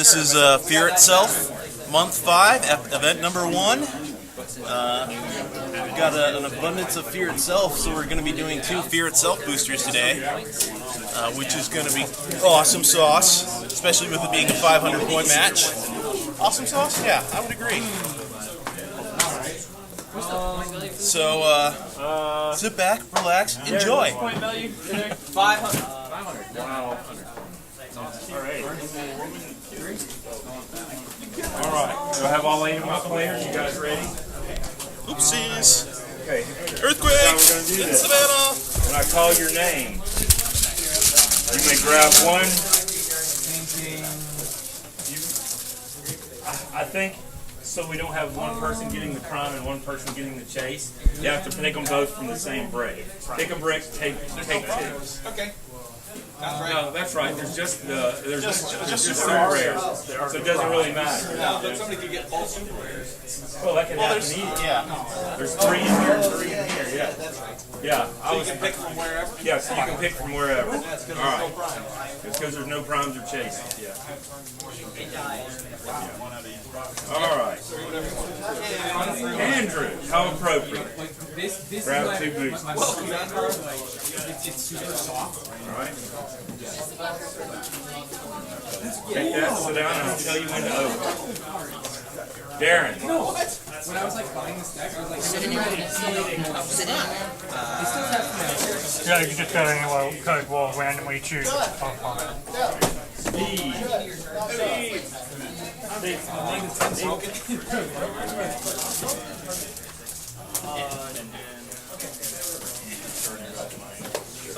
This is Fear Itself, Month 5, event number 1. We've got an abundance of Fear Itself, so we're going to be doing 2 Fear Itself boosters today, which is going to be awesome sauce, especially with it being a 500-point match. Awesome sauce? Yeah, I would agree. So, sit back, relax, enjoy. Point value? 500. Wow. Alright. Alright. Do I have all 8 of my players? You guys ready? Oopsies. Okay. Earthquake That's how we're gonna do in this. Savannah. When I call your name, you may grab one. I think so we don't have one person getting the crime and one person getting the chase. You have to pick them both from the same brick. Pick a brick, take 2. Okay. No, that's right. There's just super rares, so it doesn't really matter. No, but somebody could get both super rares. Well, that can happen easily. Yeah. There's 3 in here, 3 in here. Yeah. Yeah. So you can pick from wherever? Yeah, so you can pick from wherever. All That's because right. there's no prime. It's because there's no primes or chases. Yeah. All right. Andrew, how appropriate. Grab 2 boosts. It's super soft. All right. Take that, sit down, and I'll tell you when to open. Darren. When I was like buying this deck, I was like, sitting ready. Yeah, you just gotta because we'll randomly choose. Steve.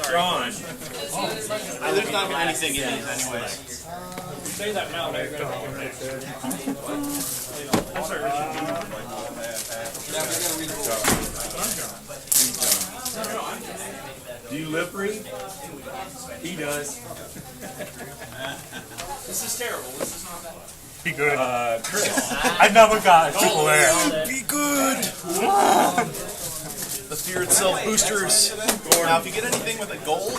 John. There's not anything in these anyway. Say that now. Do you lip read? He does. This is terrible. This is not that. Be good. Chris. I never got a super rare. Be good! The Fear Itself boosters. Now, if you get anything with a gold,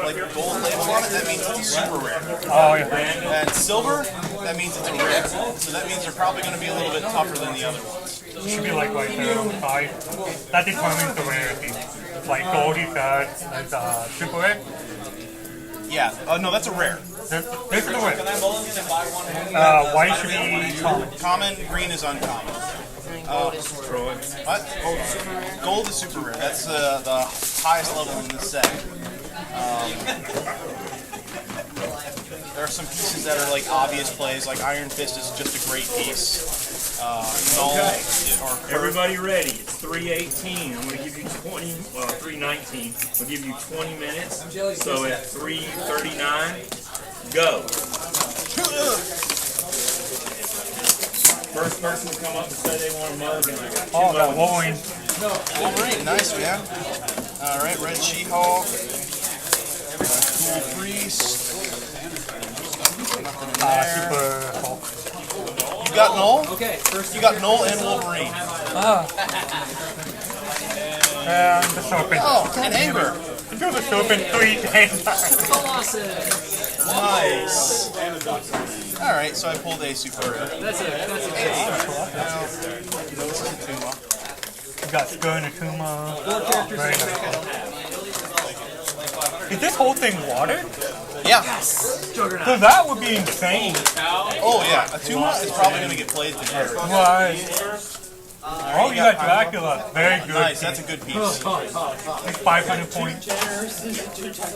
like a gold label on it, that means it's a super rare. Oh, yeah. And silver, that means it's a rare. So that means they're probably going to be a little bit tougher than the other ones. It should be like right there on the side. That determines the rarity. Like gold, you said, is super rare. Yeah. No, that's a rare. This is the rare. White should be common. Common, green is uncommon. What? Gold is super rare. That's the highest level in this set. There are some pieces that are like obvious plays, like Iron Fist is just a great piece. Null, Okay. or Everybody ready? It's 3:18. I'm going to give you 20. Well, 3:19. We'll give you 20 minutes. So at 3:39, go. First person to come up and say they want a mulligan. I got 2 Oh, that mulligans. Wolverine. Wolverine, nice man. All right, Red She-Hulk, Cool Priest. Nothing in there. Super Hulk. You got Null? Okay, first You got Null and Wolverine. And the Serpent. Oh, and Anger. Do the Serpent 3 times. Colossus. Nice. All right, so I pulled a super rare. That's a You got Stern Akuma. Very nice. Is this whole thing watered? Yeah. So that would be insane. Oh yeah, Atuma is probably going to get played today. Right. Oh, you got Dracula. Very good. Nice, that's a good piece. It's 500 points.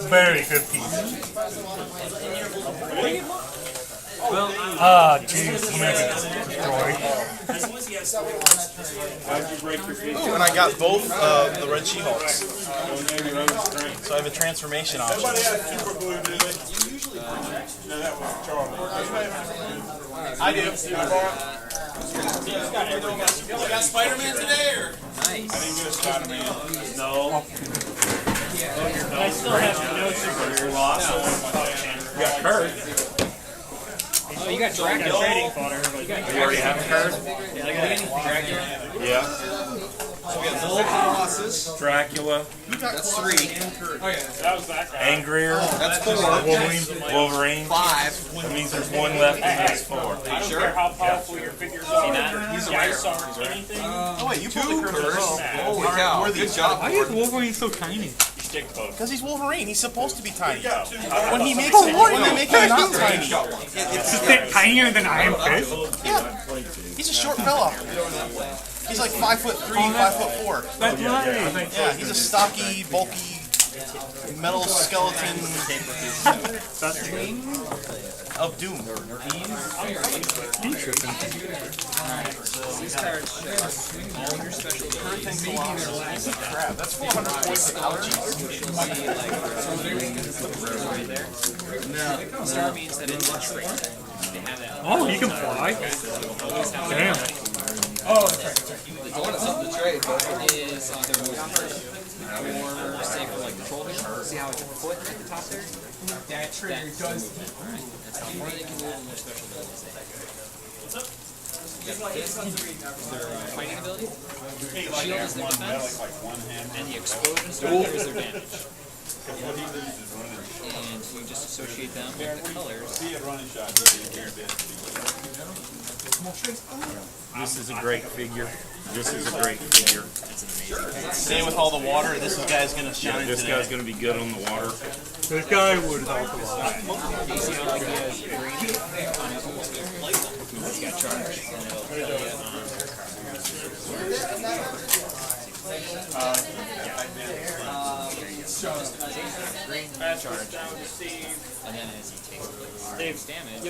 Very good piece. Jeez, I'm gonna get destroyed. How'd you break your feet? Ooh, and I got both the Red She-Hulks. So I have a transformation option. I do. You got Spider-Man today, or? nice. No. I still have no super. You're lost. You got Kurt. Oh, you got Dracula. You already have a card? Yeah, I got Dracula. Yeah. we got no Colossus. Dracula, That's 3. Angrier, That's 4. Wolverine. 5. That means there's one left and that's 4. Are you sure? How powerful your figures are. He's a Yeah, rare. anything. Oh wait, you 2 pulled the curse. curse. Holy cow. Good job. Why is Wolverine so tiny? Stick poke. Because he's Wolverine. He's supposed to be tiny. Go. When he makes it, when they make him not tiny. Is it tinier than Iron Fist? Yeah. He's a short fella. He's like 5'3", 5'4". That's right. Yeah, he's a stocky, bulky, metal skeleton of doom. Interesting. These cards swing all your special abilities. Crap, that's 400 points of allergies. Right there. Star means that it's a trait. They have that. Oh, you can fly. Damn. Oh, that's right. I wanted something to trade, but Is either or say for like control vision. See how it's a foot at the top there? That trigger does. Alright, that's how far they can move and their special abilities they have. Their fighting ability. Shield is their defense. And the explosion starter is their damage. And you just associate them with the colors. This is a great figure. This is a great figure. Same with all the water. This guy's gonna shine This today. guy's going to be good on the water. This guy would help a lot. You see how like he has green on his almost there? He's got charge. And it'll tell you green charge. And then as he takes damage,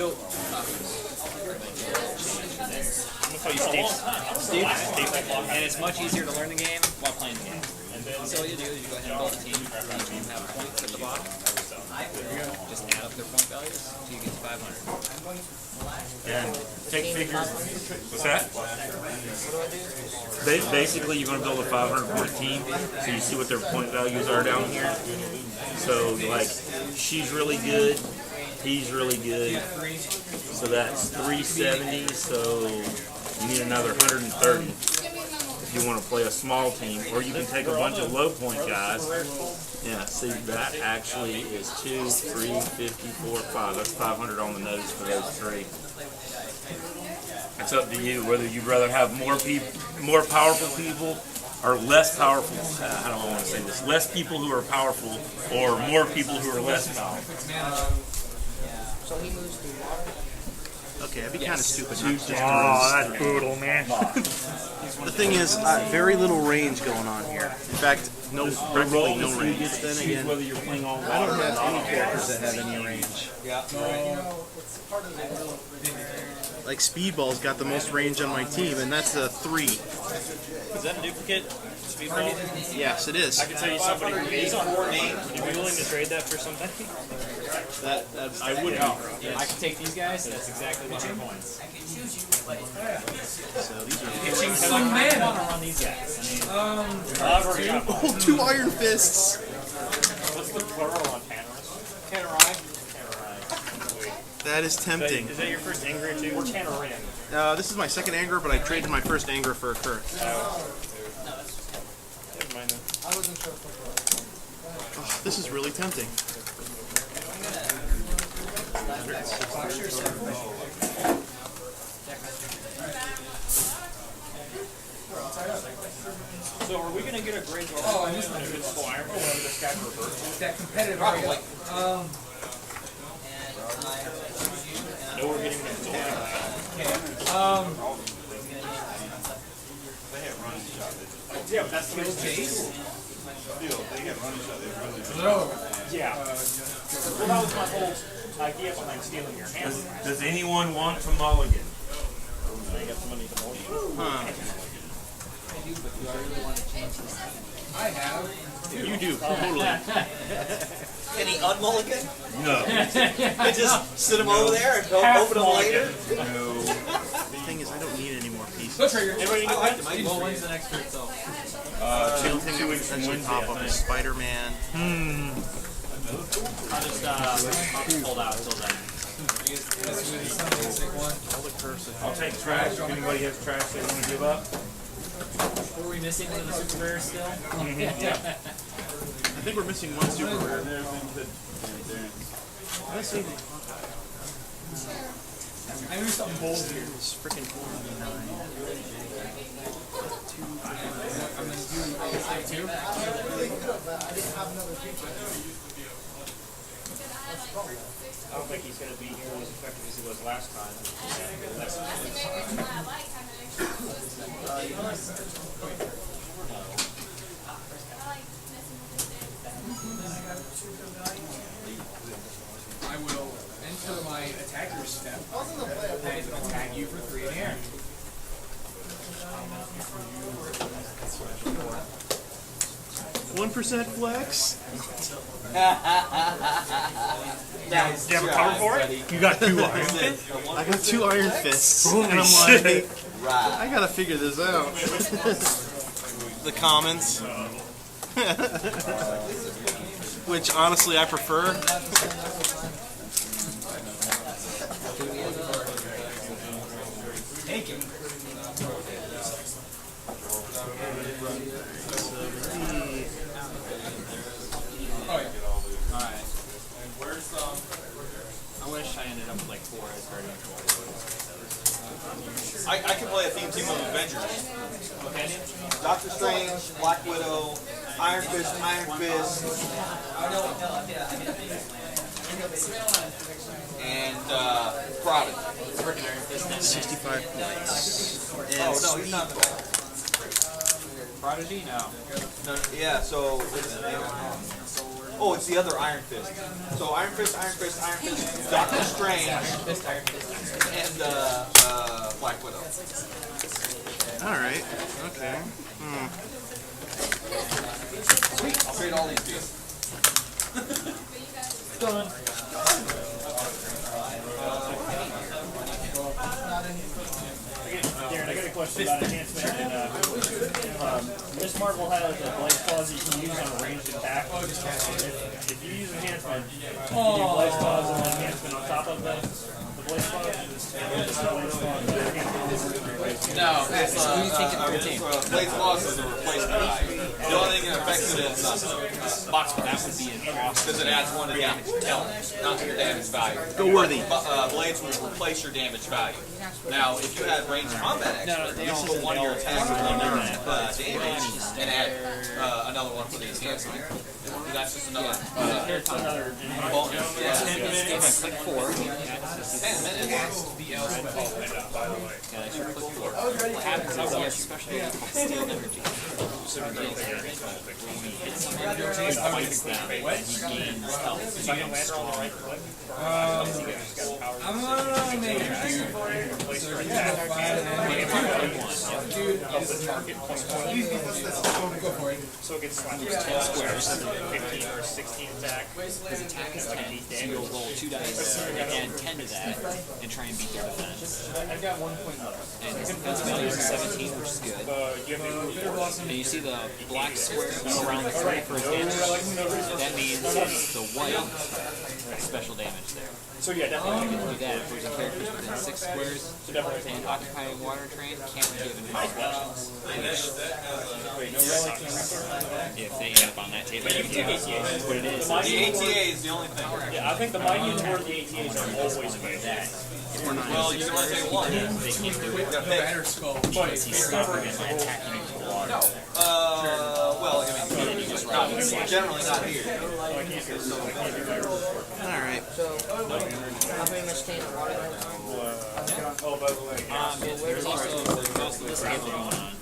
Steve. And it's much easier to learn the game while playing the game. So all you do is you go ahead and build a team. Each team have points at the bottom. Just add up their point values so you get to 500. And take figures. What's that? Basically, you're going to build a 500-point team, so you see what their point values are down here. So, like, she's really good, he's really good. So that's 370. So you need another 130 if you want to play a small team, or you can take a bunch of low point guys. Yeah, see, that actually is 2, 3, 50, 4, 5. That's 500 on the nose for those 3. It's up to you whether you'd rather have more powerful people, or less powerful. How do I want to say this? Less people who are powerful, or more people who are less powerful. Okay, I'd be kind of stupid. Oh, that's brutal, man. The thing is, very little range going on here. In fact, practically no range. But then again, Whether you're playing all I don't have any characters that have any range. Like Speedball's got the most range on my team, and that's a 3. Is that a duplicate? Speedball? Yes, it is. I can tell you somebody who is on board. Would you be willing to trade that for something? I would be. I can take these guys, that's exactly 100 points. So these are Pitching some man. I want to run these guys. I've already got mine. 2 Iron Fists. What's the plural on Tannerus? That is tempting. Is that your first anger too? Or Tannerin? This is my second anger, but I traded my first anger for a curse. Never mind then. Oh, this is really tempting. So are we going to get a great or a good squire or whatever this guy reverts? That competitive probably. No, we're getting an yeah, but that's the base. Yeah. Well, that was my whole idea behind stealing your hand. Does anyone want to mulligan? I got the money to hold you. I have. You do, totally. Can he unmulligan? No. And just sit him over there and go open him later? No. The thing is, I don't need any more pieces. Go trigger. Anybody get that? Well, when's the next turn itself? 2 weeks from Essentially Wednesday, pop I up a think. Spider-Man. I'll just hold out until then. I'll take trash if anybody has trash they want to give up. Were we missing one of the super rares still? I think we're missing one super rare. Honestly, I knew something bold here. it's freaking cool. I'm gonna do two. I don't think he's going to be here as effective as he was last time. I will enter my attacker's step and attack you for 3 in the air. %1 flex. Do you have a cover for it? You got 2 iron fists? I got 2 iron fists, Holy and I'm shit. like, I gotta figure this out. The commons, which honestly I prefer. Take it. Oh yeah. Alright. I wish I ended up with like 4 as Guardian. I can play a theme team of Avengers. Okay. Doctor Strange, Black Widow, Iron Fist, and Prodigy. 65 points. Oh no, he's not. Prodigy? No. No, yeah, so it's the other Iron Fist. So Iron Fist, Doctor Strange, and Black Widow. Alright, okay. Sweet, I'll trade all these to you. Done. Darren, I got a question about enhancement. And, Miss Marvel has a Blaze Clause you can use on a ranged attack. If you use enhancement, you do Blaze Clause and enhancement on top of the Blaze Clause. No, that's Blaze Claws is a replacement value. The only thing that affects it is box that would be an awesome. because it adds 1 to damage element, not to your damage value. Go worthy. Blades will replace your damage value. Now, if you had ranged combat extra, they you all- can put 1 to your attack all- and 1 to your damage and add another 1 for the enhancement. That's just another bonus. Yeah. 10 minutes. Click 4. 10 minutes. What happens is he has a special ability called Steel Energy. So he deals damage when he hits somebody, he fights them, and he gains health. So you don't strong. I'm gonna make a cube. So you're gonna find Go for it. So it gets slapped 10 squares, 15 or 16 attack. His attack is 10, so you'll roll 2 dice and add 10 to that and try and beat their defense. I've got 1 point left. And his defense value is 17, which is good. You have to And you see the black square around the three for his damage? That means the white special damage there. So yeah, definitely. You can do that if there's a characters within 6 squares and occupying water train can't be given actions. If they end up on that table, you can do what it is. The ATA is the only thing. Yeah, I think the mighty is where the ATAs are always available. Well, you can only take 1. They can't do it Better skull. because he's stopping them by attacking into the water. Well, I mean, generally not here. Alright. How many much stay in the water that time? Oh, by the way, There's also this table going on.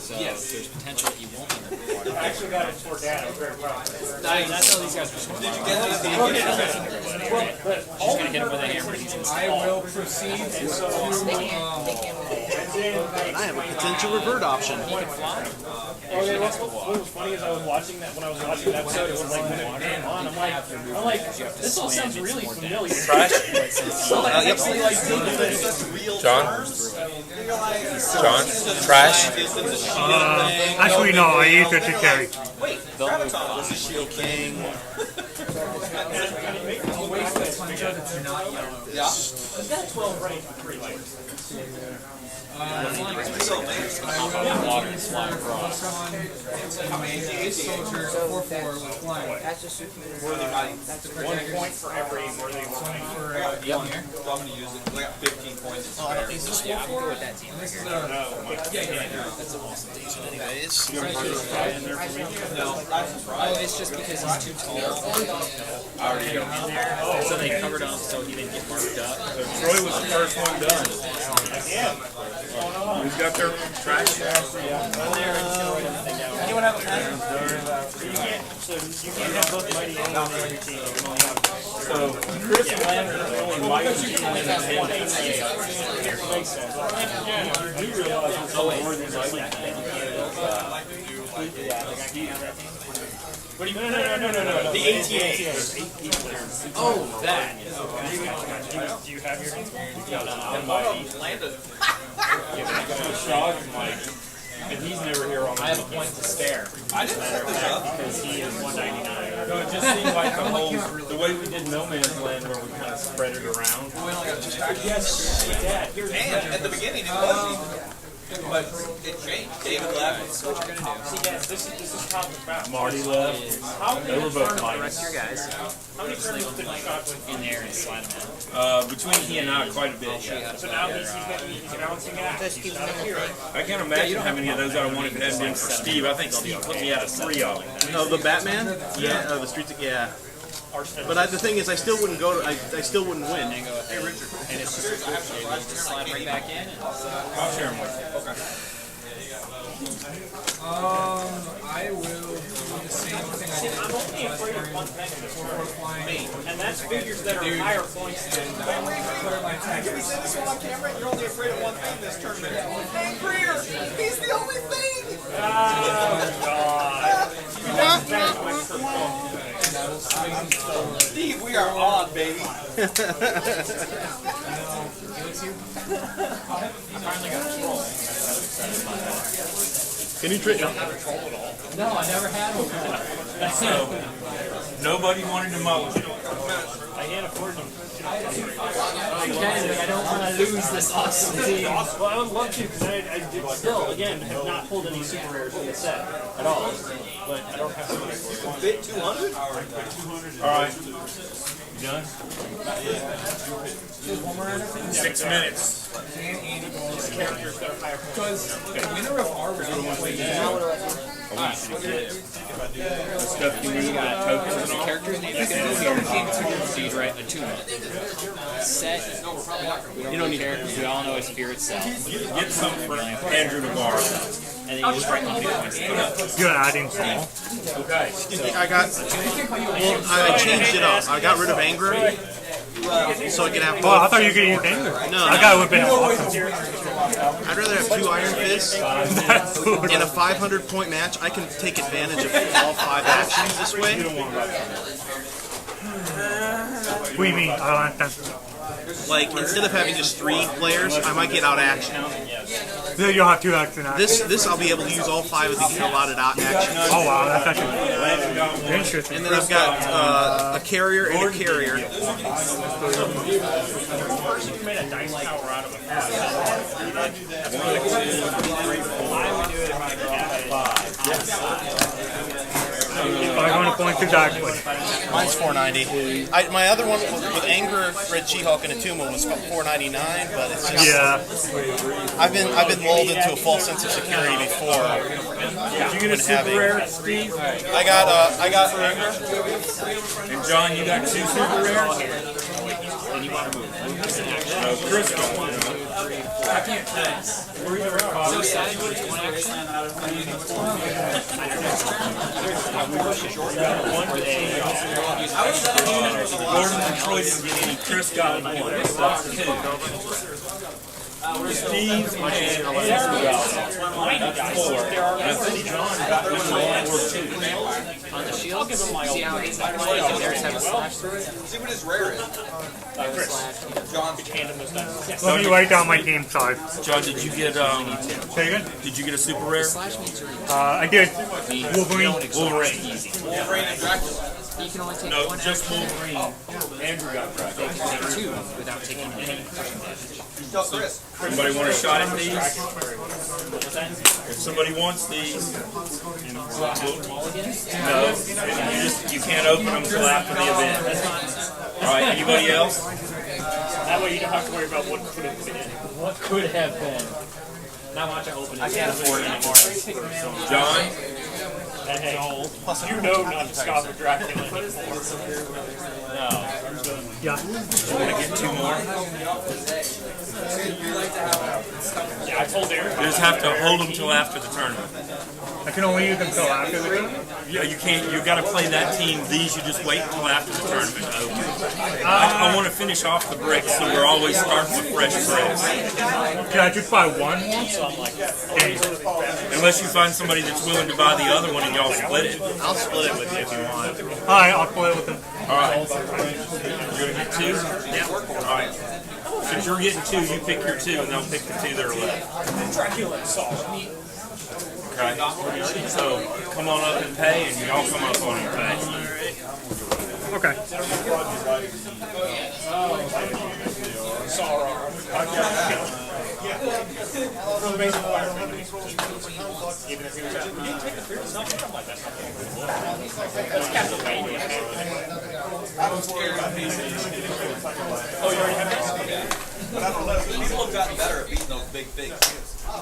So there's potential that you won't end up in the water. I actually got it for Dad. I'm very proud. That's how these guys are supposed to Did you get these? She's going to hit him with a hammer and he's going to I will proceed to They can't. I have a potential revert option. Okay, what was funny is I was watching that when I was watching that episode. It was like when it came on. I'm like, this all sounds really familiar. Trash? So like, actually, like, John? John? Trash? Actually, no, I use it to carry. Graviton is a shield king. waste a punch that's not yellow. Yeah. He's got 12 range with 3 layers. Water and fly across. That's just super. That's a 1 point for every worthy one. So I'm gonna use it. I got 15 points. Yeah, I'm good with that team. Anyways, Oh, it's just because he's too tall. So they covered him so he didn't get marked up. Troy was the first one done. Who's got their trash? Anyone have a pen? So you can't have both Mighty and on your team. You can only have. So Chris and Landon are the only Mighty team that has one ACA. Makes sense. I do realize it's all more than Mighty. What do you? No. The ATA. Oh, that. Do you have your? No. Landon. And he's never here on. I have a point to spare. I didn't set this up. Because he is 199. No, it just seemed like the whole, the way we did No Man's Land where we kind of spread it around. We only got 2 packs. Yes, Dad. Here's And at the beginning it was but it changed. David left. See, Dad, this is top of bound. Marty left. They were both The Mighty. rest of your guys How many turns did you shot with? in there and slide them in. Between he and I, quite a bit. Yeah. So now he's a balancing act. He's not here. I can't imagine how many of those I wanted to have been for Steve. I think Steve put me out of 3 of them. oh, the Batman? Yeah, the streets. Yeah. But the thing is, I still wouldn't go. I still wouldn't win. And it's just slide right back in. And I'll share them with you. I will do the same thing I did. I'm only afraid of one thing in this tournament, and that's figures that are higher points than. You said this one on camera. You're only afraid of one thing this tournament. Greer. He's the only thing. Oh, God. Steve, we are on, baby. Can you trick? no, I never had one. Nobody wanted to mow. I can't afford them. I don't want to lose this awesome team. Well, I would love to, because I still, again, have not pulled any super rares in the set at all. But I don't have any. Bid 200? Alright. You done? 6 minutes. Because the winner of our round plays The stuff you move, the tokens and all. Character's name is going to go here. So you'd write a 2 minute. Set. We don't need characters. We all know it's fear itself. Get something for Andrew to borrow. And then you just write company points. You're adding small. Okay. I changed it up. I got rid of anger, so I can have. Oh, I thought you were getting anger. No, That guy would have been awesome. I'd rather have 2 Iron Fists That's cool. in a 500-point match. I can take advantage of all 5 actions this way. What do you mean? I don't understand. Like instead of having just 3 players, I might get out action. Then you'll have 2 acts in that. This I'll be able to use all 5 of the allotted action. Oh wow, that's actually interesting. And then I've got a carrier and a carrier. Person who made a dice tower out of a card. I would do it if I could have it. 500 points exactly. Mine's 490. My other one with Anger, Red She-Hulk, and Atuma was 499, but it's just I've been lulled into a false sense of security before. Did you get a super rare, Steve? I got Anger. And John, you got 2 super rares? Then you want to move. Chris got 1. So set it with 1 action. Gordon and Troy didn't get any. Chris got 1. Steve and Andrew got 4. And I think John got 1 or 2. On the shield, see how these theirs have a slash through it? See what his rare is. John's Let me write down my team size. John, did you get Say again? Did you get a super rare? Slash means you're I did. Wolverine. Wolverine. Easy. Wolverine and Dracula. You can only take No, one just action. Wolverine. Andrew got cracked. Take two without taking any crushing damage. Anybody want a shot at these? If somebody wants these, no, you can't open them until after the event. All right, anybody else? That way you don't have to worry about what could have been. What could have been? Not much I open it. I can't afford it anymore. John? And hey, you know not to stop at Dracula anymore. No. Yeah. You want to get two more? Yeah, I told Eric. You just have to hold them till after the tournament. I can only use them until after the tournament. Yeah, you can't. You got to play that team. These you just wait until after the tournament to open. I want to finish off the bricks, so we're always starting with fresh bricks. Can I just buy one? Unless you find somebody that's willing to buy the other one and y'all split it. I'll split it with you if you want. Alright, I'll play with them. All right. You're gonna get two. Yeah. All right. Since you're getting two, you pick your two, and they'll pick the two that are left. Okay. So come on up and pay, and y'all come up on and pay. Okay. Oh, you already have that? But I don't know. People have gotten better at beating those big things. You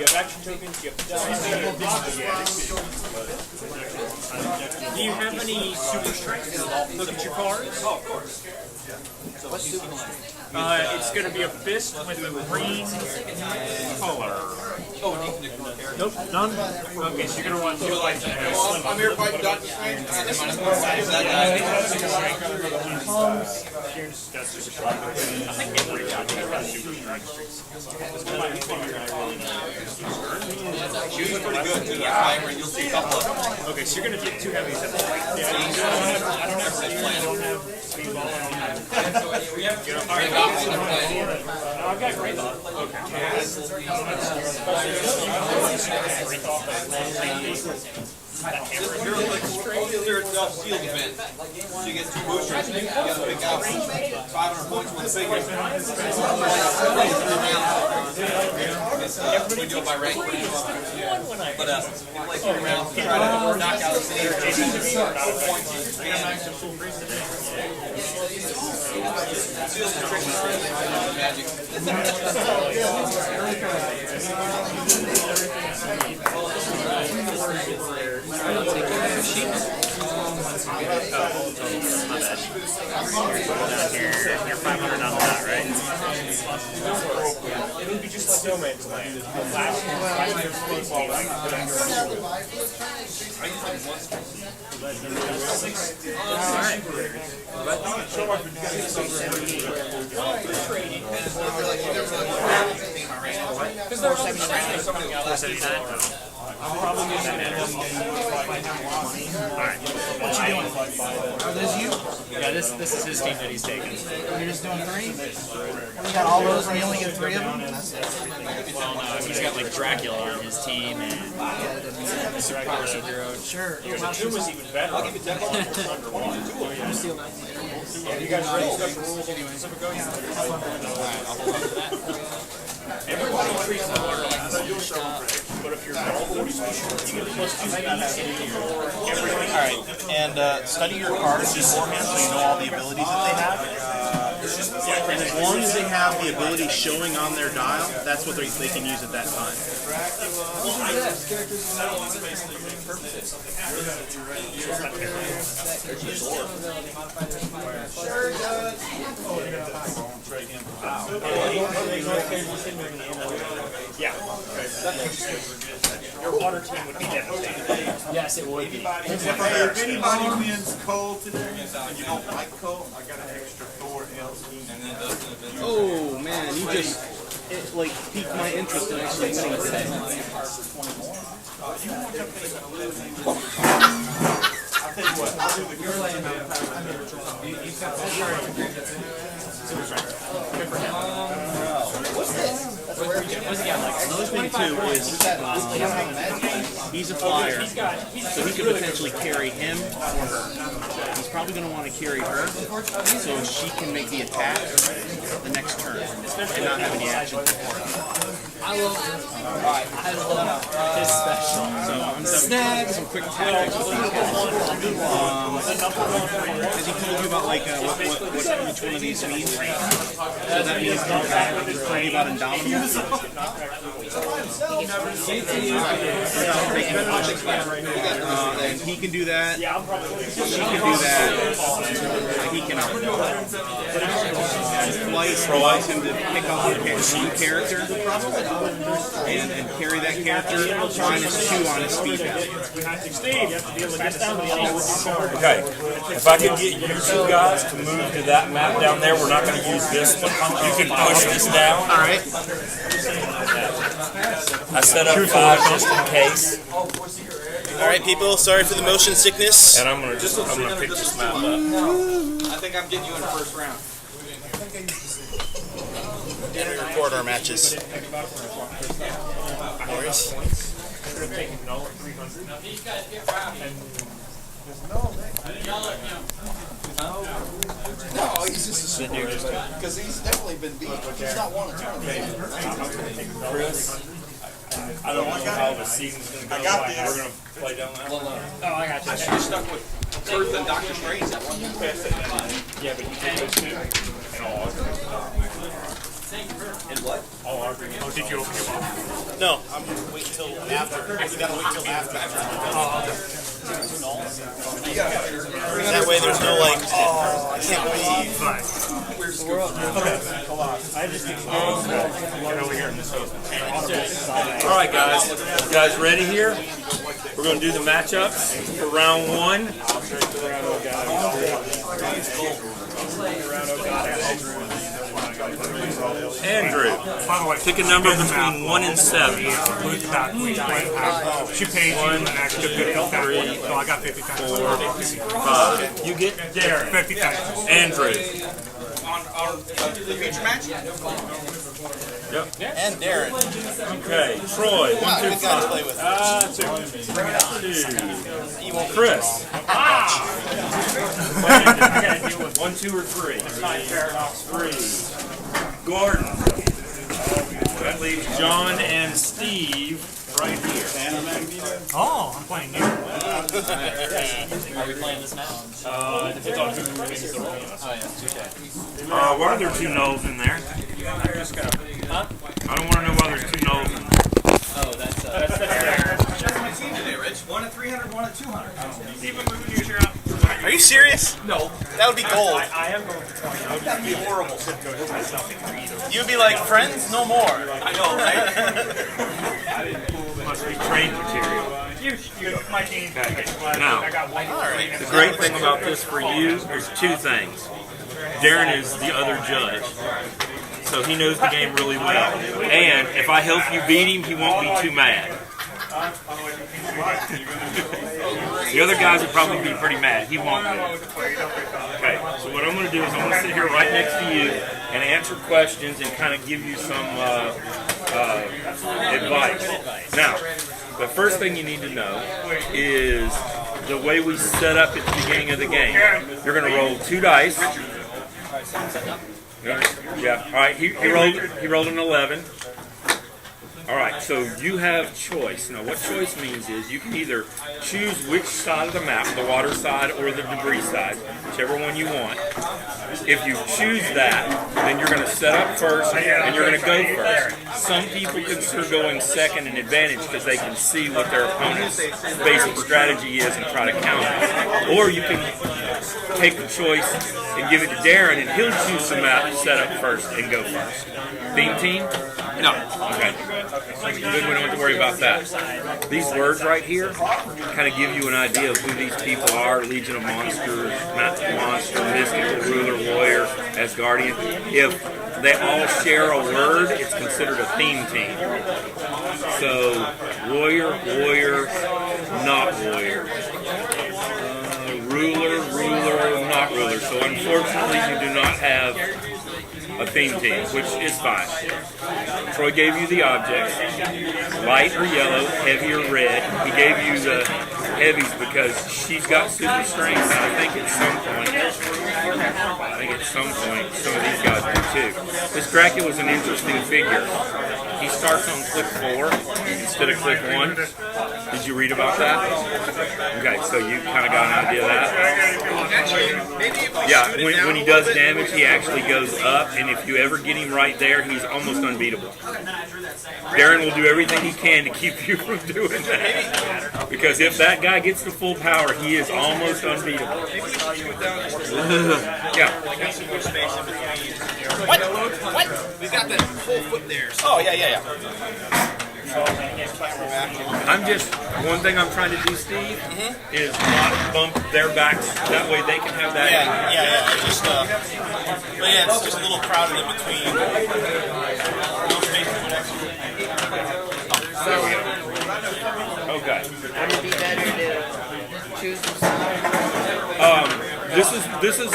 have action tokens, you have Do you have any super strength? Look at your cards. Oh, of course. What's super strength? It's going to be a fist with a green color. Oh, and you can ignore characters. Nope, none. Okay, so you're going to want two lights. I'm here fighting Dr. Strange. And this is that guy. That's super strength. I think they break out. Super She was pretty good, too. That's why you'll see a couple of them. Okay, so you're going to take two heavies. I've got great Clear itself sealed event. So you get two boosters, you get a big out. 500 points with the big one. We do it by rank. But we play 3 rounds to try to knock out the city. Seals the trick magic. You're 500 on that, right? It would be just like Snowman's Land. Because there are 479. I'm probably going to Alright. What you doing? Are those you? Yeah, this is his team that he's taking. You're just doing 3? You got all those and you only get 3 of them? Well, no, he's got like Dracula on his team and Super Power Superhero. Sure. Two was even better. I'll give you 10 under one. You guys ready to discuss the rules on the Pacific Ocean? Alright, I'll hold on to that. Everybody treats the water like the but if you're you get plus 2 Alright, and study your cards beforehand so you know all the abilities that they have. And as long as they have the ability showing on their dial, that's what they can use at that time. Yeah. Your water team would be devastated. Yes, it would be. If anybody wins coal today and you don't like coal, I got an extra Thor LC. Oh man, you just piqued my interest in actually winning today. I'll tell you what, I'll do the Another thing too is He's a flyer, so he could potentially carry him or her. He's probably going to want to carry her, so she can make the attack the next turn and not have any action before her. I love his special. So I'm some quick tactics with these guys. Has he told you about like what each one of these means? So that means pray about Indomitable. And he can do that. She can do that. He cannot do that. Twice allows him to pick up one character and carry that character -2 on his speed value. Okay, if I could get you two guys to move to that map down there, we're not going to use this one. You can push this down. All right. I set up 5 just in case. All right, people. Sorry for the motion sickness. And I'm gonna pick this map up. I think I'm getting you in the first round. And we record our matches. Boris. No, he's just sitting here because he's definitely been beat. He's not won a tournament. Chris, I don't know how the season's going to go. I got this. We're going to play down that. Oh, I got you. I should have stuck with Earth and Doctor Strange that one. Yeah, but you can those two. And all And what? Oh, did you open your box? No, I'm gonna wait till after. You gotta wait till after. That way, there's no like, oh, I can't believe. All right, guys. You guys ready here? We're going to do the matchups for round 1. Andrew, pick a number between 1 and 7. She paid you an extra 50 cents, so I got 50 cents. 4, 5. You get Darren. 50 cents. Andrew. On the future match? Yep. And Darren. Okay. Troy. 1, 2, Good guy to play with. 2. Chris. 1, 2, or 3. 3. Gordon. That leaves John and Steve right here. Oh, I'm playing you. Are we playing this now? Depends on who wins the roll. Oh, yeah. Okay. Why are there 2 nulls in there? Huh? I don't want to know why there's 2 nulls in there. Oh, that's That's my team today, Rich. 1 at 300, 1 at 200. See if I'm moving your shirt out. Are you serious? No. That would be gold. I am going for 20. That would be horrible. You'd be like, friends, no more. I know, right? Must be trade material. My team. Now, I got one. the great thing about this for you is 2 things. Darren is the other judge, so he knows the game really well. And if I help you beat him, he won't be too mad. The other guys would probably be pretty mad. He won't be. Okay, so what I'm going to do is I'm going to sit here right next to you and answer questions and kind of give you some advice. Now, the first thing you need to know is the way we set up at the beginning of the game. You're going to roll 2 dice. Yeah. All right. He rolled an 11. All right. So you have choice. Now, what choice means is you can either choose which side of the map, the water side or the debris side, whichever one you want. If you choose that, then you're going to set up first and you're going to go first. Some people consider going second an advantage because they can see what their opponent's basic strategy is and try to counter it. Or you can take the choice and give it to Darren and he'll choose the map to set up first and go first. Theme team? No. Okay. Good, we don't have to worry about that. These words right here kind of give you an idea of who these people are. Legion of Monsters, Monster, Mystical, Ruler, Warrior, Asgardian. If they all share a word, it's considered a theme team. So, warrior, warrior, not warrior. Ruler, ruler, not ruler. So unfortunately you do not have a theme team, which is fine. Troy gave you the objects, light or yellow, heavy or red. He gave you the heavies because she's got super strength, and I think at some point, some of these guys do too. This Dracula's an interesting figure. He starts on click 4 instead of click 1. Did you read about that? Okay, so you kind of got an idea of that. Yeah, when he does damage, he actually goes up, and if you ever get him right there, he's almost unbeatable. Darren will do everything he can to keep you from doing that. Because if that guy gets to full power, he is almost unbeatable. Yeah. What? We got that whole foot there. Oh, yeah. One thing I'm trying to do, Steve, is not bump their backs. That way they can have that. Yeah. It's just a little crowded in between. There we go. Okay. Would it be better to choose the side? This is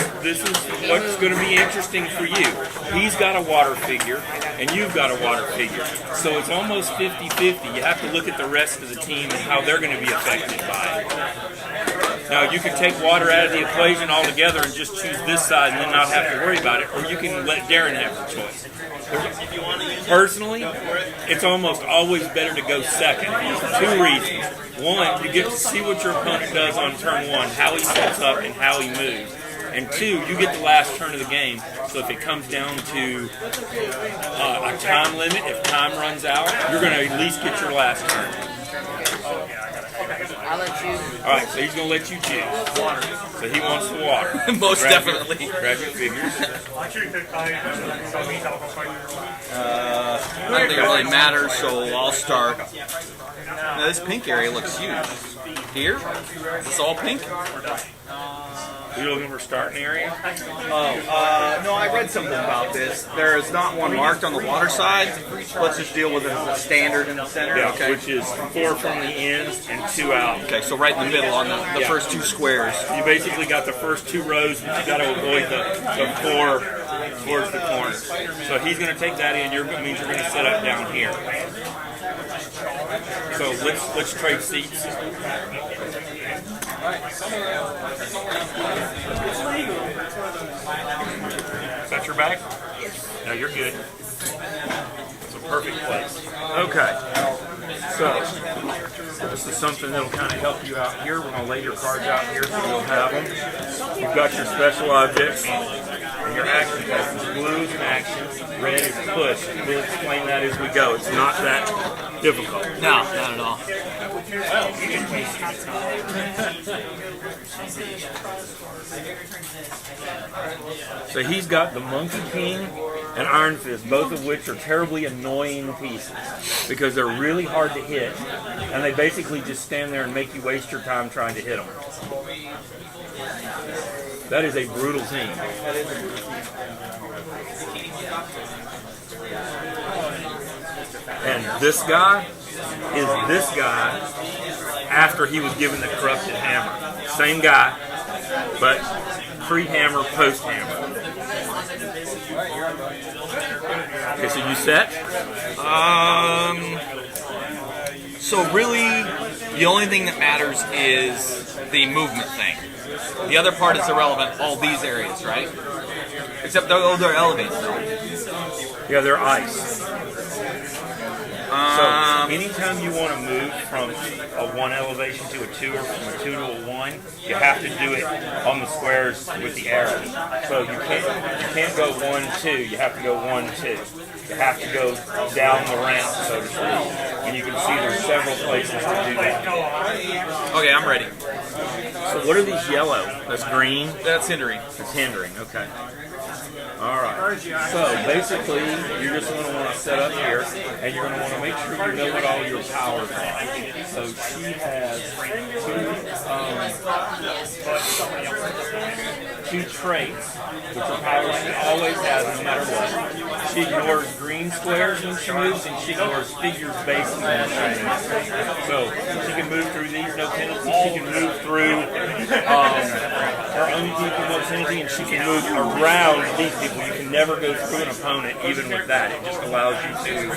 what's going to be interesting for you. He's got a water figure, and you've got a water figure. So it's almost 50-50. You have to look at the rest of the team and how they're going to be affected by it. Now, you can take water out of the equation altogether and just choose this side and then not have to worry about it, or you can let Darren have the choice. Personally, it's almost always better to go second for 2 reasons. One, you get to see what your opponent does on turn 1, how he sets up and how he moves. And 2, you get the last turn of the game, so if it comes down to a time limit, if time runs out, you're going to at least get your last turn. I'll let you. Alright, so he's going to let you choose. Water. So he wants the water. Most definitely. Grab your figures. I don't think it really matters, so I'll start. Now, this pink area looks huge. Here? Is this all pink? Are you looking for starting area? No, I read something about this. There is not one marked on the water side. Let's just deal with it as a standard in the center. Yeah, okay. which is 4 from the ends and 2 out. Okay, so right in the middle on the first 2 squares. You basically got the first 2 rows, but you got to avoid the 4 towards the corner. So he's going to take that in. That means you're going to set up down here. So let's trade seats. Is that your bag? No, you're good. It's a perfect place. Okay. So, this is something that'll kind of help you out here. We're going to lay your cards out here so you'll have them. You've got your special objects and your action cards. Blue is an action, red is push. We'll explain that as we go. It's not that difficult. No, not at all. So he's got the Monkey King and Iron Fist, both of which are terribly annoying pieces because they're really hard to hit, and they basically just stand there and make you waste your time trying to hit them. That is a brutal team. And this guy is this guy after he was given the corrupted hammer. Same guy, but pre-hammer, post-hammer. Okay, so you set? So really, the only thing that matters is the movement thing. The other part is irrelevant, all these areas, right? Except they're elevated. Yeah, they're ice. So anytime you want to move from a 1 elevation to a 2 or from a 2 to a 1, you have to do it on the squares with the arrows. So you can't go 1, 2. You have to go 1, 2. You have to go down the ramp, so to speak. And you can see there's several places to do that. Okay, I'm ready. So what are these yellow? That's green? That's hindering. It's hindering, okay. Alright, so basically you're just going to want to set up here and you're going to want to make sure you know what all your powers are. So she has 2 traits, which are powers she always has no matter what. She ignores green squares when she moves, and she ignores figures based on when she moves. So she can move through these, no penalty. She can move through her own people knows anything, and she can move around these people. You can never go through an opponent, even with that. It just allows you to,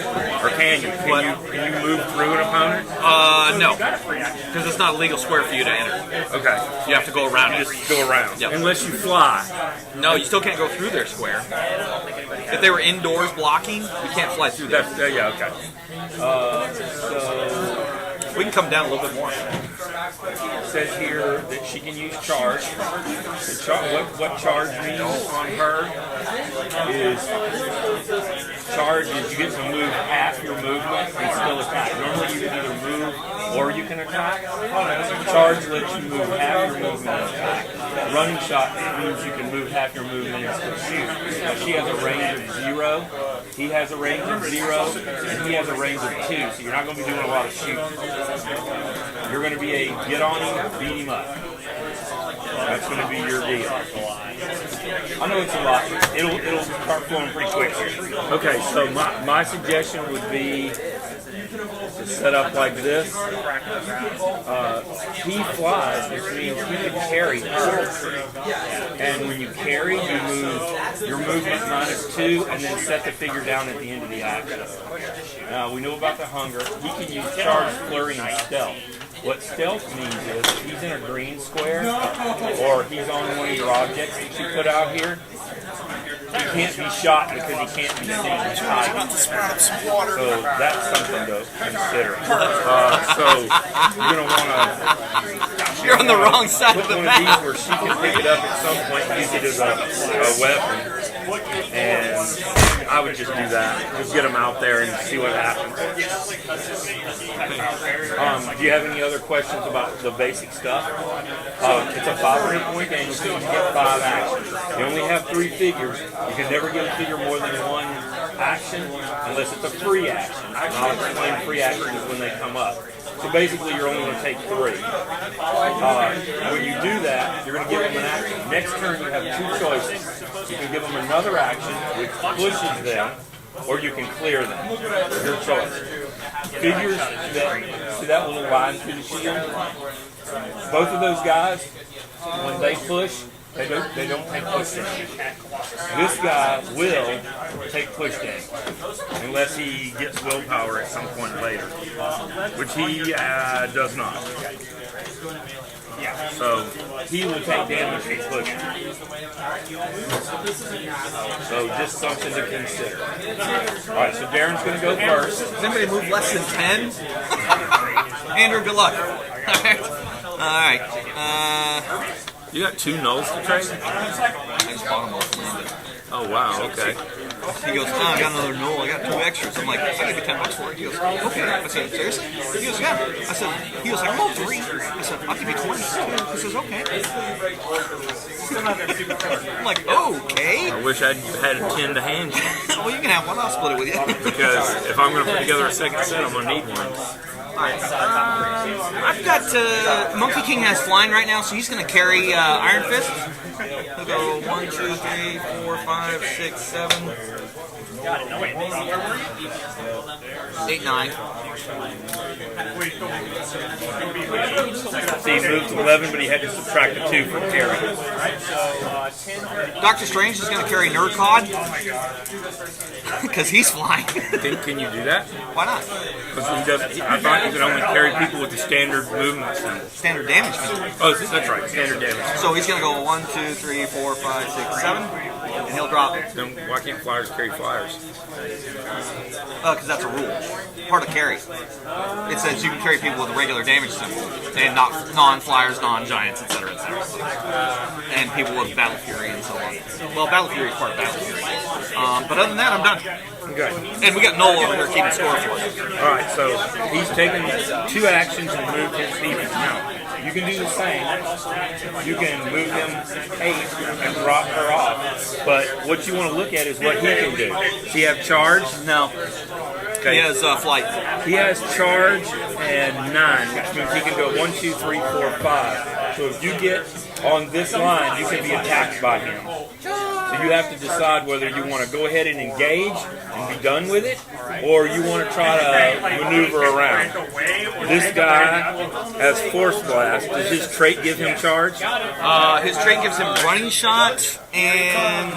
or can you? Can you move through an opponent? No, because it's not a legal square for you to enter. Okay. You have to go around it. Just go around. Yep. Unless you fly. No, you still can't go through their square. If they were indoors blocking, you can't fly through there. Yeah, okay. So we can come down a little bit more. It says here that she can use charge. What charge means on her is charge is you get to move half your movement and still attack. Normally you can either move or you can attack. Charge lets you move half your movement and attack. Running shot means you can move half your movement and still shoot. Now she has a range of 0. He has a range of 0, and he has a range of 2, so you're not going to be doing a lot of shooting. You're going to be a get on him, beat him up. That's going to be your deal. I know it's a lot. It'll start flowing pretty quick here. Okay, so my suggestion would be to set up like this. He flies, which means he can carry her. And when you carry, you move your movement -2 and then set the figure down at the end of the action. Now, we know about the hunger. He can use charge, flurry, and stealth. What stealth means is if he's in a green square or he's on one of your objects that you put out here, he can't be shot because he can't be seen. So that's something to consider. So you're going to want to... You're on the wrong side of the one map. Of these where she can pick it up at some point and use it as a weapon. And I would just do that. Just get them out there and see what happens. Do you have any other questions about the basic stuff? It's a 500-point game, so you get 5 actions. You only have 3 figures. You can never get a figure more than 1 action unless it's a free action. And I'll explain free actions when they come up. So basically, you're only going to take 3. When you do that, you're going to give them an action. Next turn, you have 2 choices. You can give them another action, which pushes them, or you can clear them. Your choice. Figures that, see that little line through the shield? Both of those guys, when they push, they don't take push damage. This guy will take push damage unless he gets willpower at some point later, which he does not. So he will take damage from pushing. So just something to consider. All right, so Darren's going to go first. Does anybody move less than 10? Andrew, good luck. All right. You got 2 nulls to trade? I just bought them off Landon. Oh, wow, okay. He goes, I got another null, I got 2 extras. I'm like, I'll give you $10 for it. He goes, okay. I said, seriously? He goes, yeah. I said, he goes, I rolled 3. I said, I'll give you 20. He says, okay. I'm like, okay. I wish I had a 10 to hand you. Well, you can have one, I'll split it with you. Because if I'm going to put together a second set, I'm going to need one. Alright, I've got, Monkey King has flying right now, so he's going to carry Iron Fist. He'll go 1, 2, 3, 4, 5, 6, 7, 8, 9. So he moved to 11, but he had to subtract the 2 from carry. Doctor Strange is going to carry Nerd Cod because he's flying. Can you do that? Why not? Because I thought you could only carry people with the standard movement symbol. Standard damage symbol. Oh, that's right, standard damage. So he's going to go 1, 2, 3, 4, 5, 6, 7, and he'll drop. Then why can't flyers carry flyers? Because that's a rule. Part of carry. It says you can carry people with a regular damage symbol, and not non-flyers, non-giants, etc., etc. And people with Battle Fury and so on. Well, Battle Fury is part of Battle Fury. But other than that, I'm done. Okay. And we got Noel over here keeping score for us. Alright, so he's taken 2 actions and moved his demons. Now, you can do the same. You can move him 8 and drop her off. But what you want to look at is what he can do. Does he have charge? No. Okay. He has flight. He has charge and 9, which means he can go 1, 2, 3, 4, 5. So if you get on this line, you can be attacked by him. So you have to decide whether you want to go ahead and engage and be done with it, or you want to try to maneuver around. This guy has Force Blast. Does his trait give him charge? His trait gives him running shot and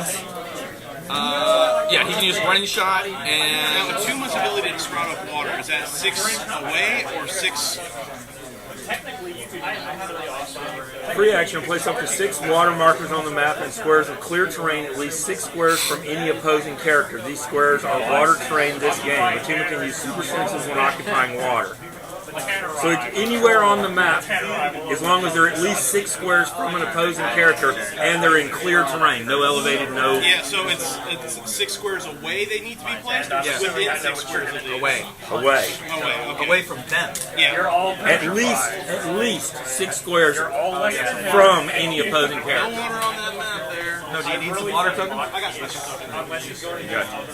yeah, he can use running shot and Now, Atuma's ability to sprout up water, is that 6 away or 6? Free action, place up to 6 water markers on the map in squares of clear terrain, at least 6 squares from any opposing character. These squares are water terrain this game. Atuma can use super senses when occupying water. So it's anywhere on the map, as long as they're at least 6 squares from an opposing character, and they're in clear terrain, no elevated, no... Yeah, so it's 6 squares away they need to be placed, or just within 6 squares of the... away. Away. Away, okay. Away from 10. Yeah. At least 6 squares from any opposing No character. water on that map there. No, do you need some water token? I got special.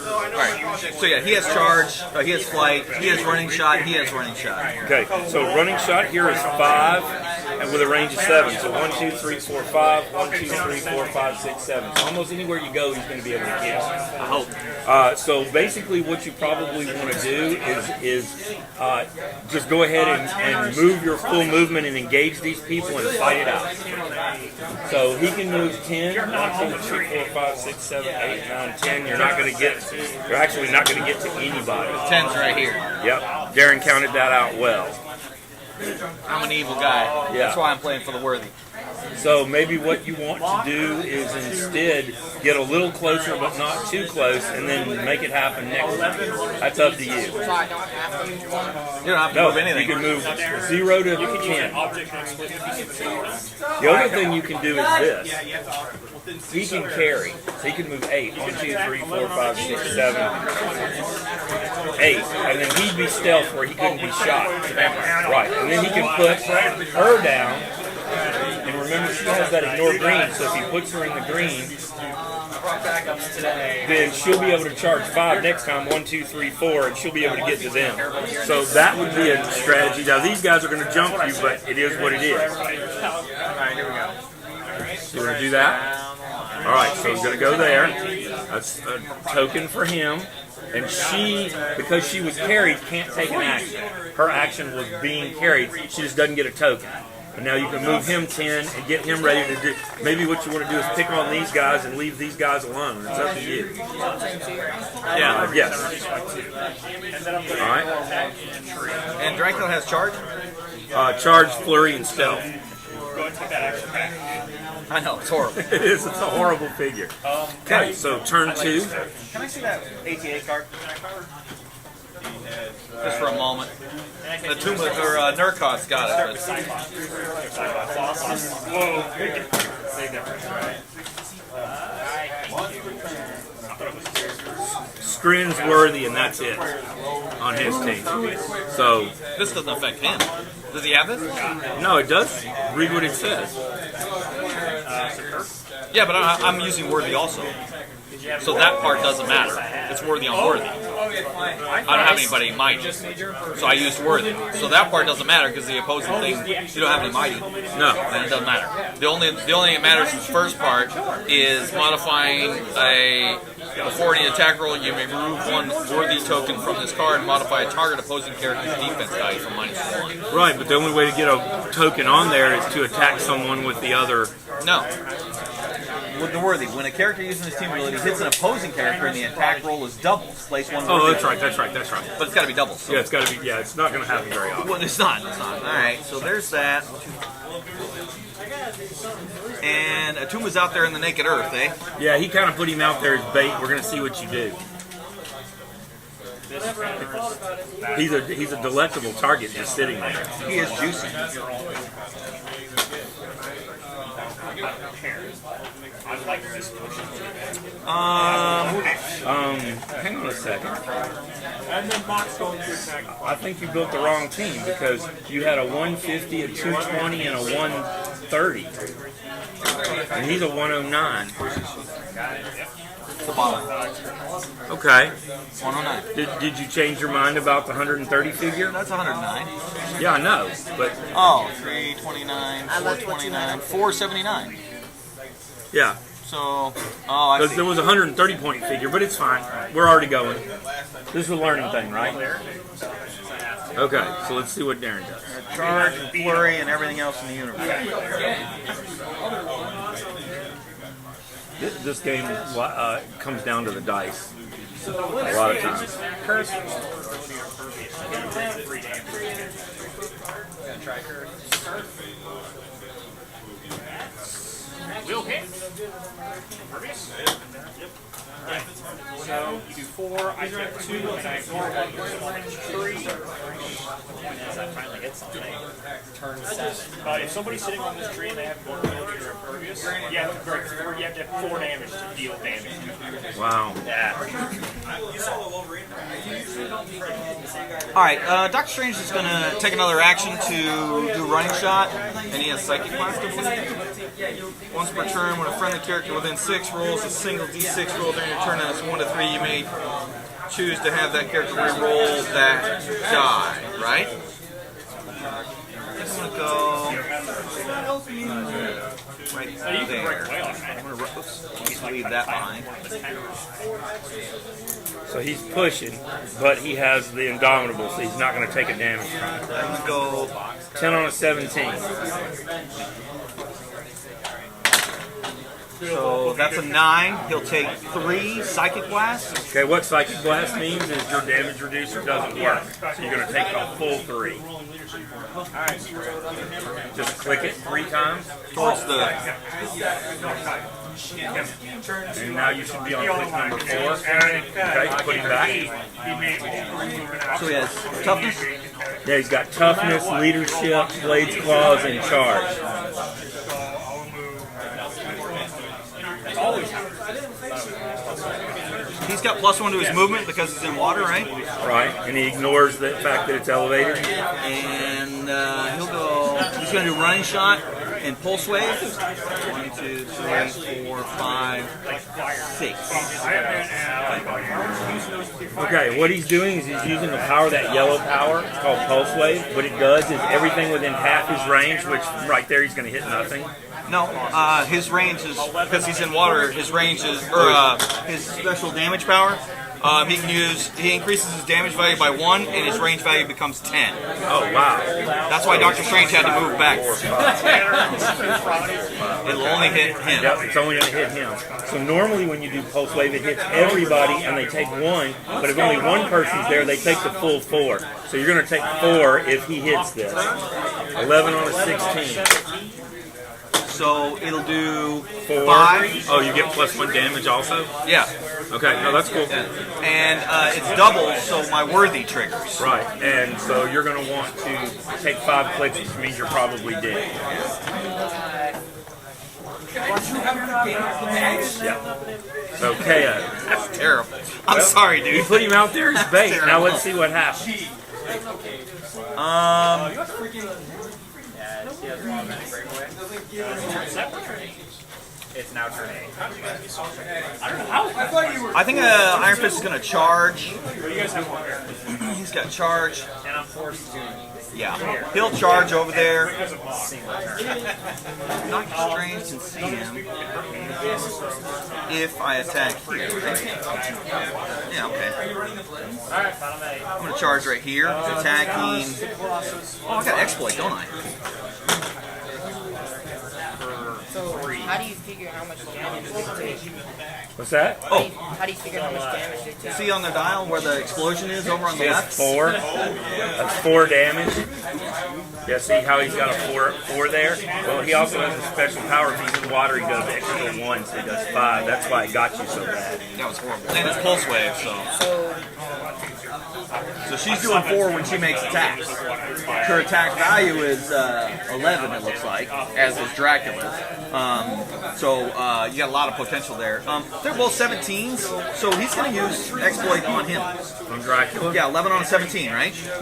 Alright, so yeah, he has charge, he has flight, he has running shot, he has running shot. Okay, so running shot here is 5, and with a range of 7. So 1, 2, 3, 4, 5, 1, 2, 3, 4, 5, 6, 7. So almost anywhere you go, he's going to be able to get. I hope. So basically what you probably want to do is just go ahead and move your full movement and engage these people and fight it out. So he can move 10, 1, 2, 3, 4, 5, 6, 7, 8, 9, 10. You're actually not going to get to anybody. 10's right here. Yep, Darren counted that out well. I'm an evil guy. Yeah. That's why I'm playing for the worthy. So maybe what you want to do is instead get a little closer but not too close and then make it happen next time. That's up to you. You don't have to No, move anything. you can move 0 to 10. The other thing you can do is this. He can carry. So he can move 8. 1, 2, 3, 4, 5, 6, 7, 8. And then he'd be stealth where he couldn't be shot. Right. And then he can put her down. And remember, she has that ignore green, so if he puts her in the green, then she'll be able to charge 5 next time, 1, 2, 3, 4, and she'll be able to get to them. So that would be a strategy. Now, these guys are going to jump you, but it is what it is. Alright, here we go. You want to do that? All right, so I'm going to go there. That's a token for him. And she, because she was carried, can't take an action. Her action was being carried. She just doesn't get a token. And now you can move him 10 and get him ready to do. Maybe what you want to do is pick on these guys and leave these guys alone. It's up to you. Yeah. Yes. All right. And Draco has charge? Charge, flurry, and stealth. I know, it's horrible. It is. It's a horrible figure. Okay, so turn 2. Can I see that ATA card? Just for a moment. The Tuma or Nurkot's got it. Scrin's worthy, and that's it on his team. So this doesn't affect him. Does he have this? No, it does. Read what it says. Yeah, but I'm using worthy also. So that part doesn't matter. It's worthy on worthy. I don't have anybody mighty, so I used worthy. So that part doesn't matter because the opposing thing, you don't have any mighty. No, then it doesn't matter. The only thing that matters in the first part is modifying before any attack roll. You may remove 1 worthy token from this card and modify a target opposing character's defense value from -1. Right, but the only way to get a token on there is to attack someone with the other. No. With the worthy, when a character using his team ability hits an opposing character and the attack roll is doubled, place 1 worthy. Oh, that's right. But it's got to be doubled. So. Yeah, it's got to be. Yeah, it's not going to happen very often. Well, it's not. All right, so there's that. And Atuma's out there in the naked earth, eh? Yeah, he kind of put him out there as bait. We're going to see what you do. He's a delectable target just sitting there. He is juicy. Hang on a second. I think you built the wrong team because you had a 150, a 220, and a 130. And he's a 109. The bottom. Okay. 109. Did you change your mind about the 130 figure? That's 109. Yeah, I know, but... Oh, 329, 429, 479. Yeah. So, oh, I Because see. there was a 130 point figure, but it's fine. We're already going. This is a learning thing, right? Okay, so let's see what Darren does. Charge and flurry and everything else in the universe. This game comes down to the dice a lot of times. Will hit. Impervious. Alright. So you do 4, I get 2, and I ignore 1 3. As I finally hit something. Turn 7. If somebody's sitting on this tree and they have vulnerability or impervious, you have to have 4 damage to deal damage. Wow. Yeah. Alright, Doctor Strange is going to take another action to do running shot, and he has Psychic Blast, I believe. Once per turn, when a friendly character within 6 rolls a single d6 roll during your turn and it's 1 to 3, you may choose to have that character re-roll that die, right? I'm going to go right there. I'm going to leave that behind. So he's pushing, but he has the Indomitable, so he's not going to take a damage from it. I'm going to go 10 on a 17. So that's a 9. He'll take 3 Psychic Blast. Okay, what Psychic Blast means is your damage reducer doesn't work. So you're going to take a full 3. Just click it 3 times. Towards the... And now you should be on click number 4. Okay, put him back. So he has Toughness? Yeah, he's got Toughness, Leadership, Blades, Claws, and Charge. He's got +1 to his movement because he's in water, right? Right, and he ignores the fact that it's elevated. And he'll go, he's going to do running shot and pulse wave. 1, 2, 3, 4, 5, 6. Okay, what he's doing is he's using the power, that yellow power. It's called Pulse Wave. What it does is everything within half his range, which right there he's going to hit nothing. No, his range is, because he's in water, his range is, or his special damage power, he increases his damage value by 1 and his range value becomes 10. Oh, wow. That's why Doctor Strange had to move back. It'll only hit him. Yep, it's only going to hit him. So normally when you do Pulse Wave, it hits everybody and they take 1, but if only one person's there, they take the full 4. So you're going to take 4 if he hits this. 11 on a 16. So it'll do 4. 5. Oh, you get +1 damage also? Yeah. Okay, no, that's cool. And it's double, so my worthy triggers. Right, and so you're going to want to take 5 clicks, which means you're probably dead. Yeah. So KO. That's terrible. I'm sorry, dude. You put him out there as bait. Now let's see what happens. It's now turn 8. I think Iron Fist is going to charge. He's got charge. And I'm forced to. Yeah. He'll charge over there. Doctor Strange can see him if I attack here. Yeah, okay. I'm going to charge right here. Attacking. Oh, I got exploit, don't I? So, how do you figure how much damage it takes? What's that? Oh, How do you figure how much damage it takes? see on the dial where the explosion is over on the It's left? 4. That's 4 damage. Yeah, see how he's got a 4 there? Well, he also has a special power. If he's in water, he does extra 1, so he does 5. That's why it got you so bad. That was horrible. And it's pulse wave, so she's doing 4 when she makes attacks. Her attack value is 11, it looks like, as is Dracula's. So you got a lot of potential there. They're both 17s, so he's going to use exploit on him. On Dracula? Yeah, 11 on a 17, right? So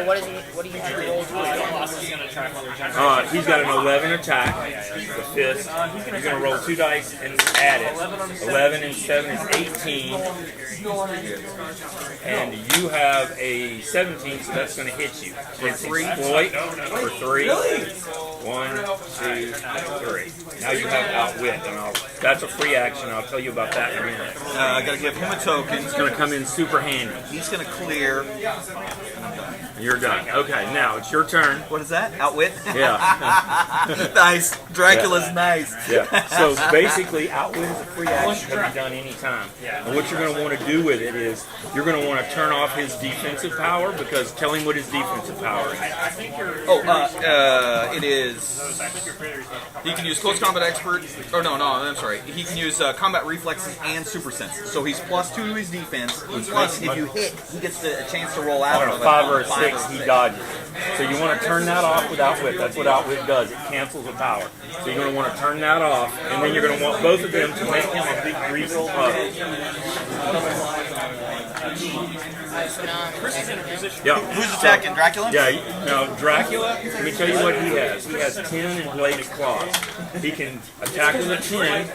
what do you have to roll to? He's got an 11 attack, the fist. You're going to roll 2 dice and add it. 11 and 7 is 18. And you have a 17, so that's going to hit you. It's exploit for 3. 1, 2, 3. Now you have outwit, and that's a free action. I'll tell you about that in a minute. I gotta give him a token. It's going to come in super handy. He's gonna clear. You're done. Okay, now it's your turn. What is that? Outwit? Yeah. Nice. Dracula's nice. Yeah. So basically, outwit is a free action that can be done anytime. And what you're going to want to do with it is you're going to want to turn off his defensive power, because tell him what his defensive power is. It is. He can use close combat expert. Oh no, I'm sorry. He can use combat reflexes and super senses. So he's +2 to his defense. Plus, if you hit, he gets a chance to roll out On of a 5 or a 6, he dodges it. So you want to turn that off with outwit. That's what outwit does. It cancels a power. So you're going to want to turn that off, and then you're going to want both of them to make him a big greasel up. Yeah. Who's attacking? Dracula? Yeah. Now Dracula, let me tell you what he has. He has 10 and bladed claws. He can attack with a 10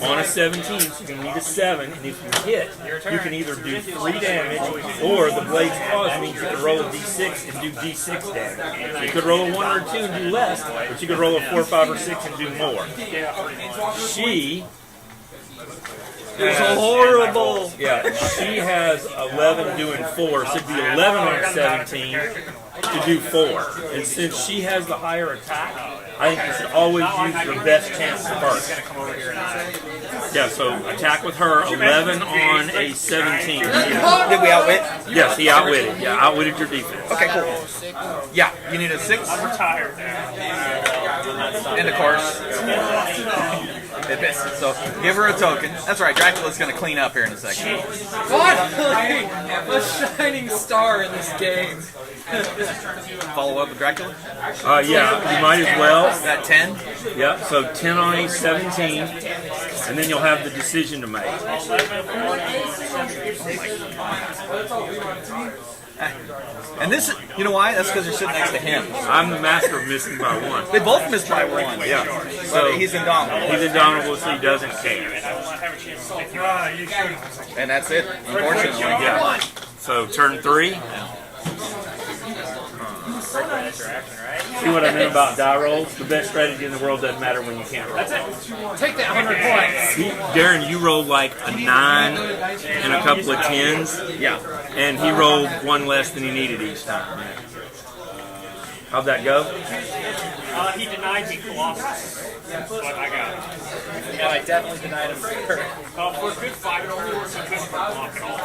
on a 17, so you're going to need a 7, and if you hit, you can either do 3 damage, or the blade's claws means you can roll a d6 and do d6 damage. You could roll a 1 or a 2 and do less, but you could roll a 4, 5, or 6 and do more. She is horrible. Yeah, she has 11 doing 4, so it'd be 11 on 17 to do 4. And since she has the higher attack, I think you should always use your best chance first. Yeah, so attack with her, 11 on a 17. Did we outwit? Yes, he outwitted. Yeah, outwitted your defense. Okay, cool. Yeah, you need a 6. I'm retired now. And of course, it misses. So give her a token. That's right, Dracula's going to clean up here in a second. What? A shining star in this game. Follow up with Dracula? Yeah, you might as well. That 10? Yep, so 10 on a 17, and then you'll have the decision to make. And this, you know why? That's because they're sitting next to him. I'm the master of missing by 1. They both missed by 1. Yeah. So he's indomitable. He's indomitable, so he doesn't care. And that's it, unfortunately. Yeah. So turn 3. See what I meant about die rolls? The best strategy in the world doesn't matter when you can't roll. That's it. Take that 100 points. Darren, you rolled like a 9 and a couple of 10s. Yeah. And he rolled 1 less than he needed each time. How'd that go? He denied me Colossus. That's what I got. Yeah, I definitely denied him. For a good fight, it only works if it's not block at all.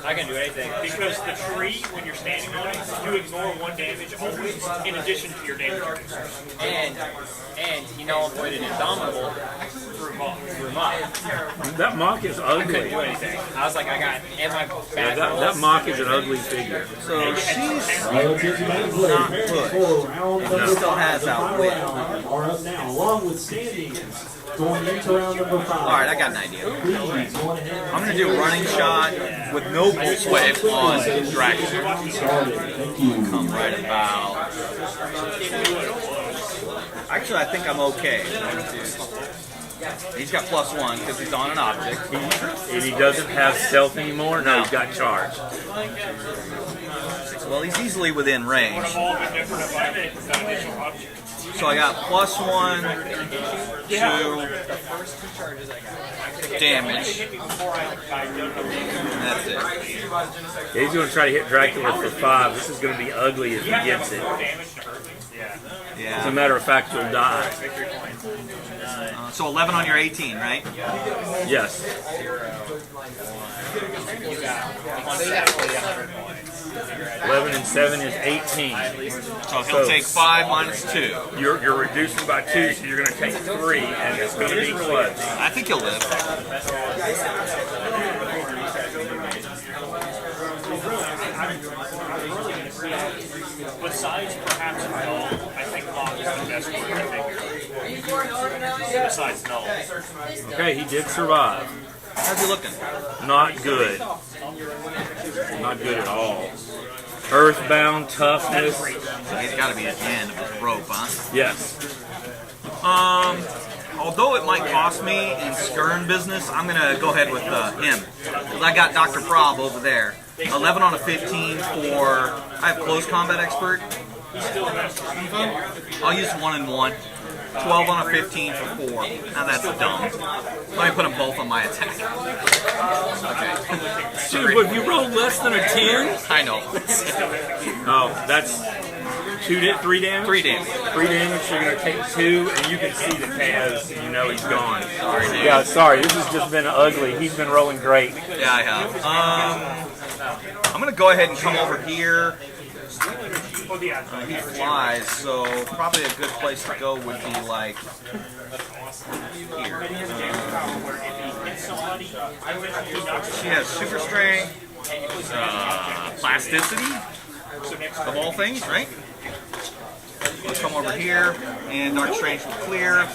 I can do anything. Because the tree, when you're standing on it, you ignore 1 damage always, in addition to your damage reducers. And he now avoided Indomitable Through mock. That mock is I couldn't ugly. do anything. I was like, I got and my Yeah, bad that mock is an ugly figure. So she's not good. He still has outwit. Are up now, along with standings going into round number 5. Alright, I got an idea. I'm going to do a running shot with no pulse wave on Dracula. Come right about. Actually, I think I'm okay. He's got +1 because he's on an object. And he doesn't have stealth anymore? No, he's got charge. Well, he's easily within range. So I got +1 to damage. And that's it. Yeah, he's going to try to hit Dracula for 5. This is going to be ugly if he gets it. As a matter of fact, you'll die. So 11 on your 18, right? Yes. 11 and 7 is 18. So he'll take 5 minus 2. You're reducing by 2, so you're going to take 3, and it's going to be clutch. I think he'll live. Besides perhaps null, I think mock is the best word I think. Besides null. Okay, he did survive. How's he looking? Not good. Not good at all. Earthbound, toughness. So he's got to be at the end of his rope, huh? Yes. Although it might cost me in Skirn business, I'm going to go ahead with him. Because I got Dr. Prob over there. 11 on a 15 for... I have close combat expert. I'll use 1 and 1. 12 on a 15 for 4. Now that's dumb. Let me put them both on my attack. Okay. Dude, but if you roll less than a 10? I know. Oh, that's 3 damage? 3 damage. 3 damage, so you're going to take 2, and you can see the chaos, and you know he's gone. Sorry, dude. Yeah, sorry, this has just been ugly. He's been rolling great. Yeah, I have. I'm going to go ahead and come over here. He flies, so probably a good place to go would be like here. She has super strength, plasticity, of all things, right? I'll come over here, and Dark Strange will clear.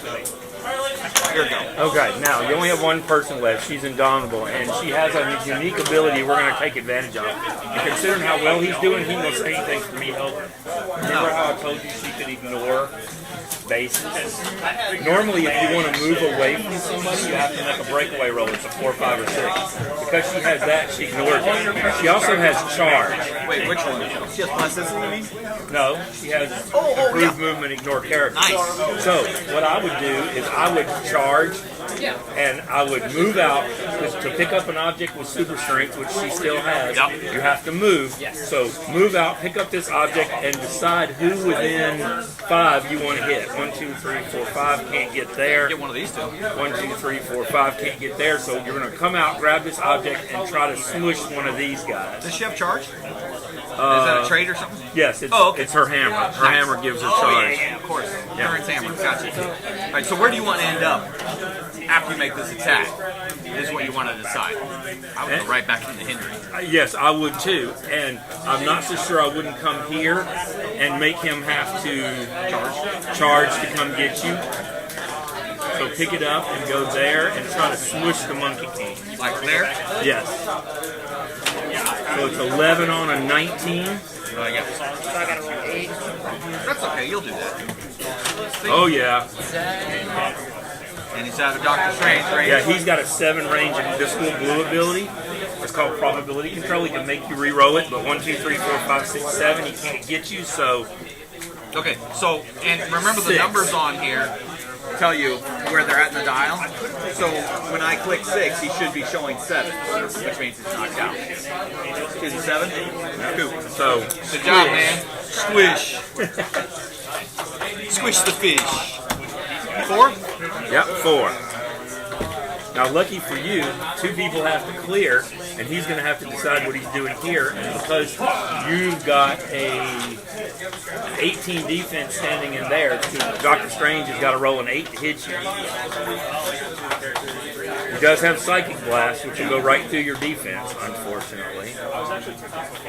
Here we go. Okay, now you only have one person left. She's indomitable, and she has a unique ability we're going to take advantage of. And considering how well he's doing, he won't say anything for me helping. Remember how I told you she could ignore bases? Normally, if you want to move away from somebody, you have to make a breakaway roll. It's a 4, 5, or 6. Because she has that, she ignores it. She also has charge. Wait, which one? She has plasticity, you mean? No, she has improved movement, ignore character. Nice. So, what I would do is I would charge, and I would move out to pick up an object with super strength, which she still has. You have to move. So, move out, pick up this object, and decide who within 5 you want to hit. 1, 2, 3, 4, 5 can't get there. Get one of these two. 1, 2, 3, 4, 5 can't get there. So, you're going to come out, grab this object, and try to smush one of these guys. Does she have charge? Is that a trait or something? Yes, it's, it's her hammer. Her hammer gives her charge. Yeah, of course. Current's hammer. Gotcha. All right, so where do you want to end up after you make this attack? Is what you want to decide. I would go right back into Henry. Yes, I would too. And I'm not so sure I wouldn't come here and make him have to charge to come get you. So pick it up and go there and try to smush the Monkey King. Like there? Yes. So it's 11 on a 19. That's okay, you'll do that. Oh, yeah. And he's out of Dr. Strange range. Yeah, he's got a 7 range invisible blue ability. It's called probability control. He can make you re-roll it, but 1, 2, 3, 4, 5, 6, 7, he can't get you, so... Okay, so, and remember the numbers on here tell you where they're at in the dial. So when I click 6, he should be showing 7, which means he's knocked out. Is he 7? Cool. So, good job, man. Squish. Squish the fish. 4? Yep, 4. Now, lucky for you, 2 people have to clear, and he's going to have to decide what he's doing here. And because you've got a 18 defense standing in there, Dr. Strange has got to roll an 8 to hit you. He does have Psychic Blast, which will go right through your defense, unfortunately.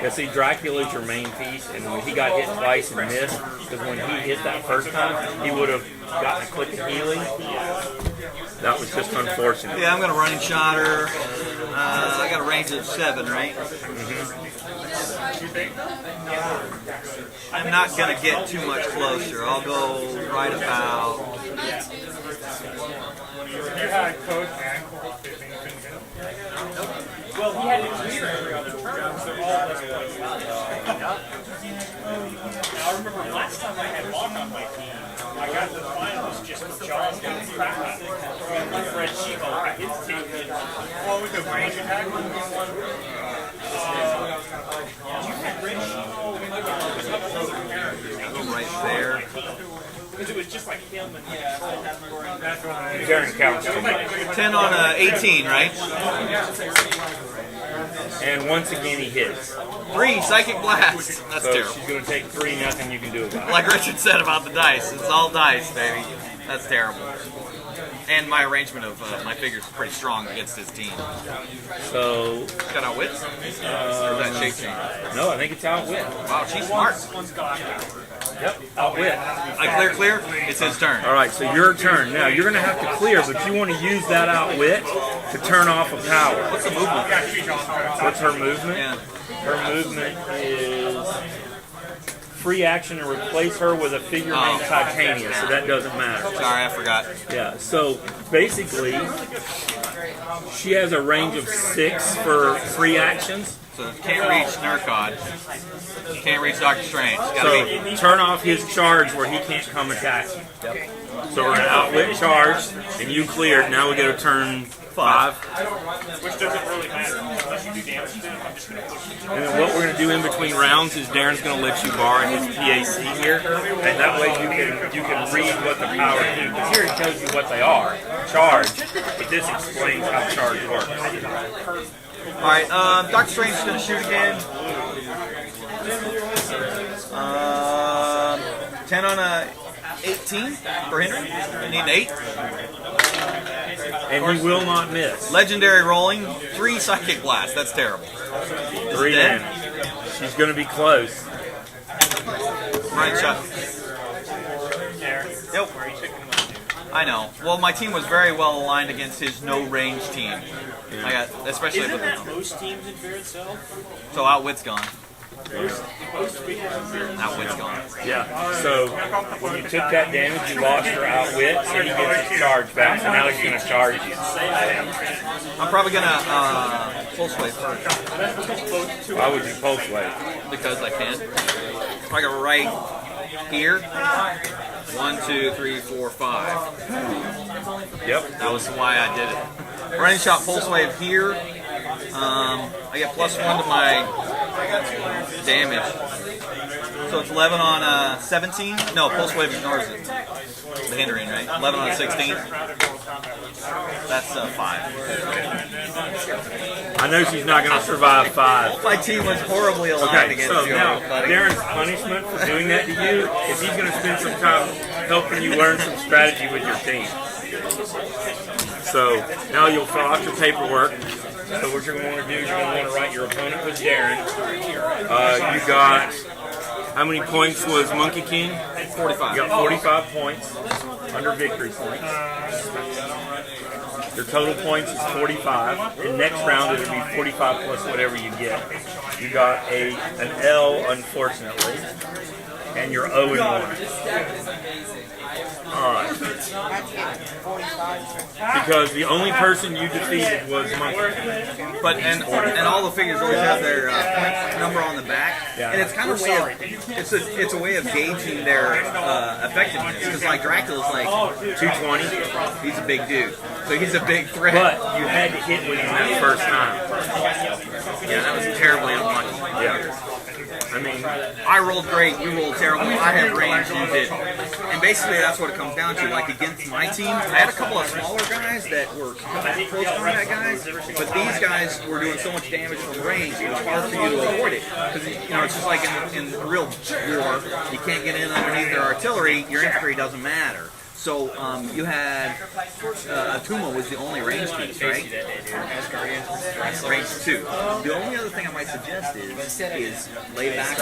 Yeah, see, Dracula is your main piece, and when he got hit twice and missed, because when he hit that first time, he would have gotten a click of healing. That was just unfortunate. Yeah, I'm going to running shot her. I got a range of 7, right? I'm not going to get too much closer. I'll go right about... You had code and Well, we had to clear every other turn, so all of us I remember last time I had Walk on my team, I got the finals just with Charles getting crap out of it. My friend Shivo, his team did. what was the range attack? You had Red Shivo, Go right there. because it was just like him and Darren counts. 10 on 18, right? And once again, he hits. 3, Psychic Blast. That's So terrible. she's going to take 3, nothing you can do about it. Like Richard said about the dice, it's all dice, baby. That's terrible. And my arrangement of my figures is pretty strong against his team. So... Got outwit? Or is that shape change? No, I think it's outwit. Wow, she's smart. Yep, outwit. I clear? It's his turn. All right, so your turn. Now, you're going to have to clear, but you want to use that outwit to turn off a power. What's the movement? What's her movement? Yeah. Her movement is free action and replace her with a figure named Titania, so that doesn't matter. Sorry, I forgot. Yeah, so basically, she has a range of 6 for free actions. So can't reach Nurkod. Can't reach Doctor Strange. So turn off his charge where he can't come attack you. Yep. So we're gonna outwit charge, and you cleared. Now we go to turn 5. Which doesn't really matter. Unless you do damage to him, I'm just going to push you. And then what we're gonna do in between rounds is Darren's gonna let you borrow his PAC here, and that way you can read what the power do. Because here it tells you what they are. Charge, but this explains how charge works. Alright, Doctor Strange is going to shoot again. 10 on a 18 for Henry. I need an 8. And he will not miss. Legendary rolling. 3 Psychic Blast. That's terrible. 3 damage. She's going to be close. Right shot. Yep. I know. Well, my team was very well aligned against his no-range team. I got, especially Isn't with that most teams in Fear itself? So Outwit's gone. Most Outwit's gone. Yeah. So when you took that damage, you lost your outwit, so he gets his charge back. So now he's going to charge you. I'm probably going to pulse wave first. Why would you pulse wave? Because I can. I go right here. 1, 2, 3, 4, 5. Yep. That was why I did it. Running shot pulse wave here. I get +1 to my damage. So it's 11 on 17. No, pulse wave ignores it. The hindering, right? 11 on 16. That's 5. I know she's not going to survive 5. My team was horribly aligned against so you. now Darren's punishment for doing that to you is he's going to spend some time helping you learn some strategy with your team. So now you'll fill out your paperwork. So what you're going to want to do is you're going to want to write your opponent was Darren. You got, how many points was Monkey King? 45. You got 45 points under victory points. Your total points is 45. And next round it'll be 45 plus whatever you get. You got an L, unfortunately, and you're 0-1. Alright. Because the only person you defeated was Monkey. But and all the figures always have their point number on the back, Yeah. and it's kind of a way of it's a way of gauging their effectiveness. Because like Dracula's like 220. He's a big dude, so he's a big threat. But you had to hit with him that first time. Yeah, that was terribly unlucky. Yeah. I mean, I rolled great, you rolled terrible. I had range, you did. And basically, that's what it comes down to. Like against my team, I had a couple of smaller guys that were close combat guys, but these guys were doing so much damage from range, it was hard for you to avoid it. Because it's just like in real war, you can't get in underneath their artillery. Your infantry doesn't matter. So you had Atuma was the only range piece, right? Range 2. The only other thing I might suggest is lay back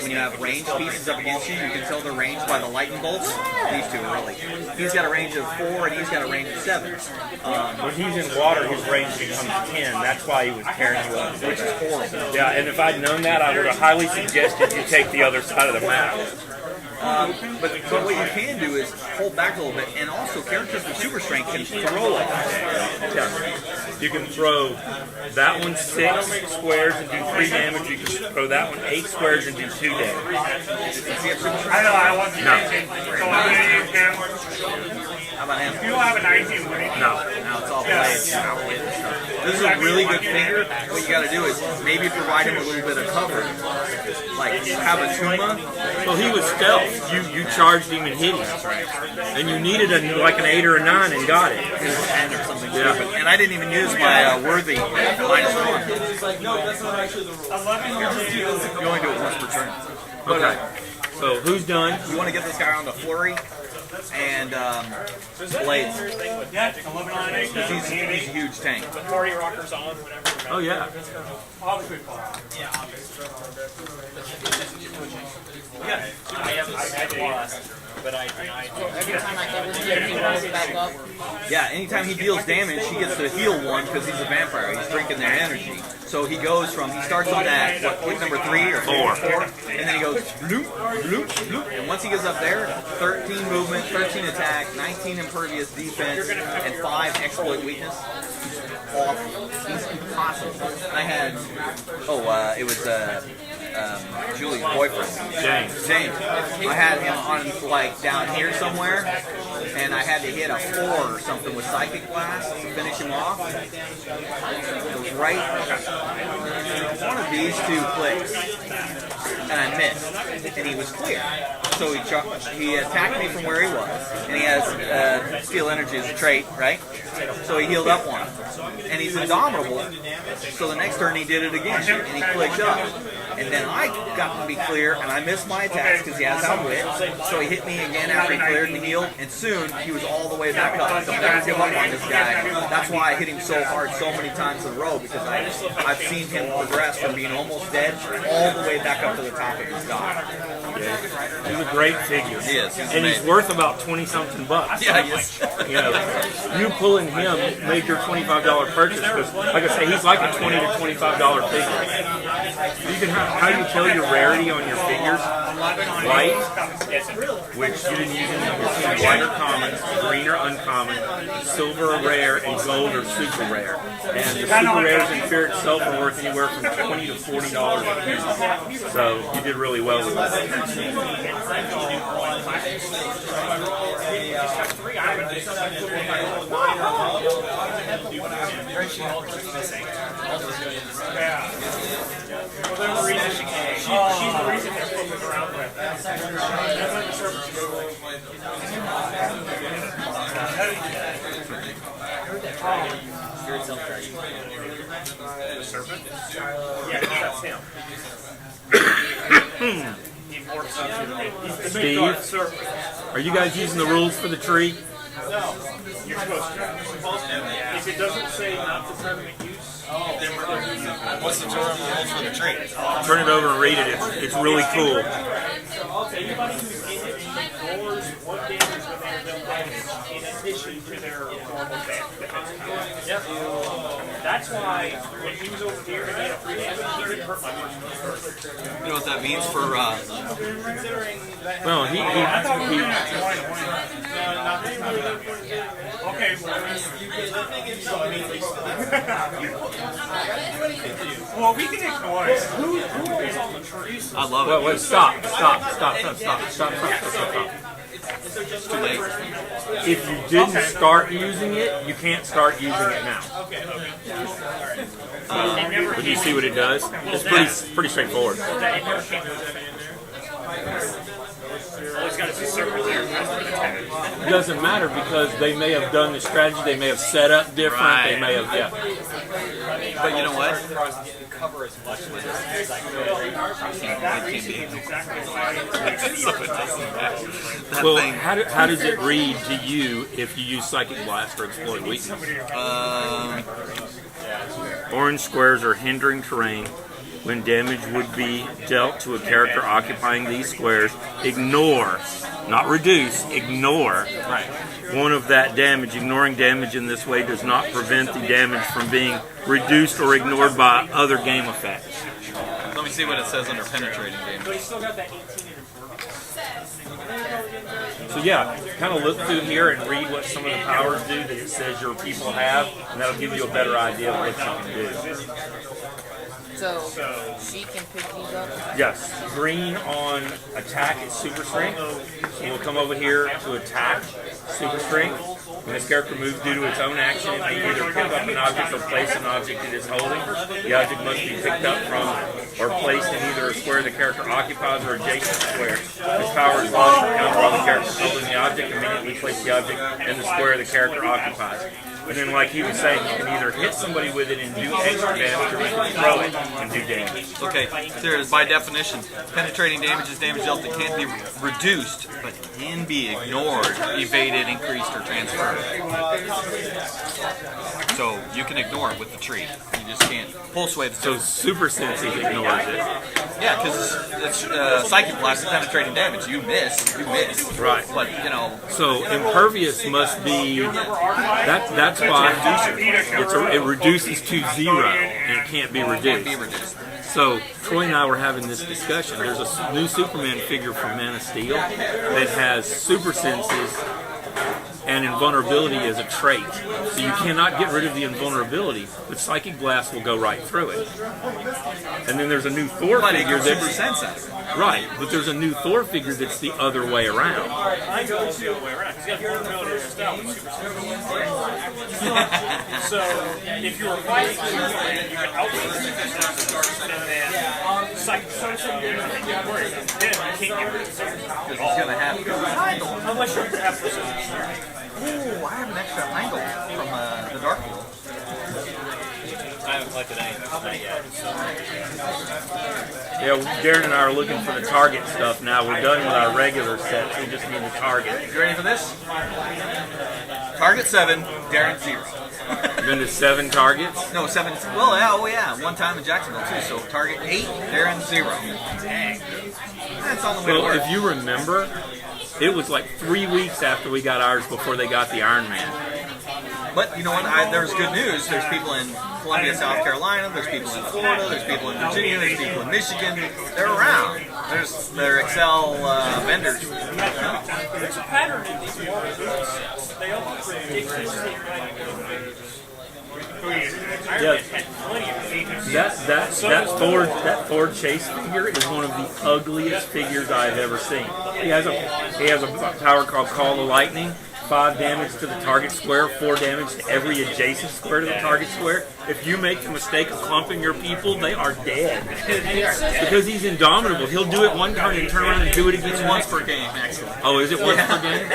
when you have range pieces up against you. You can tell their range by the lightning bolts. These two are really. He's got a range of 4 and he's got a range of 7. when he's in water, his range becomes 10. That's why he was carrying you up. Which is horrible. Yeah, and if I'd known that, I would have highly suggested you take the other side of the map. But what you can do is hold back a little bit, and also characters with super strength can throw like that. Yeah. You can throw that one 6 squares and do 3 damage. You can throw that one 8 squares and do 2 damage. I know, I want to No. So I'm going to use him. How about him? You don't have a 19 winning. No. Now it's all blades. This is a really good figure. What you got to do is maybe provide him a little bit of cover. Like have a Tuma. Well, he was stealth. You charged him and hit him. And you needed like an 8 or a 9 and got it. And or something Yeah. stupid. And I didn't even use my worthy -1. No, that's not actually the rule. You only do it once per turn. Okay. So who's done? You want to get this guy on the flurry and blades. Because he's a huge tank. Party rockers on, whatever. Oh yeah. I have lost, but every time I get him, he rolls back up. Yeah, anytime he deals damage, he gets to heal 1 because he's a vampire. He's drinking their energy. So he goes from, he starts on that, what, click number 3 or 4, and then he goes bloop, bloop, bloop. And once he gets up there, 13 movement, 13 attack, 19 impervious defense, and 5 exploit weakness. awful. He's impossible. I had, it was Julie's boyfriend, James. I had him on like down here somewhere, and I had to hit a 4 or something with Psychic Blast to finish him off. It was right one of these 2 clicks, and I missed, and he was clear. So he attacked me from where he was, and he has Steel Energy as a trait, right? So he healed up 1, and he's indomitable. So the next turn he did it again, and he clicked up. And then I got to be clear, and I missed my attacks because he has outwit. So he hit me again after he cleared and healed, and soon he was all the way back up. So never give up on this guy. That's why I hit him so hard so many times in a row, because I've seen him progress from being almost dead all the way back up to the top of his dock. Yeah. He's a great figure. He is. And he's worth about 20-something bucks. Yeah, he is. You know, you pulling him made your $25 purchase, because, like I say, he's like a $20 to $25 figure. You can how do you tell your rarity on your figures? White, which you didn't use any between white or common, green or uncommon, silver or rare, and gold or super rare. And the super rares in Fear itself are worth anywhere from $20 to $40 a piece. So you did really well with that. She's the reason they're flipping around with. The serpent? Yeah, that's him. He morphs up to the Steve, are you guys using the rules for the tree? No, you're supposed to. If it doesn't say not for tournament use, then we're going to use it. What's the tournament rules for the tree? Turn it over and read it. It's really cool. Anybody who's in it ignores 1 damage when they're dealt damage in addition to their normal defense power. Yep. That's why when he was over here and he had 3 damage, he didn't hurt my first. You know what that means for? Well, he Okay. Well, we can ignore it. Who is on the tree? I love it. Wait, stop. It's too late. If you didn't start using it, you can't start using it now. But you see what it does? It's pretty straightforward. It doesn't matter, because they may have done the strategy, they may have set up different, Right. they may have, yeah. But you know what? Cover as much of it as I could. Well, how does it read to you if you use Psychic Blast or Exploit Weakness? Orange squares are hindering terrain. When damage would be dealt to a character occupying these squares, ignore, not reduce, ignore one of that damage. Ignoring damage in this way does not prevent the damage from being reduced or ignored by other game effects. Let me see what it says under penetrating damage. So yeah, kind of look through here and read what some of the powers do that it says your people have, and that'll give you a better idea of what you can do. So she can pick these up? Yes. Green on attack is super strength. So we'll come over here to attack, super strength. When this character moves due to its own action, it may either pick up an object or place an object it is holding. The object must be picked up from or placed in either a square the character occupies or adjacent square. This power is launched while the character is holding the object. Immediately place the object in the square the character occupies. And then, like he was saying, you can either hit somebody with it and do extra damage, or you can throw it and do damage. Okay, there is by definition, penetrating damage is damage dealt that can't be reduced, but can be ignored, evaded, increased, or transferred. So you can ignore it with the tree. You just can't pulse wave. So Super Senses ignores it. Yeah, because it's Psychic Blast is penetrating damage. You miss. Right. But, you know. So Impervious must be, that's why it reduces to 0 and it can't be reduced. So Troy and I were having this discussion. There's a new Superman figure from Man of Steel that has super senses and invulnerability is a trait. So you cannot get rid of the invulnerability, but Psychic Blast will go right through it. And then there's a new Thor figure that's right, but there's a new Thor figure that's the other way around. I go the other way around. He's got vulnerability as well. So if you were fighting Superman, you could outwit Superman, and then Psychic Blast, you can't worry. Then you can't get rid of the Because he's gonna have unless you're have precision. Ooh, I have an extra angle from the Dark World. I haven't collected anything yet. Yeah, Darren and I are looking for the target stuff now. We're done with our regular sets. We just need the target. You ready for this? Target 7, Darren 0. Been to 7 targets? No, 7. Well, yeah, oh yeah, one time in Jacksonville too. So target 8, Darren 0. Dang. That's on the way to Well, work. if you remember, it was like 3 weeks after we got ours before they got the Iron Man. But you know what? There's good news. There's people in Columbia, South Carolina. There's people in Florida. There's people in Virginia. There's people in Michigan. They're around. They're Excel vendors. There's a pattern in these walls. They all look ridiculous. That Thor Chase figure is one of the ugliest figures I've ever seen. He has a power called Call the Lightning. 5 damage to the target square, 4 damage to every adjacent square to the target square. If you make the mistake of clumping your people, they are dead. Because he's indomitable. He'll do it one turn and turn around and do it again Once per game, actually. Oh, is it once per game?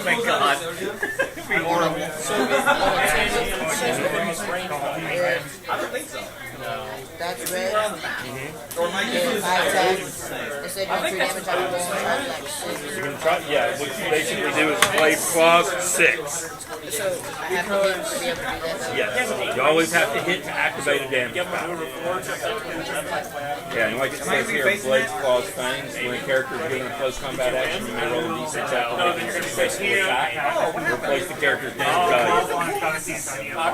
Thank God. It'd be horrible. That's red. Or might Yeah, 5 attacks. Instead of doing 3 damage, I would go and try like 6. You can try, yeah, what you basically do is play claws 6. So I have to be able to do that. Yes. You always have to hit to activate a damage. Yeah, and like it says here, Blades, Claws, Fangs, when a character is getting a close combat action, you may roll a d6 after making a successful attack. Replace the character's damage value.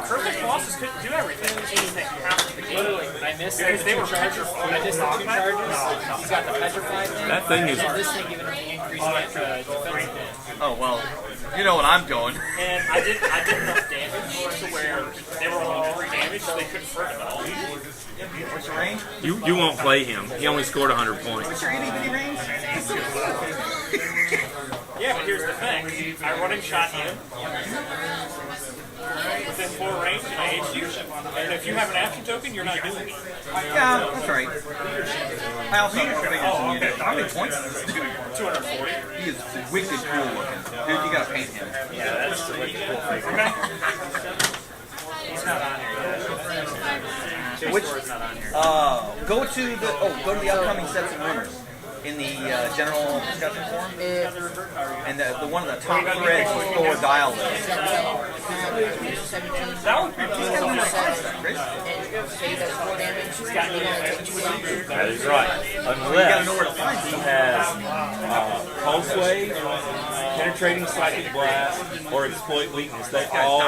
Crooked Colossus couldn't do everything. Anything after the game. Literally, I missed Because they were petrified. I missed the 2 charges. He's got the petrified. That thing is... And this thing giving him the increased defense. Oh, well, you know what I'm doing. And I did enough damage to where they were only 3 damage, so they couldn't hurt him at all. What's your range? You won't play him. He only scored 100 points. What's your itty-bitty range? Yeah, but here's the thing. I running shot him within 4 range, and I HU him. And if you have an action token, you're not doing it. Yeah, that's right. I also have more figures than you do. How many points is this dude? 240. He is wicked cool looking. Dude, you gotta paint him. Yeah, that's the wicked cool figure. He's not on here yet. Which, Chase not on here. go to the upcoming sets and rumors in the general discussion forum, and the one of the top threads was Thor dial list. That would be cool. That is right. Unless he has Pulse Wave, Penetrating Psychic Blast, or Exploit Weakness. They all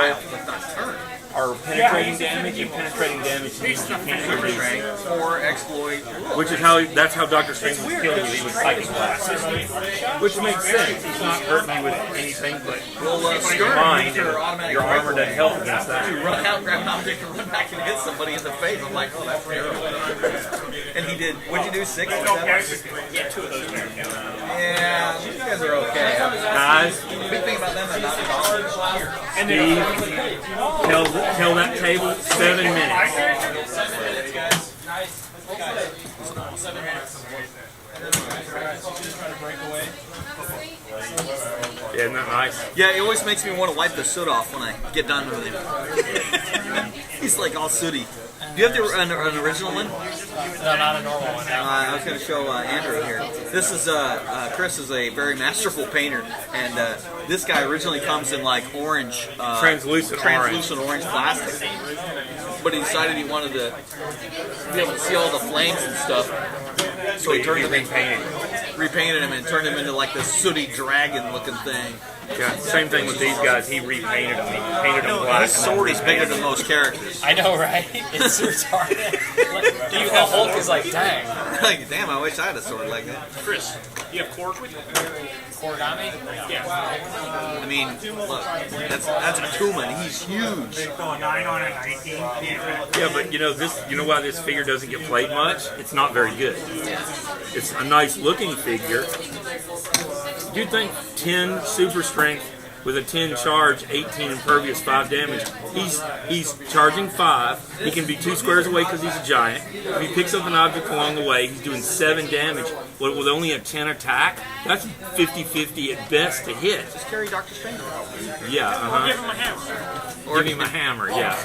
are penetrating damage, and penetrating damage means you can't reduce. Or exploit. Which is that's how Dr. Strange was killing you. He was Psychic Blast. Which makes sense. He's not hurting you with anything but your mind. Your armor doesn't help against that. You run out, grab an object, and run back and hit somebody in the face. I'm like, oh, that's terrible. And he did, what'd you do, 6 or 7? Yeah, 2 of those. Yeah, these guys are okay. Guys, The big thing about them is not college. Steve, tell that table 7 minutes. Yeah, isn't that nice? Yeah, it always makes me want to wipe the soot off when I get done with him. He's like all sooty. Do you have an original one? No, not a normal one. I was going to show Andrew here. This is Chris is a very masterful painter, and this guy originally comes in like orange, translucent orange plastic. But he decided he wanted to be able to see all the flames and stuff, so he turned him repainted him and turned him into like this sooty dragon-looking thing. Yeah, same thing with these guys. He repainted them. He painted them black. His sword is bigger than most characters. I know, right? It's retarded. Dude, the Hulk is like, dang. Like, damn, I wish I had a sword like that. Chris, you have cords with you? Origami? Yeah. I mean, look, that's a Tuman. He's huge. Yeah, but you know why this figure doesn't get played much? It's not very good. It's a nice looking figure. You'd think 10 super strength with a 10 charge, 18 impervious, 5 damage. He's charging 5. He can be 2 squares away because he's a giant. If he picks up an object along the way, he's doing 7 damage. With only a 10 attack, that's 50-50 at best to hit. Just carry Dr. Strange. Yeah, Give him a hammer. Or give him a hammer, yeah.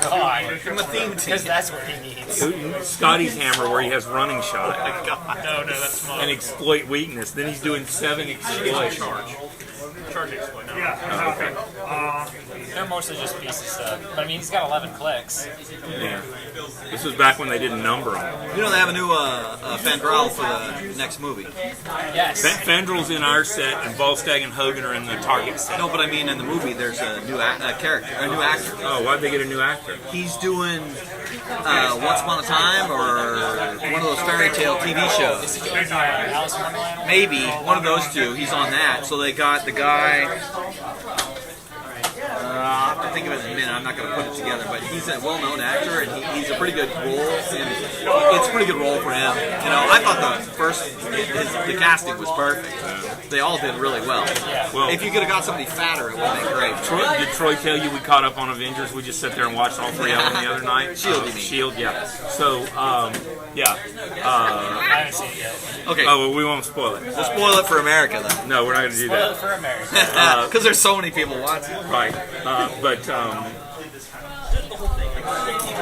Give him a theme team. Because that's what he needs. Scotty's hammer where he has running shot. No, that's small. And exploit weakness. Then he's doing 7 exploit. Charge exploit. No. Yeah. Okay. They're mostly just pieces, but I mean, he's got 11 clicks. Yeah. This was back when they didn't number them. You know they have a new Fandral for the next movie. Yes. Fandrel's in our set, and Volstagg and Hogan are in the Target set. No, but I mean in the movie there's a new character, a new actor. Oh, why'd they get a new actor? He's doing Once Upon a Time or one of those fairy tale TV shows. Is he doing Alice in Wonderland? Maybe one of those two. He's on that. So they got the guy. I'll have to think of it in a minute. I'm not going to put it together, but he's a well-known actor, and he's a pretty good role. And it's a pretty good role for him. You know, I thought the casting was perfect. They all did really well. Well, if you could have got somebody fatter, it would have been great. Did Troy tell you we caught up on Avengers? We just sat there and watched all 3 of them the other night. Shield, you mean? Shield, yeah. So, yeah. I haven't seen it yet. Okay. Oh, well, we won't spoil it. We'll spoil it for America, then. No, we're not going to do Spoil that. it for America. Because there's so many people watching. Right. But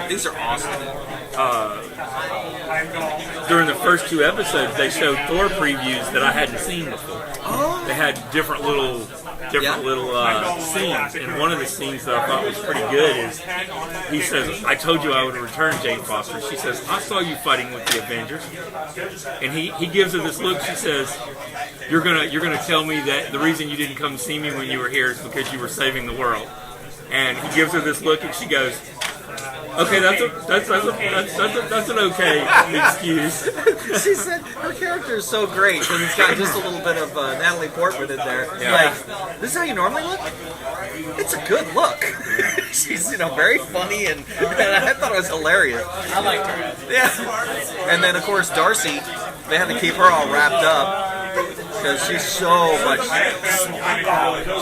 these are awesome. During the first 2 episodes, they showed Thor previews that I hadn't seen before. They had different little scenes, and one of the scenes that I thought was pretty good is he says, "I told you I would return, Jane Foster." She says, "I saw you fighting with the Avengers," and he gives her this look. She says, "You're gonna tell me that the reason you didn't come see me when you were here is because you were saving the world." And he gives her this look, and she goes, "Okay, that's an okay excuse." She said her character is so great because it's got just a little bit of Natalie Portman in there. Yeah. Like, this is how you normally look? It's a good look. She's, very funny, and I thought it was hilarious. I liked her. Yeah. And then, of course, Darcy, they had to keep her all wrapped up because she's so much,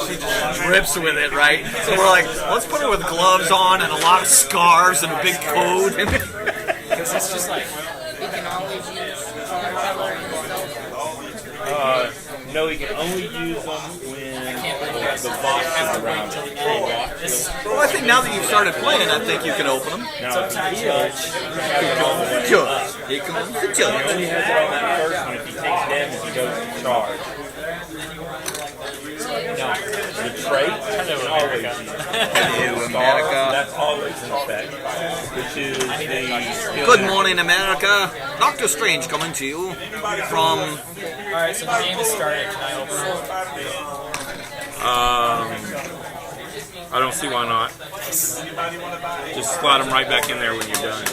she just drips with it, right? So we're like, let's put her with gloves on and a lot of scarves and a big coat. Because it's just like, You can always use No, he can only use them when the box is around him. Well, I think now that you've started playing, I think you can open them. Now, if he heals, Here comes the he judge. only has it on that first one. If he takes damage, he goes to charge. Now, the trait is always used. America. That's always in effect, which is the... Good morning, America. Dr. Strange coming to you from... alright, so the game has started. Can I open I don't see why not. Just slide them right back in there when you're done.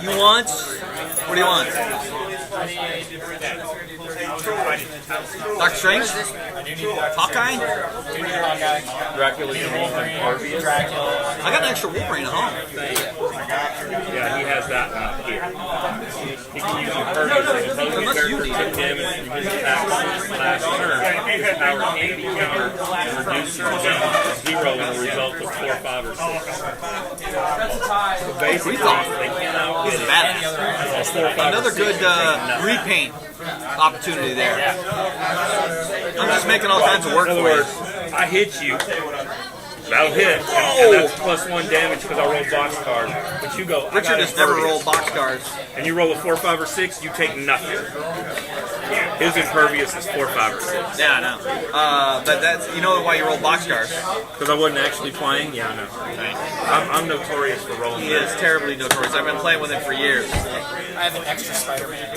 You want? What do you want? Doctor Strange? Hawkeye? Dracula, you need Morbius. Dracula. I got an extra Wolverine at home. Yeah, he has that one up here. He can use Impervious. Unless you need it. Damage from his attack last turn. His power can be countered and reduce your damage to 0 in the result of 4, 5, or 6. So basically, they cannot He's a badass. Another good repaint opportunity there. I'm just making all kinds of work In other for you. words, I hit you. That'll hit, and that's +1 damage because I rolled box cards. But you go, I Richard got has never Impervious. rolled box cards. And you roll a 4, 5, or 6, you take nothing. His Impervious is 4, 5, or 6. Yeah, I know. But that's, you know why you roll box cards? Because I wasn't actually playing? Yeah, I know. I'm notorious for rolling. He is terribly notorious. I've been playing with him for years. I have an extra Spider-Man.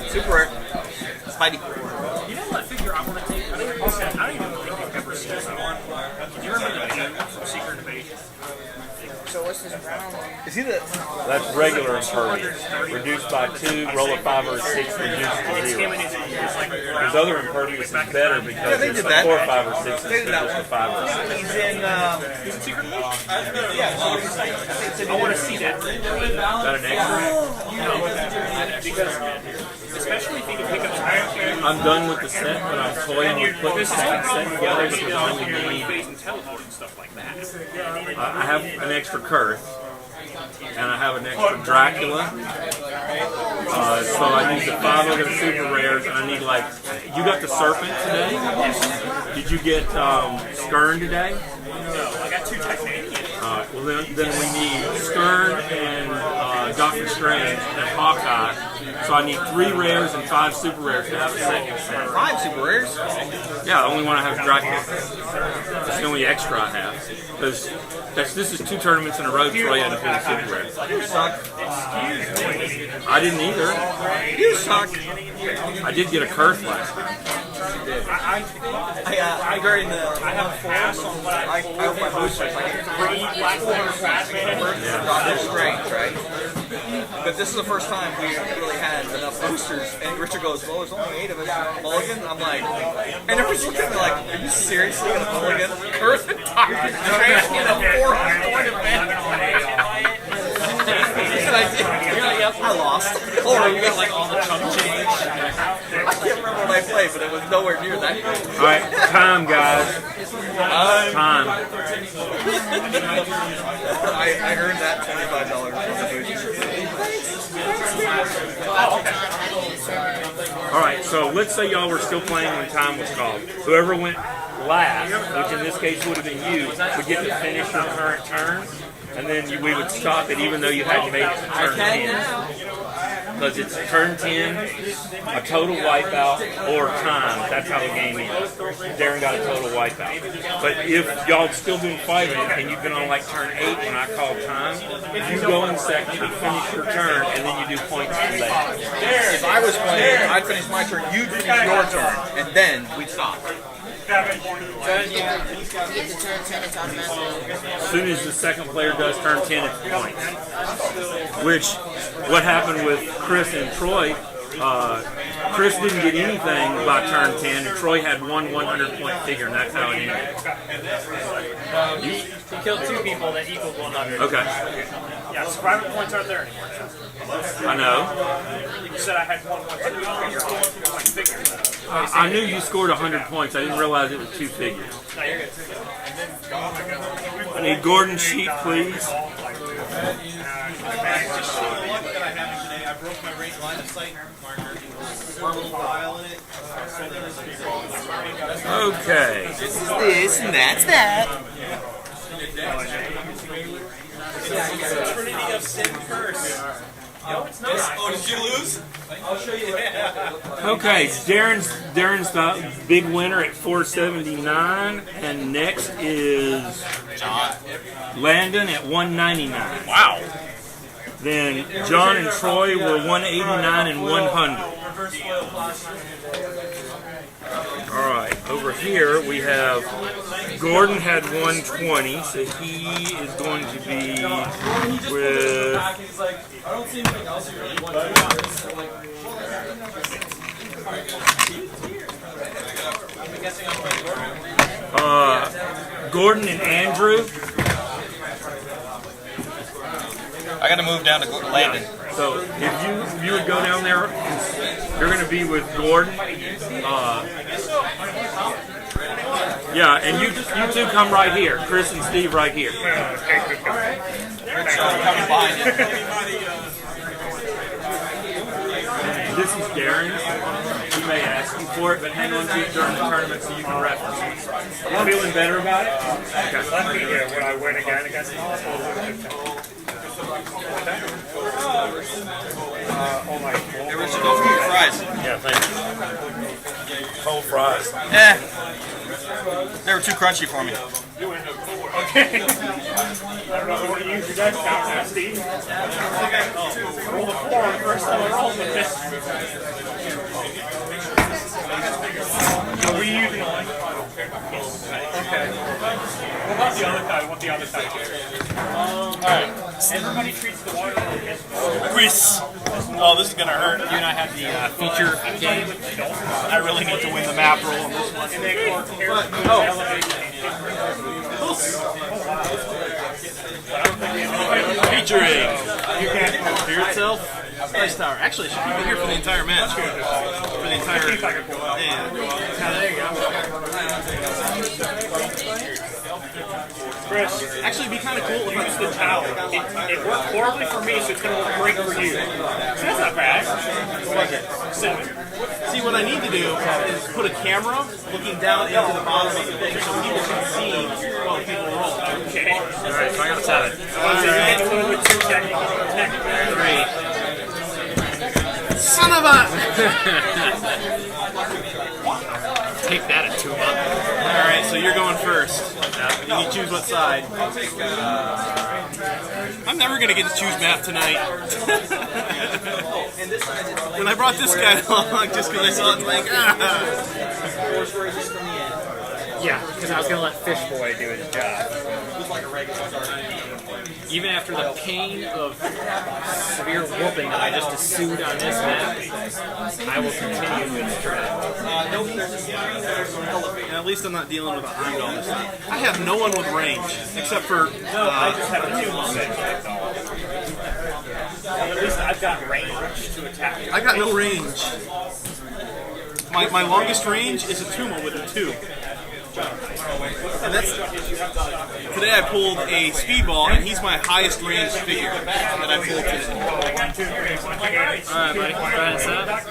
Super rare. Spidey. You know what figure I want to take? I don't even think you've ever seen this one. Do you remember the King from Secret Invasion? So what's this brown one? Is he the? That's regular impervious. Reduced by 2, roll a 5 or a 6, reduced to 0. His other impervious is better because they it's did a that. 4, 5, or 6 They did instead that of just a 5 or 6. He's in. I want to see that. Is that an extra? Because, especially if you can pick up the I'm done with the set, but I'm toying with putting the second set together because I only need. and teleport and stuff like that. I have an extra Kurth, and I have an extra Dracula. So I need the 5 other super rares, and I need like. You got the Serpent today? Did you get Skern today? No, I got 2 Titanium. Well, then we need Skern and Doctor Strange and Hawkeye. So I need 3 rares and 5 super rares to have a second set. 5 super rares? Yeah, the only one I have is Dracula. That's the only extra I have. Because this is 2 tournaments in a row Troy had to pull a super rare. You suck. I didn't either. You suck. I did get a Kurth last time. I during the month 4, I opened my boosters. I get 3 Doctor Strange, right? But this is the first time we really had enough boosters. And Richard goes, "Well, there's only 8 of us mulligan." I'm like, and everyone's looking at me like, "Are you seriously gonna mulligan?" Kurth and Doctor Strange in a 400-point event. I lost. Or we got like all the chunk change. I can't remember what I played, but it was nowhere near that good. All right, time, guys. Time. I earned that $25 All right, so let's say y'all were still playing when time was called. Whoever went last, which in this case would have been you, would get to finish your current turn, and then we would stop it even though you hadn't made it to turn 10. Because it's turn 10, a total wipeout, or time. That's how the game is. Darren got a total wipeout. But if y'all still doing fighting and you've been on like turn 8 when I call time, you go in second and finish your turn, and then you do points from there. If I was playing, I'd finish my turn, you'd finish your turn, and then we'd stop. As soon as the second player does turn 10, it's points. Which, what happened with Chris and Troy, Chris didn't get anything by turn 10, and Troy had one 100-point figure, and that's how it ended. He killed 2 people that equaled 100. Okay. Yeah, survivor points aren't there anymore. I know. You said I had 1 figure. I knew you scored 100 points. I didn't realize it was 2 figures. No, you're good. I need Gordon's sheet, please. I broke my range line of sight marker. Little file in it. Okay. This is this, and that's that. Trinity of Sin Curse. No, it's not. Oh, did you lose? I'll show you. Okay, Darren's the big winner at 479, and next is Landon at 199. Wow. Then John and Troy were 189 and 100. All right, over here we have Gordon had 120, so he is going to be with. Gordon and Andrew. I got to move down to Landon. So if you would go down there, you're going to be with Gordon. Yeah, and you two come right here. Chris and Steve right here. This is Darren's. He may ask you for it, but hang on to it during the tournament so you can reference it. You feeling better about it? Okay. Let me hear when I win again against him. There was no food fries. Yeah, thank you. Cold fries. They were too crunchy for me. Okay. I don't know what to use your desk out now, Steve. Roll the 4 on the first time I rolled with this. Are we using Okay. What about the other side? What the other side here? Alright. Everybody treats the water as Chris. Oh, this is gonna hurt. You and I have the feature game. I really need to win the map roll on this one. and they are Featuring Fear Itself, Ice Tower. Actually, it should keep it here for the entire match. For the entire. Yeah. There you go. Chris, Actually, it'd be kind of cool if use the towel. It worked horribly for me, so it's going to work great for you. So that's not bad. What was it? 7. See, what I need to do is put a camera looking down into the bottom of the thing so people can see while people roll. Okay. Alright, so I got a 7. Alright. 3. Son of a! Take that at 2 months. Alright, so you're going first. And you choose what side. I'm never going to get to choose map tonight. And I brought this guy along just because I saw it like, Yeah, because I was going to let Fish Boy do his job. Even after the pain of severe whooping that I just ensued on this map, I will continue with strat. At least I'm not dealing with a Heimdall this time. I have no one with range, except for... I just have a 2 At least I've got range to attack. I got no range. My longest range is a Tumo with a 2. And that's... Today I pulled a Speedball, and he's my highest range figure that I pulled today. Alright, buddy. Go ahead and set up.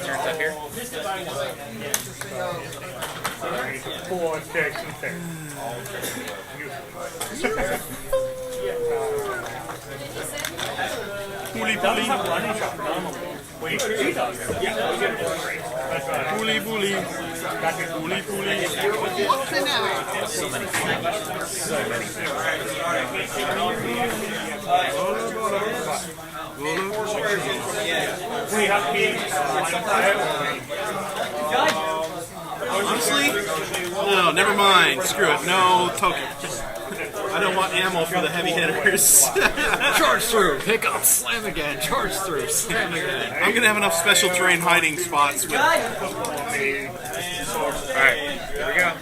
Turns up here. Pooly pooly. Wait, he does. Yeah, we get it. Pooly pooly. Pooly pooly. So many We have to be Honestly? No, never mind. Screw it. No token. I don't want ammo for the heavy hitters. Charge through, pick up, slam again, charge through, slam again. I'm gonna have enough special terrain hiding spots with. Alright, here we go.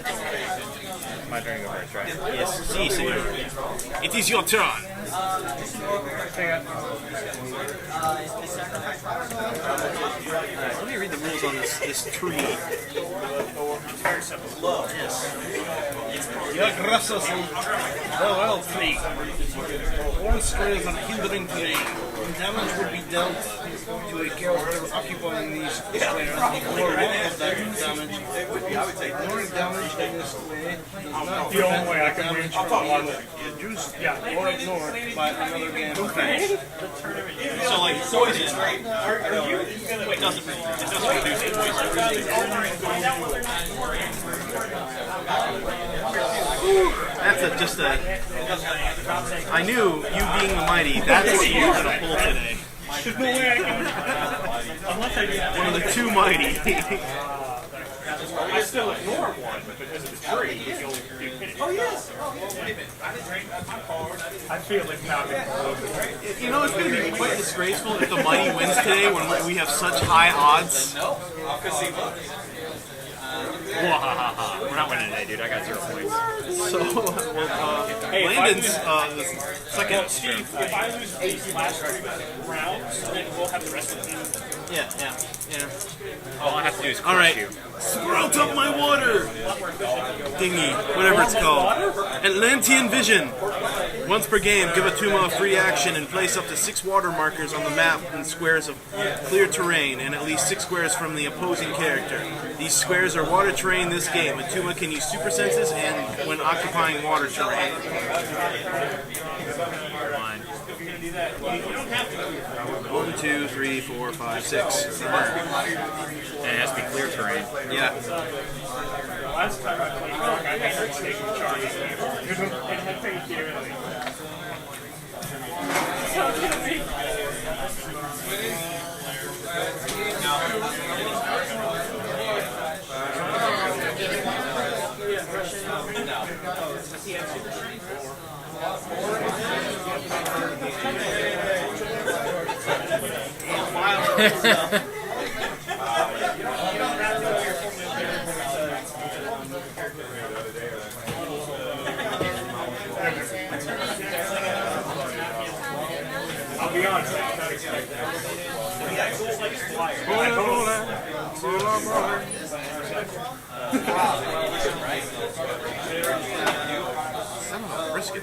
My turn to go first, right? Yes, si, senor. It is your turn. Alright, let me read the rules on this tree. Yes. Your grasses the wild tree. One square is an hindering terrain. Damage would be dealt to a character occupying these squares or one of that damage. More damage in this way does not the only way I can win. reduced or ignored by another game. So like poison. It doesn't reduce That's just a. I knew you being the mighty. That's what you were gonna pull today. There's no way I can. Unless I do One of the 2 mighty. I still ignore one because of the tree. You'll hit it. Oh yes. I feel like now. You know, it's going to be quite disgraceful if the mighty wins today when we have such high odds. We're not winning today, dude. I got 0 points. So, Landon's second. Well, Steve, if I lose these last 3 rounds, then we'll have the rest of them. Yeah. All I have to do is All right. crush you. Sprout up my water! Dingy, whatever it's called. Atlantean Vision. Once per game, give a Tuma a free action and place up to 6 water markers on the map in squares of clear terrain and at least 6 squares from the opposing character. These squares are water terrain this game. A Tuma can use super senses and when occupying water terrain. 1, 2, 3, 4, 5, 6. And it has to be clear terrain. Yeah. Last time I played, I had to take the charge. It had faith here. So it's gonna be. I'll be honest, I was not expecting that. Some of them brisket.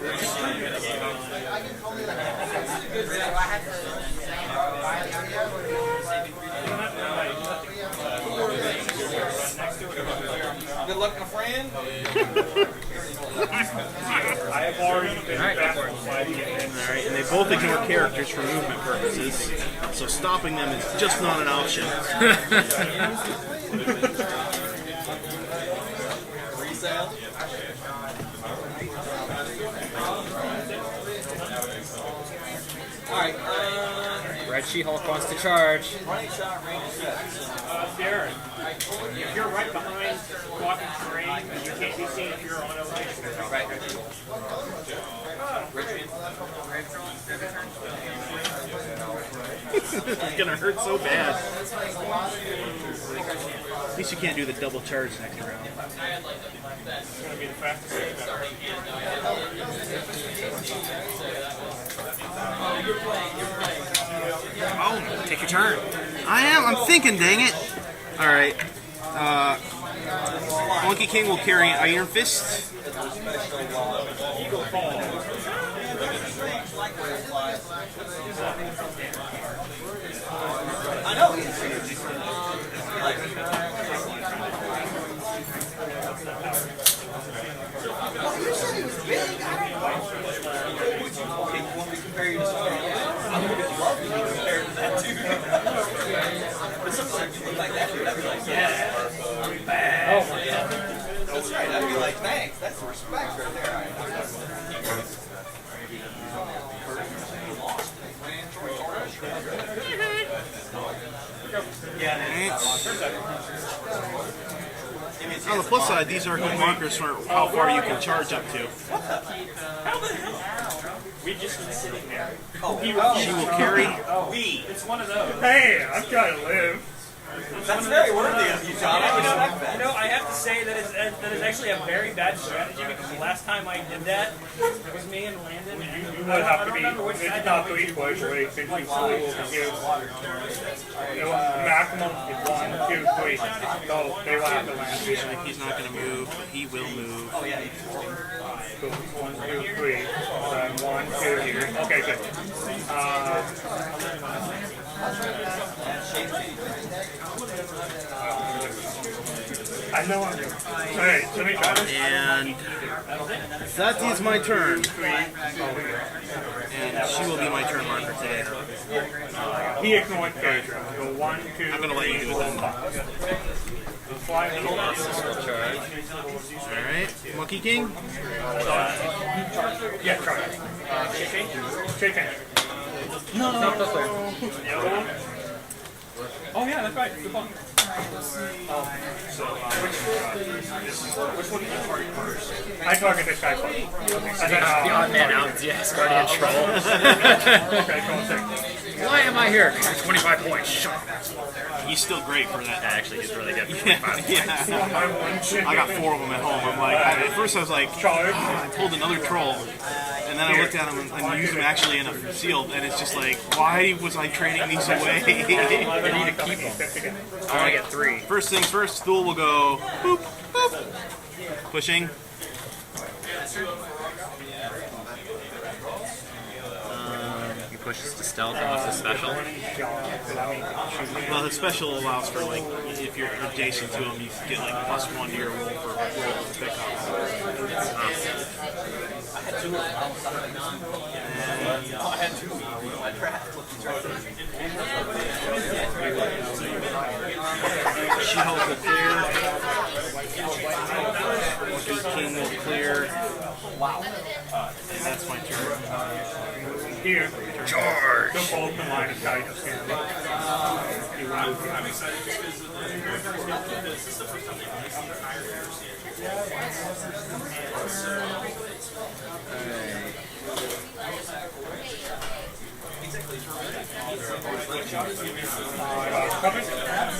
Good luck, my friend. I have already been baffled by the Alright, and they both ignore characters for movement purposes, so stopping them is just not an option. Resale. Alright, Red She-Hulk wants to charge. running shot, range set. Darren, if you're right behind blocking terrain, you can't be seen if you're on elevation. Right. It's gonna hurt so bad. At least you can't do the double charge next round. It's going to be the fastest game ever. Oh, Take your turn. I am. I'm thinking, dang it. All right. Monkey King will carry Iron Fist. I know. You said he was big. I don't know. Would you want me to compare you to somebody else? I would love to be compared to that too. But sometimes you look like that dude. I'd be like, yeah. Oh my God. That's right. I'd be like, thanks. That's the respect right there. On the plus side, these are good markers for how far you can charge up to. How the hell? We just been sitting there. She will carry. It's one of those. Hey, I'm trying to live. That's very worthy of you, John. I respect that. You know, I have to say that it's actually a very bad strategy because the last time I did that, it was me and Landon. You would have to be not to equal weight since you flew maximum is 1, 2, 3. So they will have to land. Yeah, he's not going to move, but he will move. Oh, yeah. So 1, 2, 3. So 1, 2 here. Okay, good. I know I'm doing. Alright, let me try this. And that is my turn. And she will be my turn marker today. He ignored character. Go 1, 2, I'm going to let you do it then. Alright, Monkey King? Yeah, try it. Shake hands. No. The other one? Oh yeah, that's right. Good one. Which one did you target first? I target this guy first. The odd man out. Yes, Guardian Troll. Okay, go 6. Why am I here? 25 points. Shut up. He's still great for that. Actually, he's really good. Yeah. I got 4 of them at home. I'm like, at first I was like, I pulled another troll. And then I looked at them and used them actually in a sealed, and it's just like, why was I trading these away? You need to keep them. I want to get 3. First things first, Thule will go boop, boop. Pushing. He pushes to stealth and what's the special? Well, the special allows for, like, if you're adjacent to him, you get like +1 to your roll for pickup. She-Hulk will clear. Monkey King will clear. And that's my turn. Here. Charge! The Vulcan line of sight of him.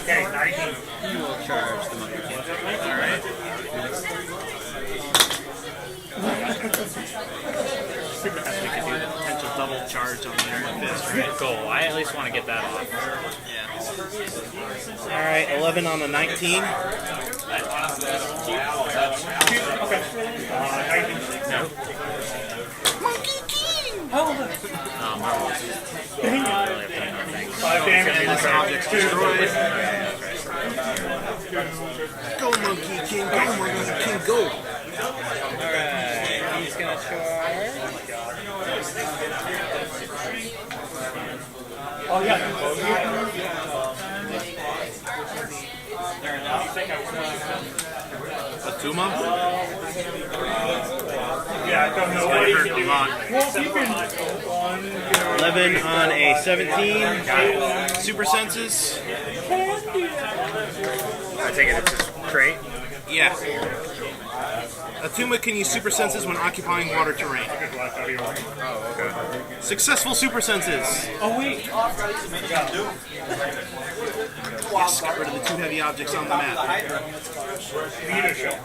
Okay, 19. You will charge the monkey king. Alright. We could do the potential double charge on the FIS, right? Cool. I at least want to get that off. Alright, 11 on the 19. No. This object's destroyed. Go, Monkey King, go, Monkey King, go! Alright, he's gonna charge. Oh, yeah. Atuma? Yeah, I don't know what he can do. A lot. Well, you can 11 on a 17. Super senses? I take it it's just trait. Yeah. Atuma can use super senses when occupying water terrain. Oh, okay. Successful super senses. Oh, wait. Yes, got rid of the 2 heavy objects on the map. Leadership.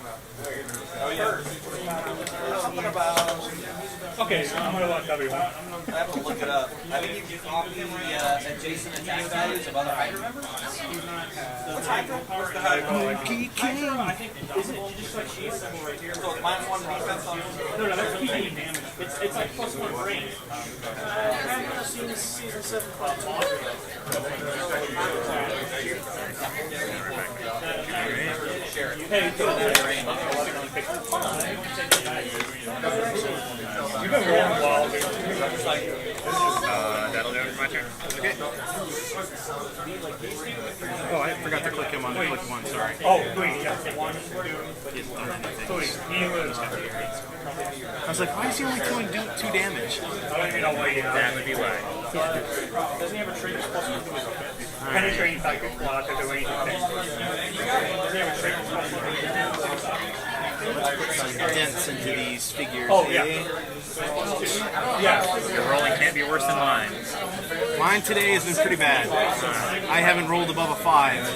Okay, so I'm going to watch everyone. I have to look it up. I think you can copy adjacent attack values of other Hydra members. What's Hydra? What's the Hydra? Monkey King. I think, isn't it just like she's right here? So it's -1 defense on. No, that's PvE damage. It's like +1 range. I've never seen this season 7 class monster. Hey, you've been rolling wild, dude. That'll do it for my turn. Okay. Oh, I forgot to click him on the click 1, sorry. Oh, wait, yeah. He hasn't done anything. He was. I was like, why is he only doing 2 damage? I don't even know why he That would be why. doesn't he have a trait that's supposed to do with penetrating type of block or do anything? Doesn't he have a trait that's supposed to do Some dents into these figures. Oh, yeah. Yeah. Your rolling can't be worse than mine. Mine today has been pretty bad. I haven't rolled above a 5.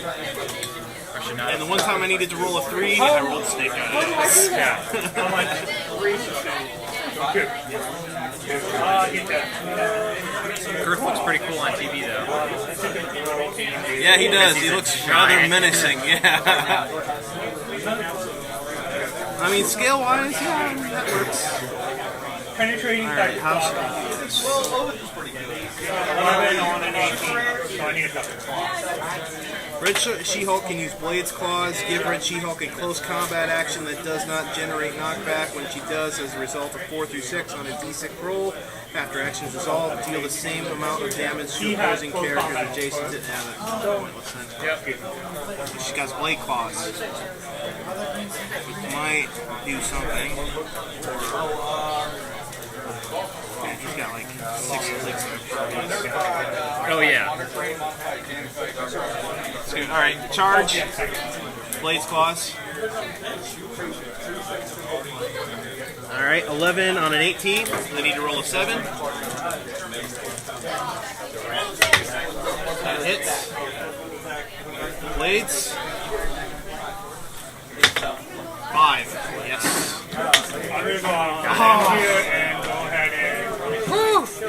And the one time I needed to roll a 3, I rolled snake eyes. Yeah. I'm like, 3 good. Girth looks pretty cool on TV though. Yeah, he does. He looks rather menacing. Yeah. I mean, scale-wise, yeah, that works. Penetrating Alright, type house. block. 11 on an 18. So I need a couple. Red She-Hulk can use Blade's Claws, give Red She-Hulk a close combat action that does not generate knockback. When she does, as a result of 4 through 6 on a D6 roll, after action is resolved, deal the same amount of damage to opposing characters adjacent to it. Pointless then. She's got Blade Claws. Which might do something. Yeah, he's got like 6 clicks. Oh yeah. Alright, charge. Blade's Claws. Alright, 11 on an 18. I need to roll a 7. That hits. Blades. 5. Yes. I'm going to go on here and go ahead and...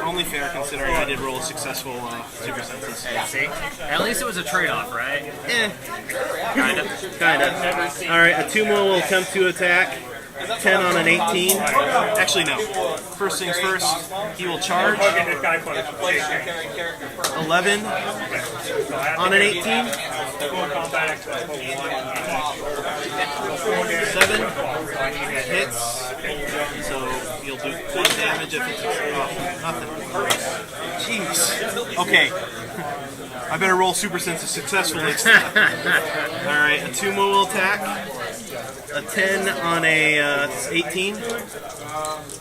Only fair considering I did roll a successful super senses. See? At least it was a trade-off, right? Kinda. Alright, Atuma will attempt to attack. 10 on an 18. Actually, no. First things first, he will charge. 11 on an 18. 7 hits. So you'll do 4 damage if it's nothing. Jeez. Okay. I better roll super senses successfully. Alright, Atuma will attack. A 10 on a 18.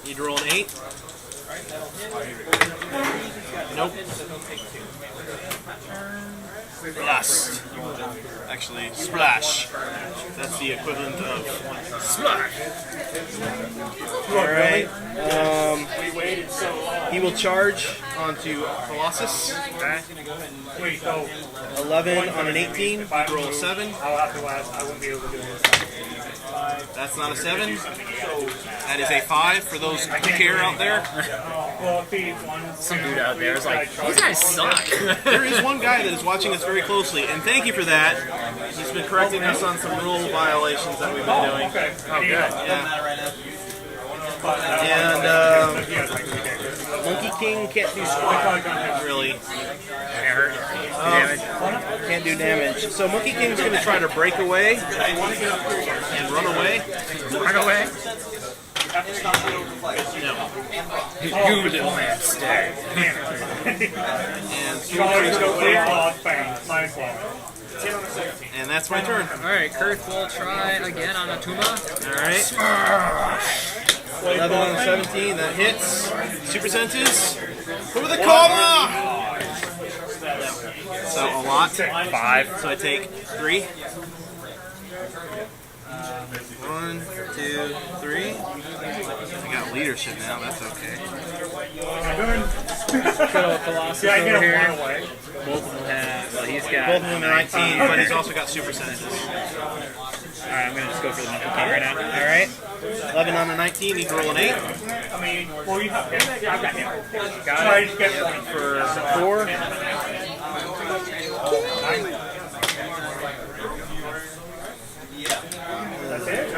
Need to roll an 8. Nope. Blast. Actually, splash. That's the equivalent of splash. Alright. He will charge onto Colossus. Wait, so 11 on an 18. You roll a 7. I'll have to ask. I won't be able to do it. That's not a 7. That is a 5 for those who care out there. Well, if he Some dude out there is like, these guys suck. There is one guy that is watching us very closely, and thank you for that. He's been correcting us on some rule violations that we've been doing. Oh, good. Yeah. And Monkey King can't do squat, really. Can't do damage. So Monkey King's going to try to break away and run away. Run away. No. You little man, stay. And always go clear off bang. Nice one. And that's my turn. Alright, Kurth will try again on Atuma. Alright. 11 on 17, that hits. Super senses. For the comma! So a lot. 5. So I take 3. 1, 2, 3. I got leadership now, that's okay. Colossus Yeah, I get over him here. one away. Both of them have, well, he's got Both of them are 19, but he's also got super senses. Alright, I'm going to just go for the Monkey King right now. Alright. 11 on the 19, you can roll an 8. I mean, well, you have him. Yeah, I've got him. Got Try it. to get one. For 4. That's it.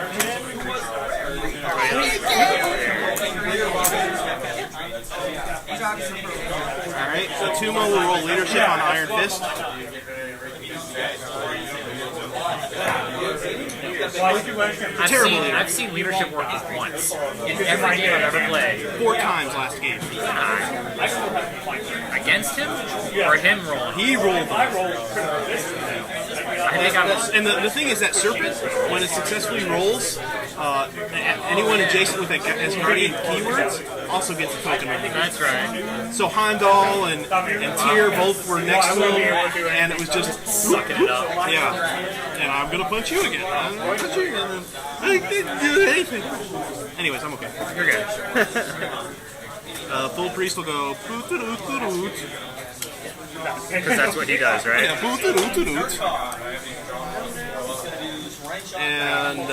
Alright, so Tumo will roll leadership on Iron Fist. I've seen leadership work once in every game I've ever played. 4 times last game. Against him or him rolling? He rolled. I think I'm. And the thing is that Serpent, when it successfully rolls, anyone adjacent with Asgardian keywords also gets a token of it. That's right. So Heimdall and Tyr both were next to him, and it was just Sucking it up. yeah. And I'm gonna punch you again. I'm gonna punch you again. I didn't do anything. Anyways, I'm okay. You're good. Full Priest will go boot-a-doot-a-doot. Because that's what he does, right? Yeah, boot-a-doot-a-doot. And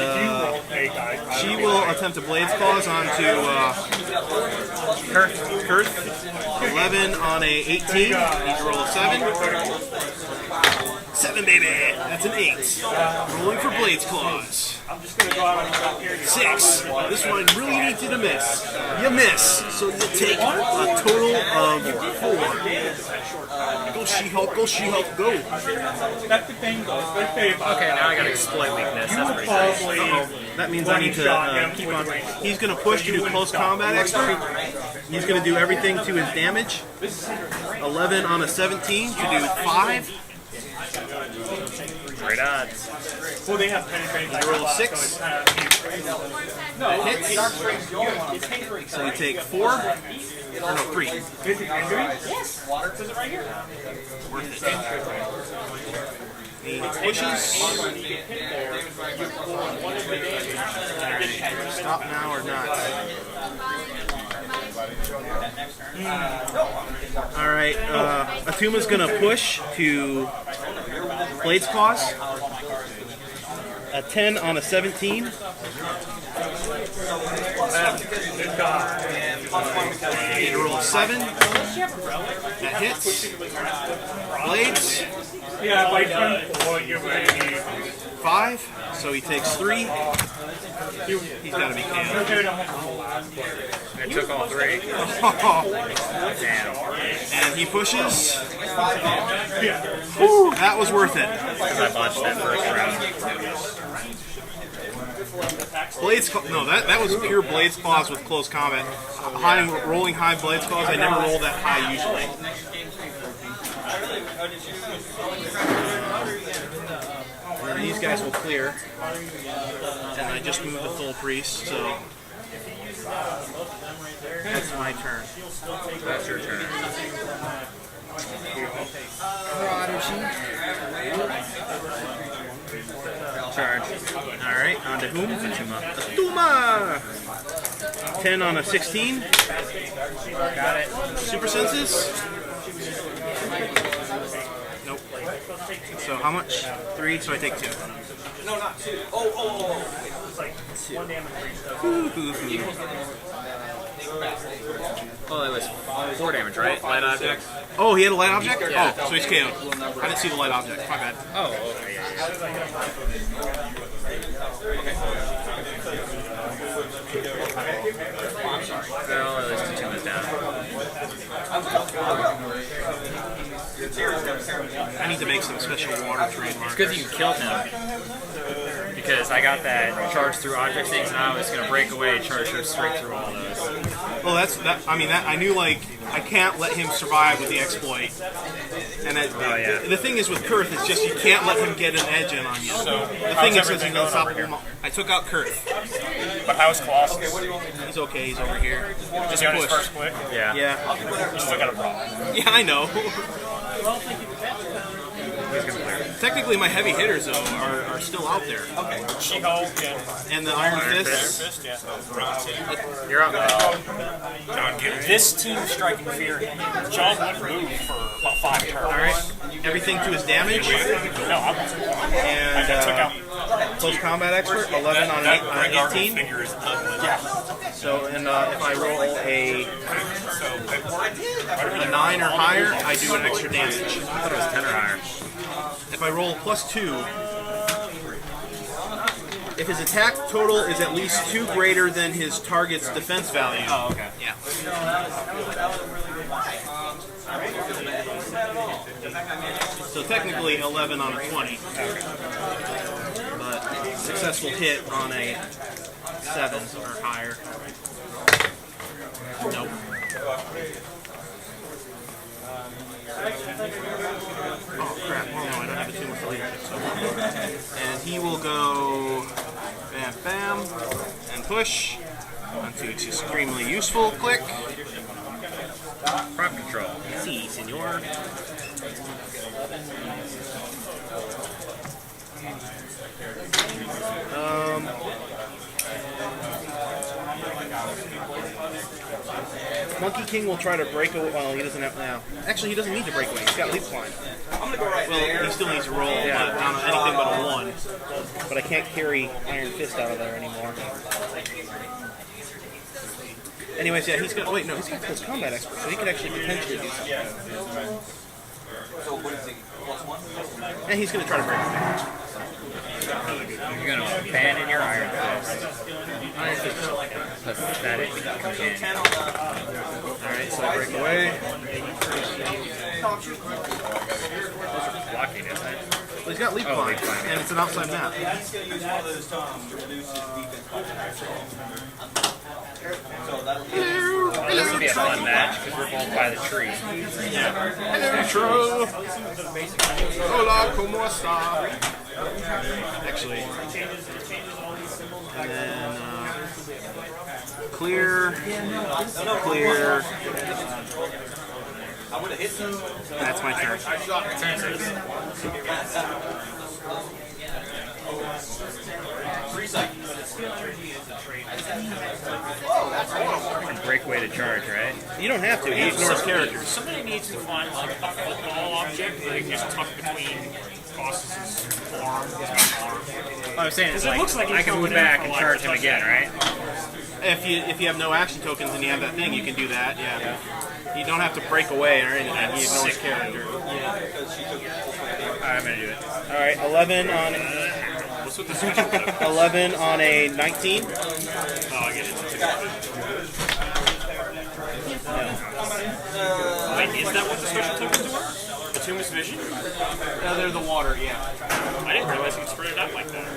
she will attempt a Blades Claws onto Kurth. 11 on a 18. Need to roll a 7. 7, baby! That's an 8. Rolling for Blades Claws. 6. This one really needs you to miss. You miss, so you take a total of 4. Go She-Hulk, go She-Hulk, go! That's the thing, though. Okay, now I gotta exploit weakness. That's pretty nice. That means I need to keep on. He's going to push to do close combat expert. He's going to do everything to his damage. 11 on a 17 to do 5. Great odds. Well, they have penetrating. You roll a 6. That hits. So you take 4. Or no, 3. Yes. Says it right here. Worth it. He pushes. Stop now or not. Alright, Atuma's gonna push to Blades Claws. A 10 on a 17. Need to roll a 7. That hits. Blades. Yeah, by turn 4, you're ready. 5. So he takes 3. He's got to be canned. It took all 3. Damn. And he pushes. Whew, that was worth it. Because I botched that first round. Blades Claw, no, that was pure Blades Claws with close combat. Rolling high Blades Claws, I never roll that high usually. And these guys will clear. And I just moved the full priest, so that's my turn. That's your turn. Charge. Alright, on to whom? Atuma! 10 on a 16. Got it. Super senses? Nope. So how much? 3, so I take 2. No, not 2. Oh. It's like 1 damage for each stuff. Well, it was 4 damage, right? Light object. Oh, he had a light object? Yeah. Oh, so he's KO'd. I didn't see the light object. My bad. Oh, okay. Well, at least 2 is down. I need to make some special water terrain markers. It's good that you killed him. Because I got that charge through object things, and I was going to break away and charge her straight through all those. Well, I knew, like, I can't let him survive with the exploit. And the thing is with Kurth, it's just you can't let him get an edge in on you. So, the thing is, he's unstoppable. I took out Kurth. But how's Colossus? He's okay, he's over here. Just on his first click? Yeah. Yeah. You still got a problem. Yeah, I know. Technically, my heavy hitters, though, are still out there. Okay. She-Hulk and the Iron Fist. Yeah. You're up. This team striking fear. John would move for about 5 turns. Alright. Everything to his damage. No, And took out close combat expert, 11 on 18. Yeah. So, and if I roll a 9 or higher, I do an extra damage. I thought it was 10 or higher. If I roll +2, if his attack total is at least 2 greater than his target's defense value. Oh, okay. Yeah. So technically 11 on a 20. But successful hit on a 7 or higher. Nope. Oh crap, well no, I don't have a tumor for leadership, so. And he will go bam bam and push onto its extremely useful click. Prop control. Si, senor. Monkey King will try to break away. Well, he doesn't have now. Actually, he doesn't need to break away. He's got leap climb. I'm gonna go right there. Well, he still needs to roll down on anything but a 1. But I can't carry Iron Fist out of there anymore. Anyways, yeah, he's got. Wait, no, he's got close combat expert, so he could actually potentially do something. So what is he? +1? And he's going to try to break away. You're going to abandon your Iron Fist. Iron Fist is pathetic. Alright, so I break away. Blocking, isn't it? Well, he's got leap climb, and it's an outside map. He's gonna use one of those to reduce his defense by 10%. So that'll be This will be a fun match because we're both by the tree. Hello, hola, como esta? Actually, and then clear. I would have hit him. That's my turn. Breakaway to charge, right? You don't have to. He ignores characters. Somebody needs to find like a football object that can just tuck between Colossus's arm. I was saying, it's It like, looks like I he's can move going in back for and like charge a him again, right? If you have no action tokens and you have that thing, you can do that. Yeah. You don't have to break away or anything. He ignores character. I'm gonna do it. All right, 11 on. What's with the special token? 11 on a 19. Oh, I get it. Wait, is that what the special tokens were? Atuma's Vision? They're the water, yeah. I didn't realize you could spread it out like that.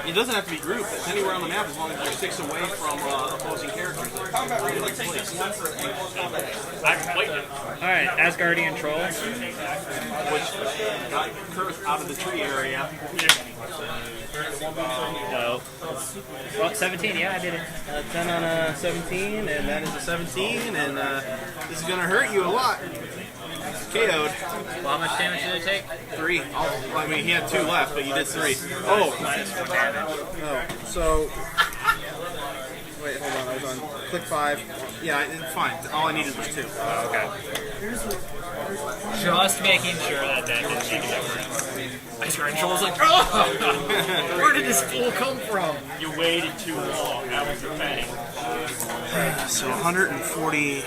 It doesn't have to be grouped. It's anywhere on the map as long as you're 6 away from opposing characters. I haven't played it. Alright, Asgardian Troll. Which got Kurth out of the tree area. No. Well, 17, yeah, I did it. 10 on a 17, and that is a 17, and this is going to hurt you a lot. KO'd. Well, how much damage did it take? 3. Well, I mean, he had 2 left, but you did 3. Oh, minus 1 damage. Oh, so... Wait, hold on. I was on click 5. Yeah, it's fine. All I needed was 2. Oh, okay. Just making sure that didn't make a difference. I turned and was like, oh! Where did this fool come from? You waited too long. That was the thing. So 140...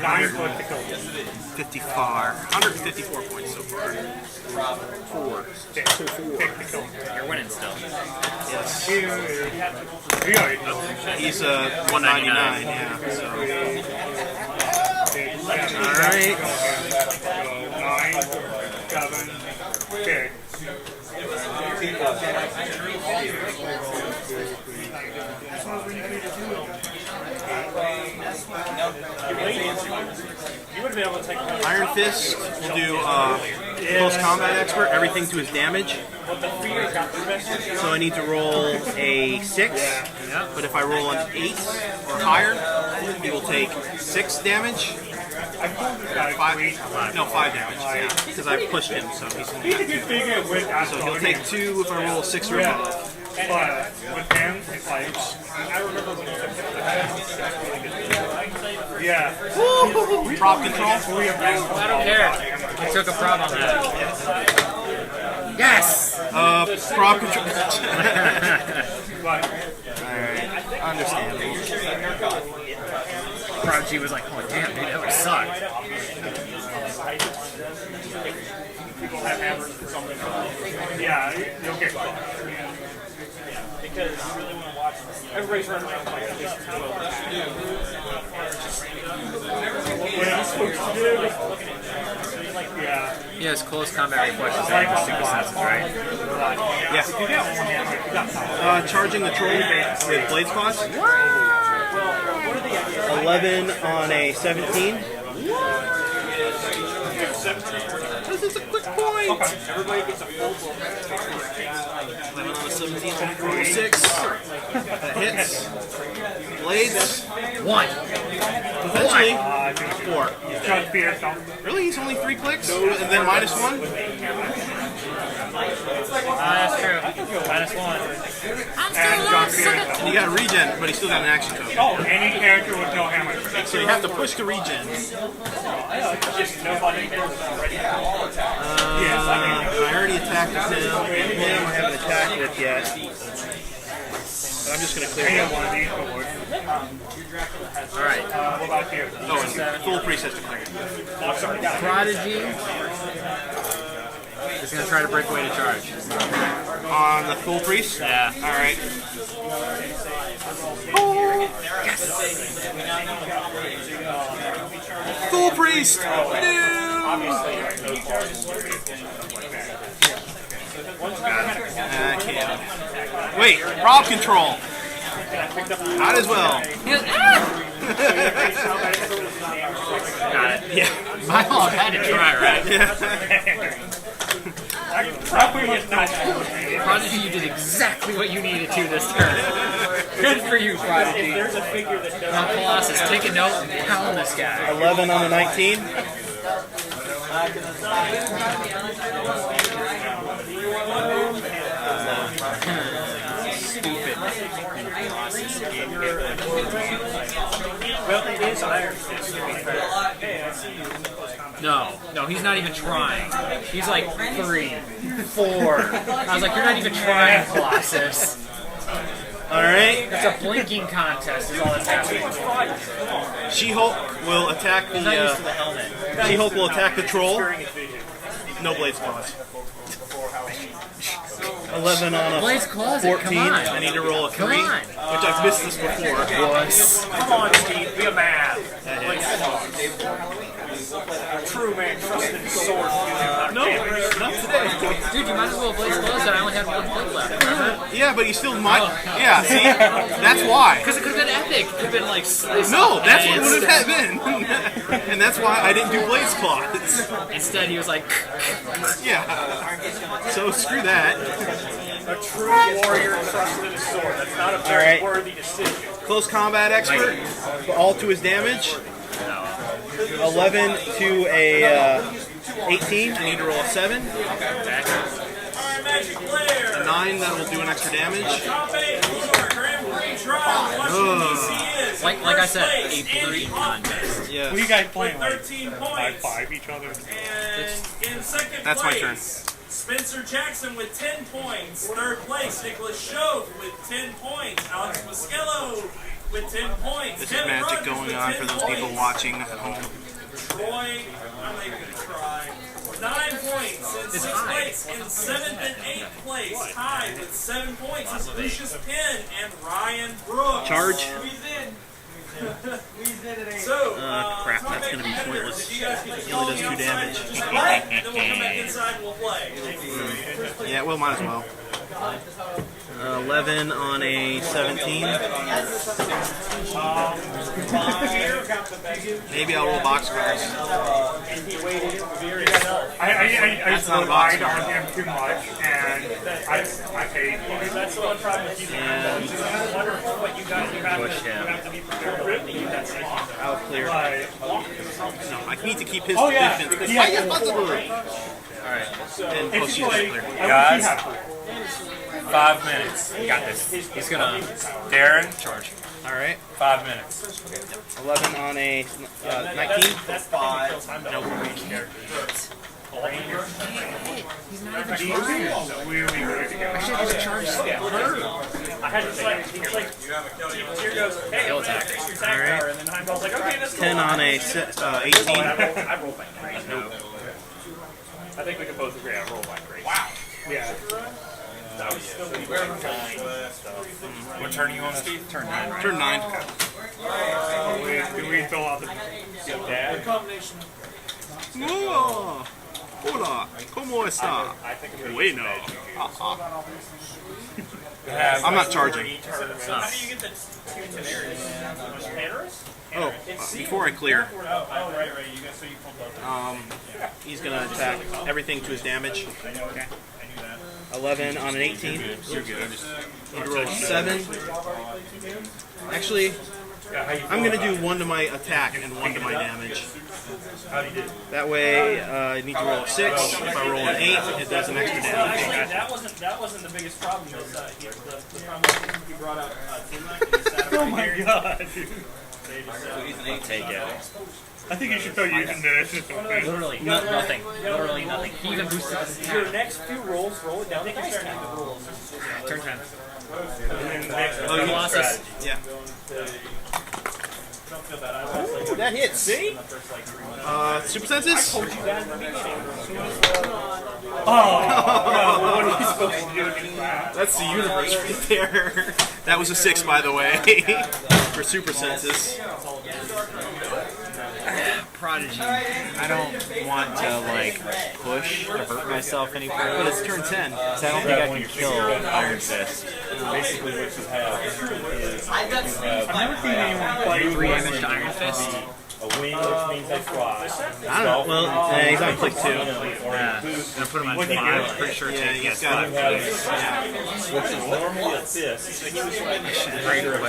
154. 154 points so far. 4. You're winning still. Yes. He's 199, yeah. So. Alright. 9, 7, okay. You would be able to take Iron Fist will do close combat expert, everything to his damage. So I need to roll a 6, but if I roll an 8 or higher, he will take 6 damage. 5 damage, yeah, because I pushed him, so he's going to have 2. So he'll take 2 if I roll 6 or above. But with him, it's like, I remember when yeah. Prop control? I don't care. I took a prop on that. Yes! Prop control. Alright, understandable. Prodigy was like, oh damn, dude, that would suck. People have hammers or something. Yeah, you'll get caught. Because you really want to watch everybody's running around like at least 12. What are you supposed to do? Yeah. He has close combat reflexes and super senses, right? Yeah. Charging the troll with blade spots. 11 on a 17. This is a quick point! Everybody gets a full 11 on a 17, 46. That hits. Blades. 1. Potentially 4. Really? He's only 3 clicks? And then minus 1? That's true. Minus 1. And you got a regen, but he still got an action token. Oh, any character with no hammer. So you have to push the regen. Just nobody cares. I already attacked with him, and him I haven't attacked with yet. But I'm just going to clear him. Alright. What about you? Oh, and full priest has to clear. Prodigy is going to try to break away to charge. On the full priest? Yeah. Alright. Yes! Full priest! No! I can't. Wait, prop control! Might as well. Got it. Yeah. My fault, had to try, right? Yeah. Prodigy, you did exactly what you needed to this turn. Good for you, Prodigy. Now, Colossus, take a note and pound this guy. 11 on the 19. Stupid. Well, it is Iron Fist, to be fair. No, he's not even trying. He's like 3, 4. I was like, you're not even trying, Colossus. Alright. It's a blinking contest is all that's happening. She-Hulk will attack the... He's not used to the helmet. She-Hulk will attack the troll. No blade claws. 11 on a Blaze Closet, 14. come on. I need to roll a 3, Come on. which I've missed this before. Come on, Steve, be a man. True man, trust in his sword. No, not today. Dude, you might as well Blaze Closet. I only had 1 click left, remember? Yeah, but you still might. Yeah, see? That's why. Because it could have been epic. It could have been like... No, that's what it would have been. And that's why I didn't do Blaze Claws. Instead, he was like... Yeah. So screw that. A true warrior trusted in his sword. That's not a very worthy decision. Close combat expert, all to his damage. 11 to a 18, I need to roll a 7. A 9, that will do an extra damage. Like I said, a blurry contest. Yes. What are you guys playing like? 13 High points. five each other? And in second That's my place, turn. Spencer Jackson with 10 points. Third place, Nicholas Schove with 10 points. Alex Muscello with 10 points. This is magic going on for those people watching at home. Troy, I'm not even going to try. 9 points in 6th place. In 7th and 8th place, tied with 7 points is Lucius Penn and Ryan Brooks. Charge. So, Crap, that's going to be pointless. He only does 2 damage. Then we'll come back inside and we'll play. Yeah, well, might as well. 11 on a 17. Maybe I'll roll boxcars. I just not a box relied on him too much, and I paid. That's the one problem with you. And What you guys you have push to, him. you have to be prepared to use that same. I'll clear. But, No, I need to keep his oh yeah, position. he has Alright. And If push you you play, clear. I wish he had 5 minutes. You got this. He's gonna Darren, charge. Alright. 5 minutes. 11 on a 19. That's 5. Nope. really good to go. I should just charge I had to like, he's like, here goes, hey, Skill attack. your attack power, and then Heimdall's like, okay, that's 10 on a 18. I rolled by 3. Nope. I think we can both agree I roll by 3. Wow. Yeah. What turn are you on, Steve? Turn 9. Turn 9. Can we fill out the dad? Oh, hola, ¿cómo está? Bueno. I'm not charging. How do you get the 2 Tenaris? Oh, before I clear, Oh, right, you guys, so you pulled up. he's going to attack everything to his damage. 11 on an 18. You're good. Need to roll 7. Actually, I'm going to do 1 to my attack and 1 to my damage. That way, I need to roll a 6. If I roll an 8, it does an extra damage. Actually, that wasn't the biggest problem. The problem was he brought out Tuma and he sat over Oh my here. god. take it. I think you should start using this. Literally nothing. Literally nothing. He even boosted his Your attack. next few rolls, roll it down the dice tag. Turn 10. Oh, you Colossus. Yeah. Don't feel bad. I was like, That hits. see? Super senses? What are you supposed to do? That's the universe right there. That was a 6, by the way, for super senses. Prodigy. I don't want to like push or hurt myself any further. But it's turn 10. So I don't think I can kill Iron Fist. Basically, what you have is I've never seen anyone play 3 damage to Iron Fist. a wing, which means they fly. I don't know. Well, he's on click 2. Yeah. Gonna put him on 5. I'm pretty sure Yeah, it's he's got it. Which is normally a fist. greater He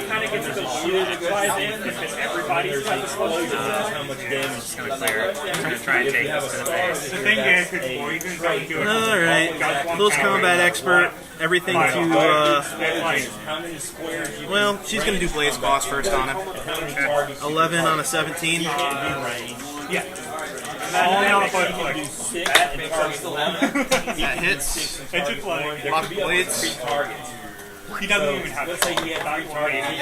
kind of gets the shit because everybody's got the explosion. How much damage Just gonna clear it. I'm gonna try and take this to the face. The thing is, poison don't do it. Alright. Close combat expert. Everything to, how many squares you well, she's going to do Blaze Boss first on him. 11 on a 17. Yeah. Only on the first play. That hits. It's just like, Lock blades. he doesn't even have to. Let's say he had 3 targets. 5.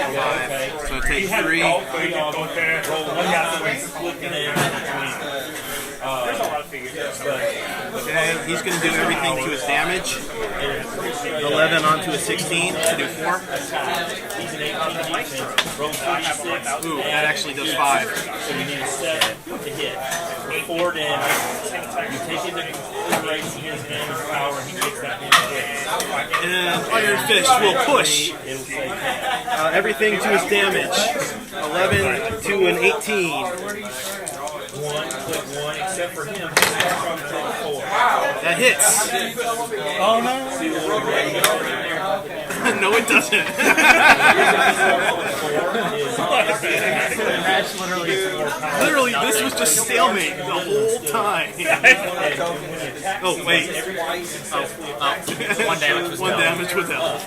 So it He takes had 3. golf, but he can go there. He has to wait. Split the damage between. There's a lot of figures. Okay, he's going to do everything to his damage. 11 onto a 16 to do 4. He's an 18 defense. Roll 36. Ooh, that actually does 5. So you need a 7 to hit. For 4 damage. You take into consideration his damage power, and he takes that damage. And Iron Fist will push It'll say everything to his damage. 11 to an 18. 1, click 1, except for him. He's from 4. That hits. Oh no. No, it doesn't. Literally, this was just stalemate the whole time. Oh, wait. One damage was One damage with L.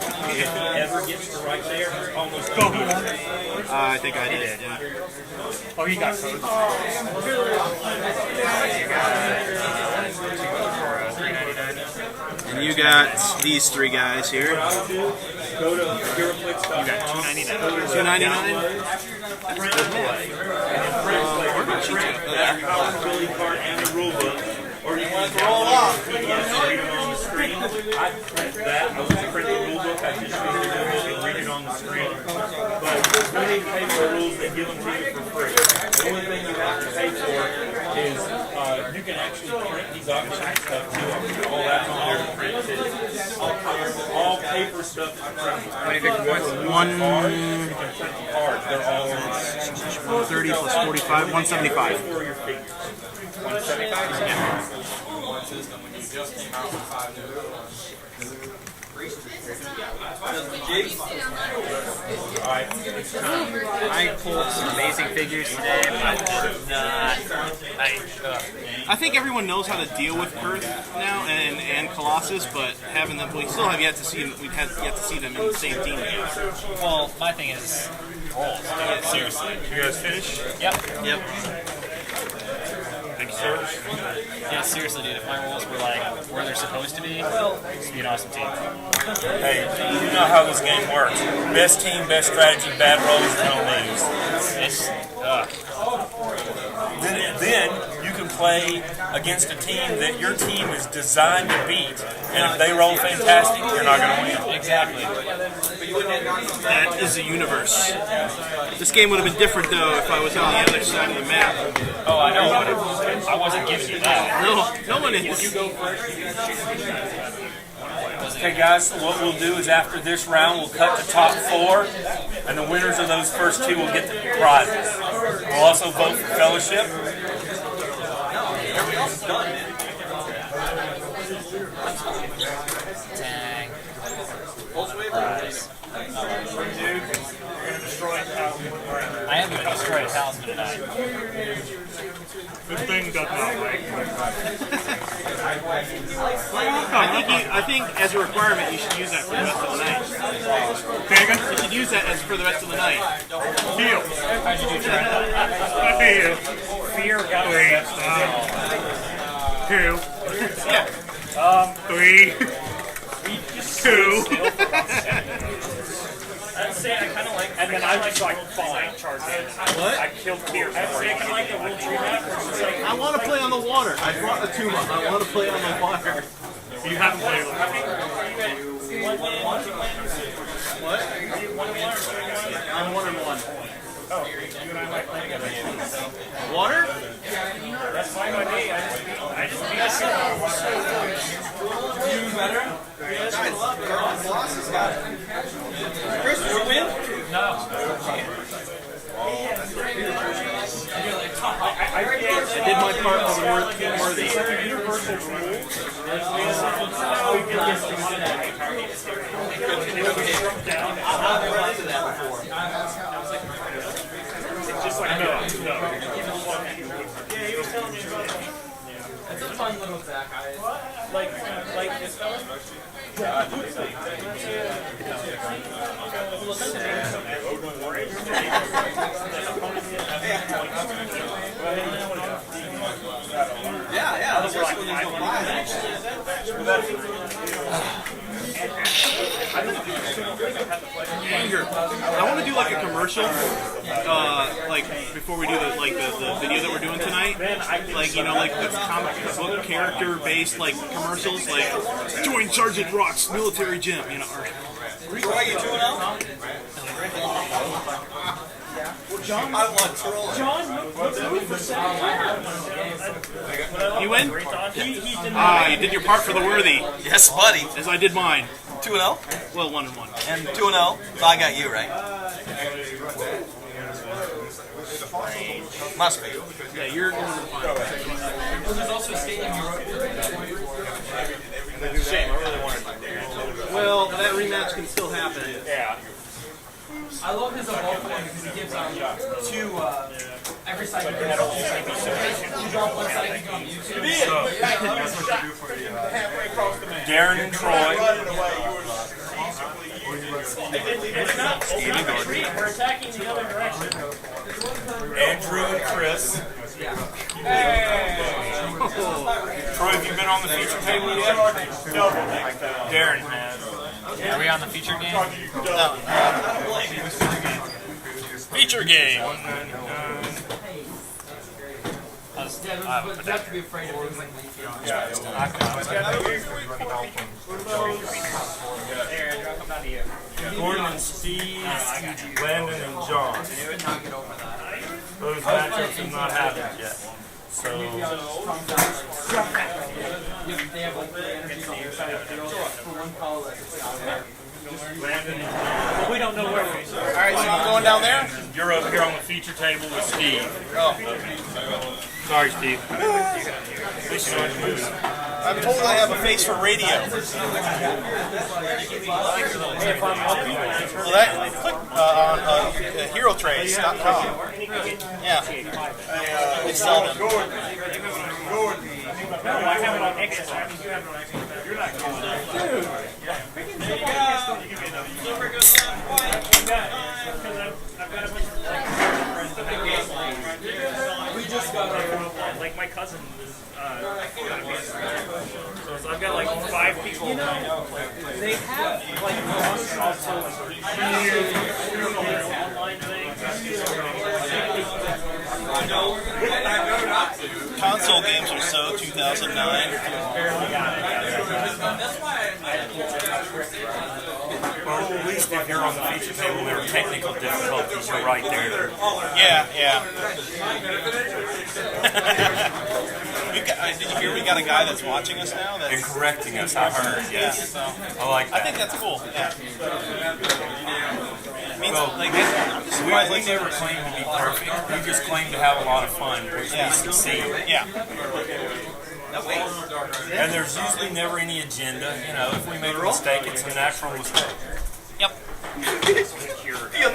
Ever gets to right there, almost I think I did, yeah. Oh, he got code. And you got these three guys here. Go to Clixstars. You got $2.99. $2.99? That's good math. Where did you take that? Ability card and the rule book. Or you want to roll off. Read them on the screen. I print that. I was print the rule book. I just read the rule book and read it on the screen. But you need to pay for the rules. They give them to you for free. The only thing you have to pay for is you can actually print these auction stuff too. All that's on there to print too. All paper stuff is printed. How many big ones? One. You can print the cards. They're all on 30 plus 45, 175. for your figures. 175? Yeah. I pulled some amazing figures today, but not. I think everyone knows how to deal with Perth now and Colossus, but having them, we still have yet to see. We've had yet to see them in the same team. Well, my thing is rolls. Dude, seriously. You guys finish? Yep. Thank you, sir. Yeah, seriously, dude. If my rolls were like where they're supposed to be, it'd be an awesome team. Hey, you know how this game works. Best team, best strategy, bad rolls, you're going to lose. It's Then you can play against a team that your team is designed to beat. And if they roll fantastic, you're not going to win. exactly. That is the universe. This game would have been different though if I was on the other side of the map. Oh, I know. I wasn't giving you that. No one is. Okay, guys, so what we'll do is after this round, we'll cut the top four, and the winners of those first two will get the prizes. We'll also vote for fellowship. Dang. I am going to destroy a talisman tonight. This thing does not like I think as a requirement you should use that for the rest of the night. You should use that as for the rest of the night. Deal. How'd you do, Trent? Fear got away. 2. Yeah. 3. 2. I'd say I kind of like. And then I was like, fine, charge in. What? I killed Fear. I'd say I kind of like the rule tree map where it's just like, I want to play on the water. I brought the tuba. I want to play on the water. you haven't played with What? I'm 1-1. Oh, you and I might play together. Water? That's fine by me. I just beat us. Chris, did you win? No. I did my part for the worthy. Universal rules. Just like no. Yeah, he was telling me about it. It's a fun little back. Like this fella. Yeah, especially when there's no buy. Anger. I want to do like a commercial, like before we do the video that we're doing tonight. Like like the comic book character based like commercials, like join Sergeant Rock's military gym, Or, Troy, you 2-0? John, you win? he did You did your part for the worthy, Yes, buddy. as I did mine. 2-0? Well, 1-1. And 2-0. So I got you, right? Must be. Yeah, you're going to the final. There's also a stadium you wrote. Well, that rematch match can still happen. Yeah. I love his evolve one because he gives two every side. You drop one side, you go on YouTube. Darren and Troy. It's not retreat. We're attacking the other direction. Andrew and Chris. Troy, have you been on the feature table yet? No. Darren has. Are we on the feature game? No. Feature game. But you have to be afraid of things like leafy. Gordon and Steve, Landon and John. Those matchups have not happened yet. So, We don't know where we're. All right, so I'm going down there. you're over here on the feature table with Steve. Oh. Sorry, Steve. I'm told I have a face for radio. Well, that click on HeroTrace.com. Yeah. They sell them. No, I have it on X. That means you have it on X. You're not going. I've got a bunch of we just got like my cousin is gonna be so I've got like 5 people. You know, they have like also online things. Console games are so 2009. Well, at least if you're on the feature table, there are technical difficulties. You're right there. Yeah, yeah. Did you hear we got a guy that's watching us now? And correcting us, I heard. Yes. I like that. I think that's cool. Yeah. Means, Well, like, I'm just surprised. we never claim to be perfect. We just claim to have a lot of fun, which we succeed. Yeah. And there's usually never any agenda. You know, if we make a mistake, it's a natural mistake. Yep.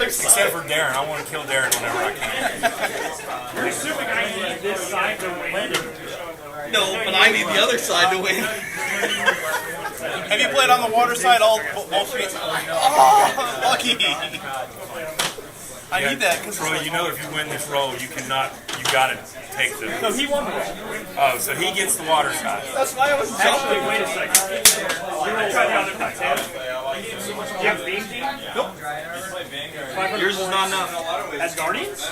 Except for Darren. I want to kill Darren whenever I can. You're assuming I need this side to win. No, but I need the other side to win. Have you played on the water side all streets? Oh, lucky. I need that. Troy, you know if you win this roll, you gotta take the... So he won the roll. Oh, so he gets the water side. That's why I was Actually, wait a second. You're going to try the other side. Do you have Beam Team? Nope. Yours is not enough. As Guardians?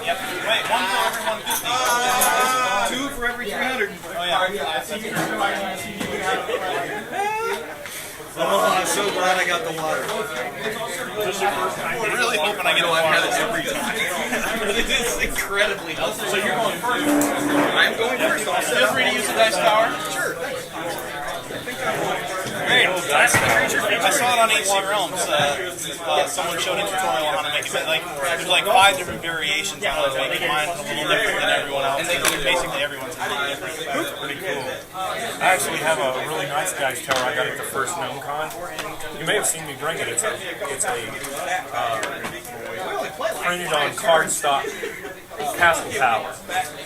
Yep. Wait, 1 for every 150. 2 for every 300. Oh, yeah. Oh, I'm so glad I got the water. I'm really hoping I get a water. I've had it every time. It is incredibly helpful. So you're going first. I'm going first. Feel free to use the dice tower. Sure. Great. I saw it on HC Realms. Someone showed a tutorial on how to make it. Like, there's like 5 different variations on how to make mine a little different than everyone else. And basically everyone's a little different. That's pretty cool. I actually have a really nice dice tower I got at the first GnomeCon. You may have seen me bring it. It's printed on cardstock castle tower.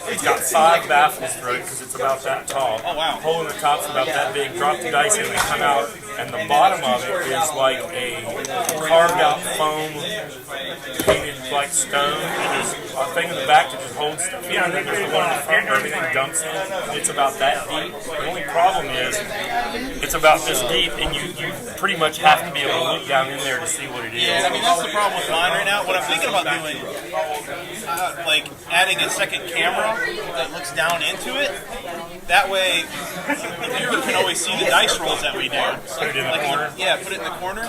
It's got 5 baffles through it because it's about that tall. Oh, wow. Hole in the top's about that big. Drop the dice in and they come out. And the bottom of it is like a carved out foam painted like stone. And there's a thing in the back that just holds stuff. Yeah, and then there's the one in the front where everything dumps in. It's about that deep. The only problem is it's about this deep and you pretty much have to be able to look down in there to see what it is. Yeah, I mean, that's the problem with mine right now. What I'm thinking about doing, like adding a second camera that looks down into it. That way, the viewer can always see the dice rolls that we do. Put it in the corner? Yeah, put it in the corner.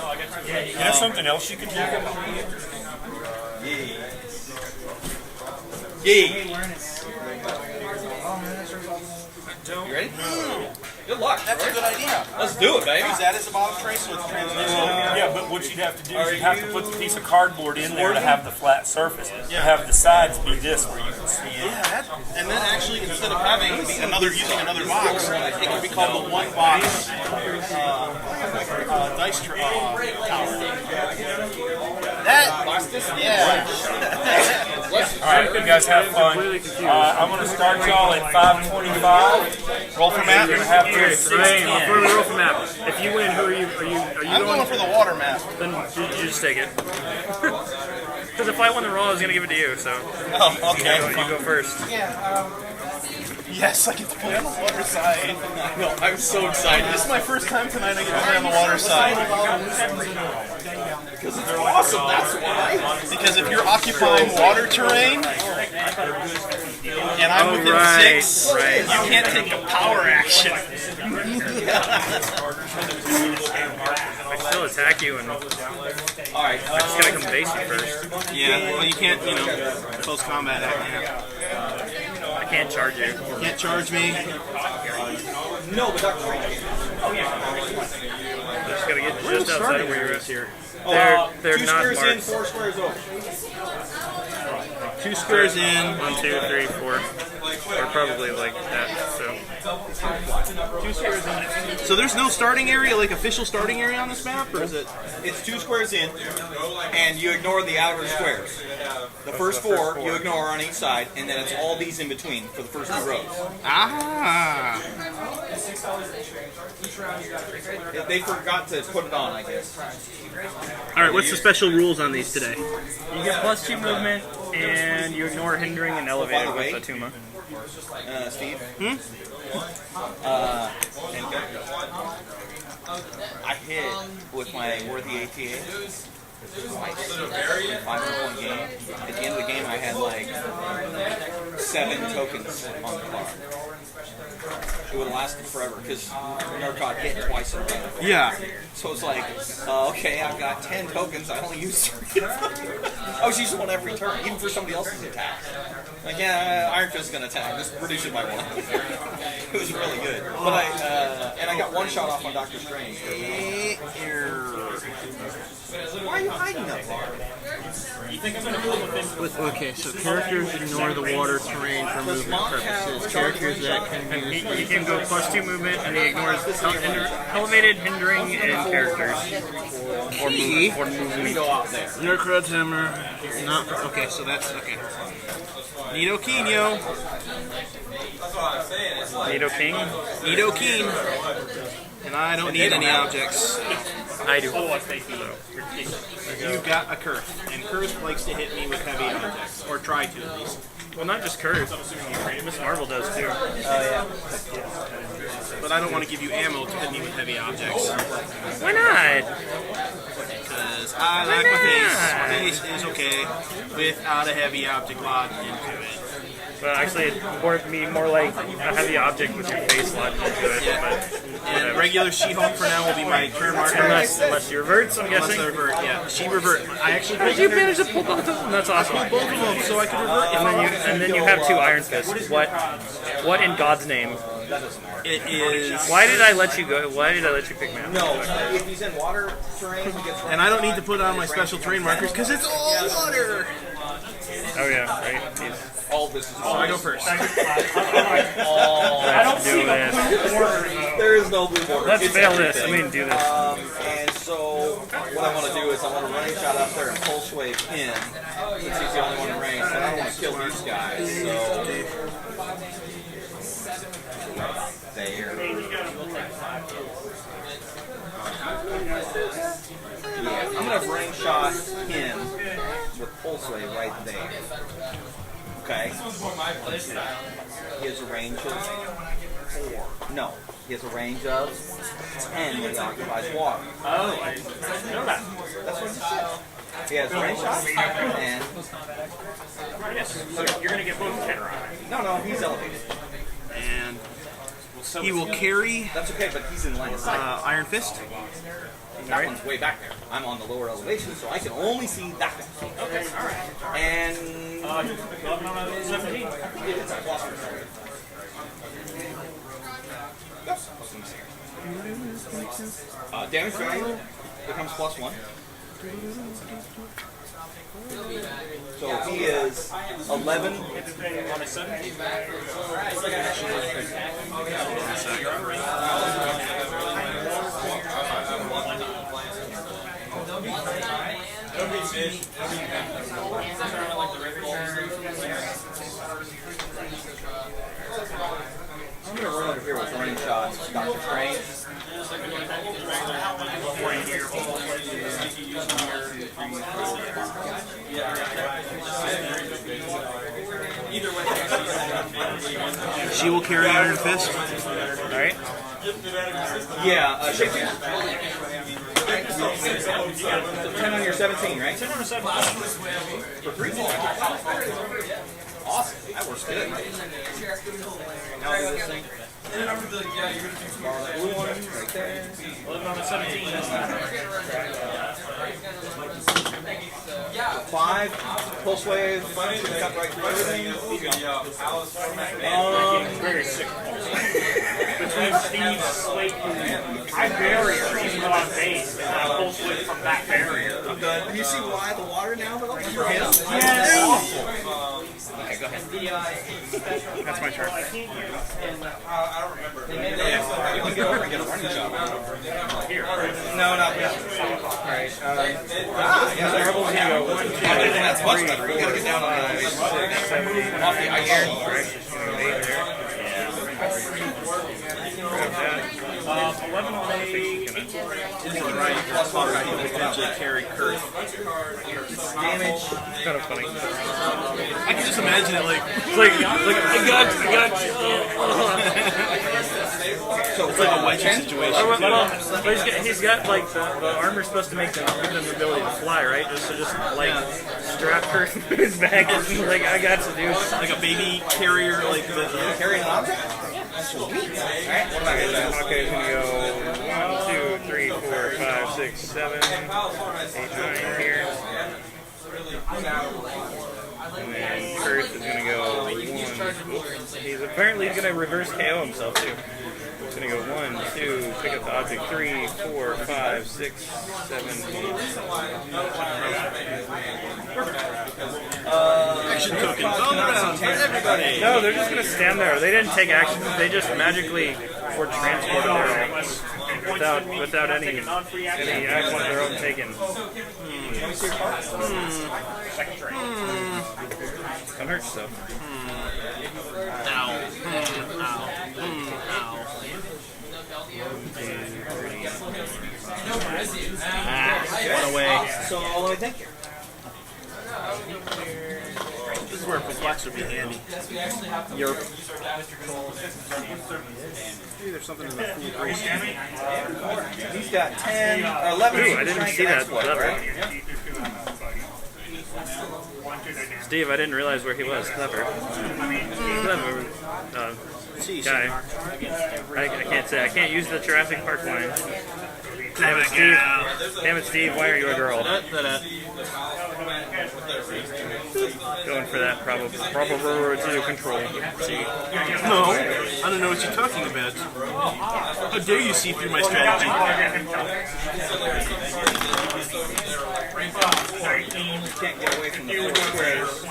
You know something else you could do? Yay. You ready? Ready? Good luck. That's a good idea. Let's do it, baby. Use that as a bottom tray so it's translucent. Yeah, but what you'd have to do is you'd have to put the piece of cardboard in there to have the flat surface. To have the sides be this where you can see it. Yeah, and then actually instead of having using another box, it can be called the one box dice tower. Alright, you guys have fun. I'm going to start y'all at 525. Roll for map. You're going to have to Ryan, before we roll for map, if you win, who are you I'm going for the water map. Then you just take it. Because if I won the roll, I was going to give it to you, so. Oh, okay. You go first. Yes, I get to play on the water side. No, I'm so excited. This is my first time tonight I get to play on the water side. Because it's awesome, that's why. Because if you're occupying water terrain, and I'm within 6, you can't take a power action. I still attack you, and Alright. I just gotta come base you first. Yeah, well you can't, close combat act. I can't charge you. You can't charge me. No, but Dr. Just gotta get just outside of where you're at here. They're 2 not squares in, marked. 4 squares over. 2 squares in. 1, 2, 3, 4. Or probably like that, so. 2 squares in. So there's no starting area, like official starting area on this map, or is it? It's 2 squares in, and you ignore the outer squares. The first 4 you ignore on each side, and then it's all these in between for the first 2 rows. Ah. They forgot to put it on, I guess. Alright, what's the special rules on these today? You get +2 movement, and you ignore hindering and elevated with Atuma. Steve? I hit with my worthy ATA twice in a 5-point game. At the end of the game, I had like 7 tokens on the card. It would have lasted forever because Narcot hit twice in a row. Yeah. So it's like, okay, I've got 10 tokens. I only used 3 of them. I was using one every turn, even for somebody else's attack. Like, yeah, Iron Fist is going to attack. Just reduce it by 1. It was really good. But I got 1 shot off on Doctor Strange. Why are you hiding up there? Okay, so characters ignore the water terrain for movement purposes. Characters that can He can go +2 movement, and he ignores elevated, hindering, and characters. Or movement. Go out there. Nurkrad's Hammer. Not okay, so that's okay. Nido Kino. Nido King? Nido Keen. And I don't need any objects. I do. You've got a Kurth, and Kurth likes to hit me with heavy objects, or try to at least. Well, not just Curse. Miss Marvel does too. Oh, yeah. But I don't want to give you ammo to hit me with heavy objects. Why not? Because I like my face. My face is okay without a heavy object locked into it. Well, actually, it'd be more like a heavy object with your face locked into it. Yeah. But And regular She-Hulk for now will be my turn marker. unless she reverts, I'm guessing. Unless I revert, yeah. She revert. I actually Did you manage to pull both of them? That's awesome. both of them so I can revert. And then you have 2 Iron Fists. What in God's name? It is. Why did I let you go? Why did I let you pick me up? No, if he's in water terrain, he gets. And I don't need to put on my special terrain markers because it's all water. Oh yeah, right. All this is. So I go first. I don't do this. There is no blue border. Let's It's fail this. everything. I mean, do this. And so, what I want to do is I want to running shot up there and pulse wave in. Since he's the only one in range, so I don't want to kill these guys. So. There. Yeah, I'm gonna range shot him with pulse wave right there. Okay. He has a range of 4. No, he has a range of 10 when he occupies water. Oh, I know that. That's what he said. He has range shot and. Yes. So you're gonna get both 10 right. No, he's elevated. And he will carry. That's okay, but he's in line of sight. Iron Fist. That one's way back there. I'm on the lower elevation, so I can only see that one. Okay, alright. And 17. Damage value becomes +1. So he is 11 on a 17. I'm going to run over here with running shots. Dr. Strange. She will carry Iron Fist. Alright. Yeah, shape 2. 10 on your 17, right? 10 on your 17. For 3. Awesome. That works good. Now do this thing. Blue one right there. 11 on a 17. 5. Pulse wave. Cut right through everything. Very sick. Between Steve's slate and I barrier, even though I'm base, and I pull switch from that barrier. I'm done. Do you see why the water now, though? For him? Yes. Okay, go ahead. That's my turn. I don't remember. You can get over and get a running shot. Here. No, not yet. Alright. That's much better. You gotta get down on off the ice. 11 on 8. Plus water, I can potentially carry Kurt. Damage. Kind of funny. I can just imagine it like I got you. So it's like a wedge situation. He's got like the armor's supposed to make give him the ability to fly, right? Just like strap Kurt in his back and like I got to do like a baby carrier, like the carrying an object. Alright, what about that? Okay, he's gonna go 1, 2, 3, 4, 5, 6, 7, 8, 9 here. And then Kurt is gonna go 1. He's apparently gonna reverse KO himself too. He's gonna go 1, 2, pick up the object 3, 4, 5, 6, 7, 8. action tokens all around for everybody. No, they're just gonna stand there. They didn't take action. They just magically were transported there without any action of their own taken. Don't hurt yourself. Ow. One away. So let me think here. This is where Perplex would be handy. There's something in the food race. He's got 10 or 11. Ooh, I didn't see that lever. Steve, I didn't realize where he was. Clever. Clever. Guy. I can't say. I can't use the Jurassic Park line. Damn it, Steve. Damn it, Steve. Why are you a girl? Going for that proper control. See? No, I don't know what you're talking about. How dare you see through my strategy? Can't get away from the squares.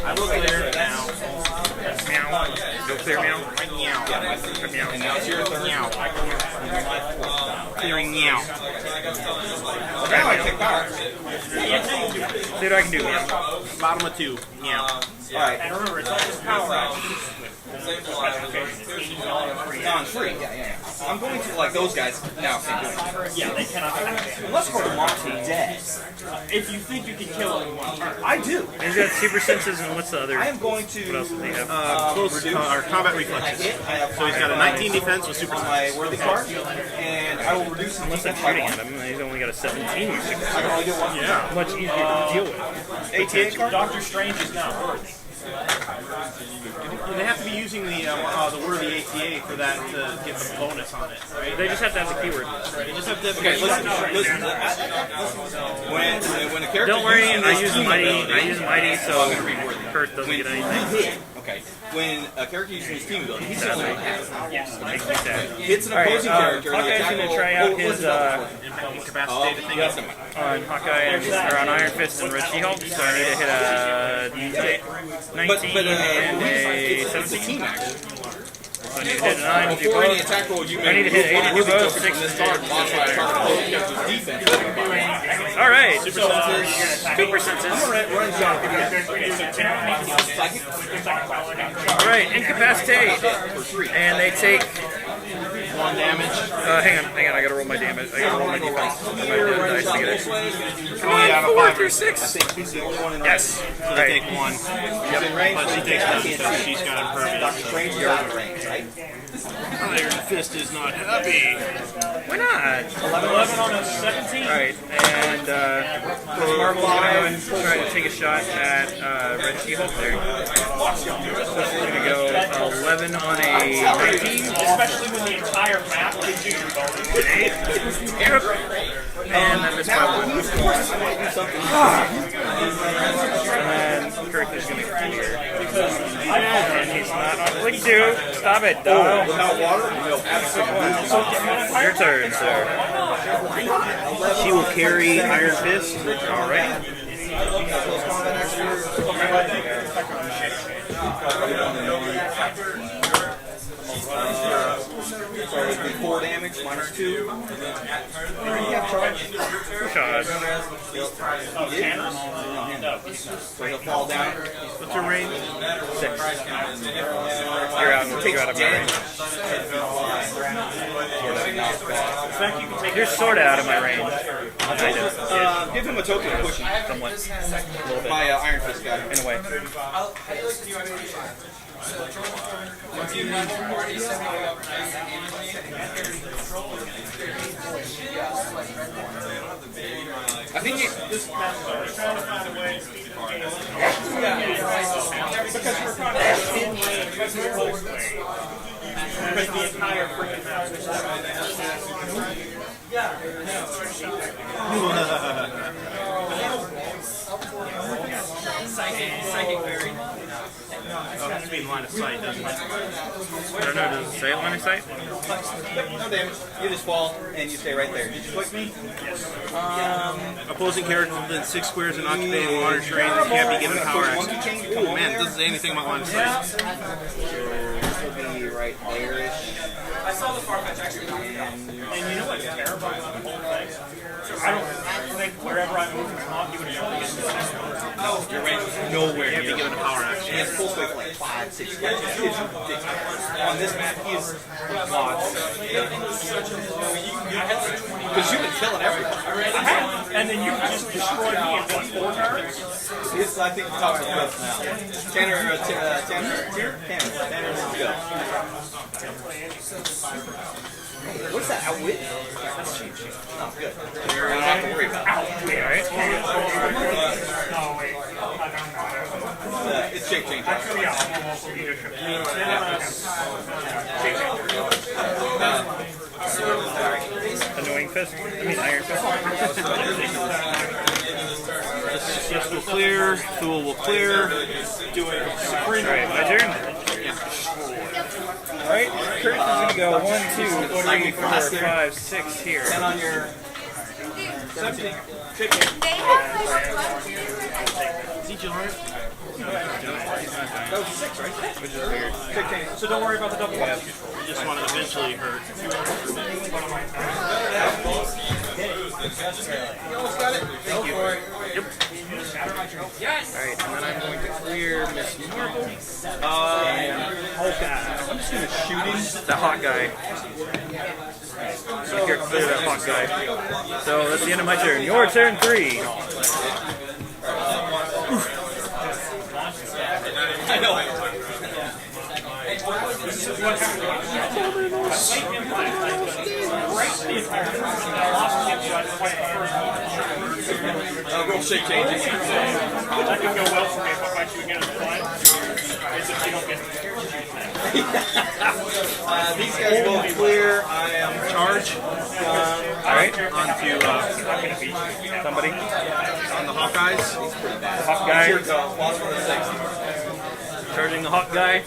I will clear now. Meow. Go clear meow. Meow. And now it's your turn. Meow. Clearing meow. Now I take power. Dude, I can do meow. Bottom of 2. Meow. Alright. And remember, it's not just power action. Non-free. Yeah. I'm going to, like, those guys now can't do it. Yeah, they cannot attack. Unless Cordomon's dead. If you think you can kill him in one turn. I do. He's got super senses, and what's the other? I am going to... What else does he have? Close or combat reflexes. So he's got a 19 defense with super on my worthy card, and I will reduce his Unless I'm defense by shooting 1. at him, he's only got a 17 with super I can only get one. Yeah. Much easier to deal with. 88 card? Doctor Strange is not worthy. They have to be using the worthy ATA for that to get the bonus on it, right? They just have to have the keyword. They just have to have Okay, listen. When a character Don't worry, uses I his use team mighty. ability- I use mighty, so I'm gonna reword that. Kurt doesn't get anything. Okay. When a character uses his team ability, he's the only one that has it. Yes, it makes me sad. Hits an All right, opposing character. and the Hawkeye's attack gonna roll- try out what's his the double for? incapacitated thing. Yes, on Hawkeye and or on Iron Fist and Red She-Hulk. So I need to hit a 19 and a it's a 17. team action. So I need to hit a 9 to do Before any both. attack roll, you I may need to hit 8 to do remove both. token 6 from this to card, modify the target opponent's defense. All right. Super senses. Super senses. All right, incapacitate, and they take 1 damage. hang on, I gotta roll my damage. I gotta roll my defense. My dice to get it. Come on, out of 4 5. through 6. He's the only one in Yes. So All they right. take 1. He's in range, But she takes 1 because she's got impervious. Dr. Strange is out of range, right? Iron Fist is not happy. Why not? 11 on a 17. All right, and Marvel's gonna go and try to take a shot at Red She-Hulk there. So she's gonna go 11 on a 19. Especially when the entire map gives you your bonus. And then this by 1. And Kirk is gonna clear. And he's not on Click 2. Stop it, Doyle. Without water? No, absolutely. Your turn, sir. She will carry Iron Fist. All right. So it would be 4 damage, minus 2. Charge. So he'll fall down. What's her range? 6. You're out of my range. You're sort of out of my range. Kind of. Give him a token of pushing. Somewhat. A little bit. My Iron Fist guy. In a way. I think This map is trying to find a way to keep it because the entire freaking map is Psychic fairy. Oh, it's being line of sight, doesn't it? I don't know, does it say line of sight? no damage. You just fall and you stay right there. Did you click me? Opposing character within 6 squares and occupied water terrain that can't be given power action. Oh man, it doesn't say anything about line of sight. This will be right there-ish. I saw the Farfetch actually. And you know what's terrifying about the whole thing? I don't think wherever I move from off, you would have shown me. No, your range is nowhere Can't be given a power action. He has full quick like 5, 6 squares. It's ridiculous. On this map, he is lots. Because you've been killing everyone. And then you just destroyed me in what, 4 turns? He's, I think, the top of the list now. Tanner, let's go. What's that, outwit? That's cheap. Oh, good. You don't have to worry about it. It's shape change. Annoying fist? I mean Iron Fist. Fist will clear, Thule will clear. Alright, my turn. Alright, Kurt is going to go 1, 2, 3, 4, 5, 6 here. 10 on your 17. See John? That was 6, right? Which is weird. 16. So don't worry about the double. You just want to eventually hurt. You almost got it. Thank you. Alright, and then I'm going to clear Miss Marvel. Hawkeye. I'm just going to shoot him. The hot guy. So here, clear that hot guy. So that's the end of my turn. Your turn 3. I know. Roll shape changes. That could go well for me if I fight you again in the fight. It's if you don't get These guys both clear. I am charge. Alright, on to somebody. On the Hawkeyes. Hawkeye. Charging the Hawk guy.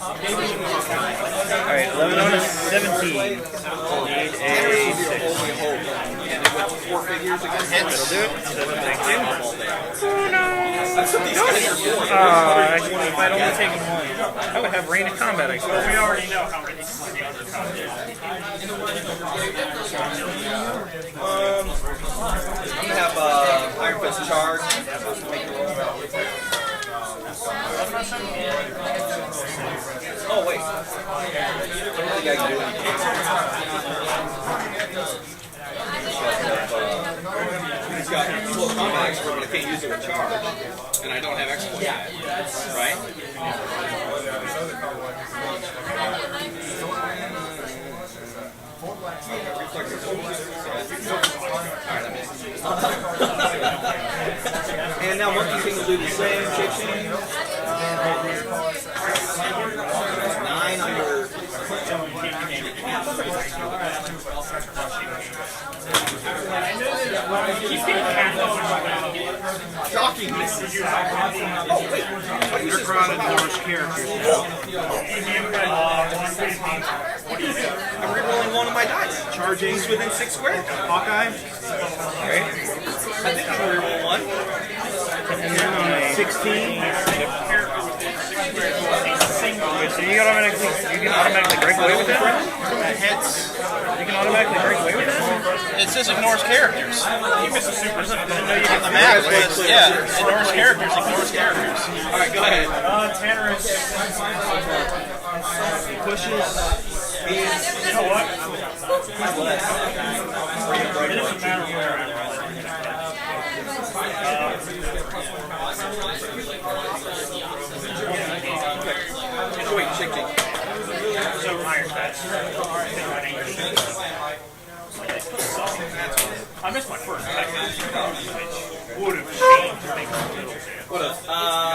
Alright, 11 on a 17. Need a 6. That'll do it. Thank you. If I'd only taken one, I would have range of combat. I suppose. We already know how many the other cards I'm gonna have Iron Fist charge. Oh wait. I don't think I can do anything. He's got full combat expert, but I can't use it with charge. And I don't have exploit yet. Right? And now Monkey King will do the same. Shape change. 9 under. Shocking misses. Oh, wait. They're crowded Norse characters now. I'm rerolling one of my dice. Charging within 6 squares. Hawkeye. Alright. I think I'm gonna reroll one. 16. So you can automatically break away with that? That hits. You can automatically break away with that? It says ignores characters. You missed a super. On the map, it says, yeah, ignores characters, ignores characters. Alright, go ahead. Tanner is. He pushes. You know what? It doesn't matter where I'm Wait, shake. So iron bats. I missed my first attack, which would have changed things a little bit. What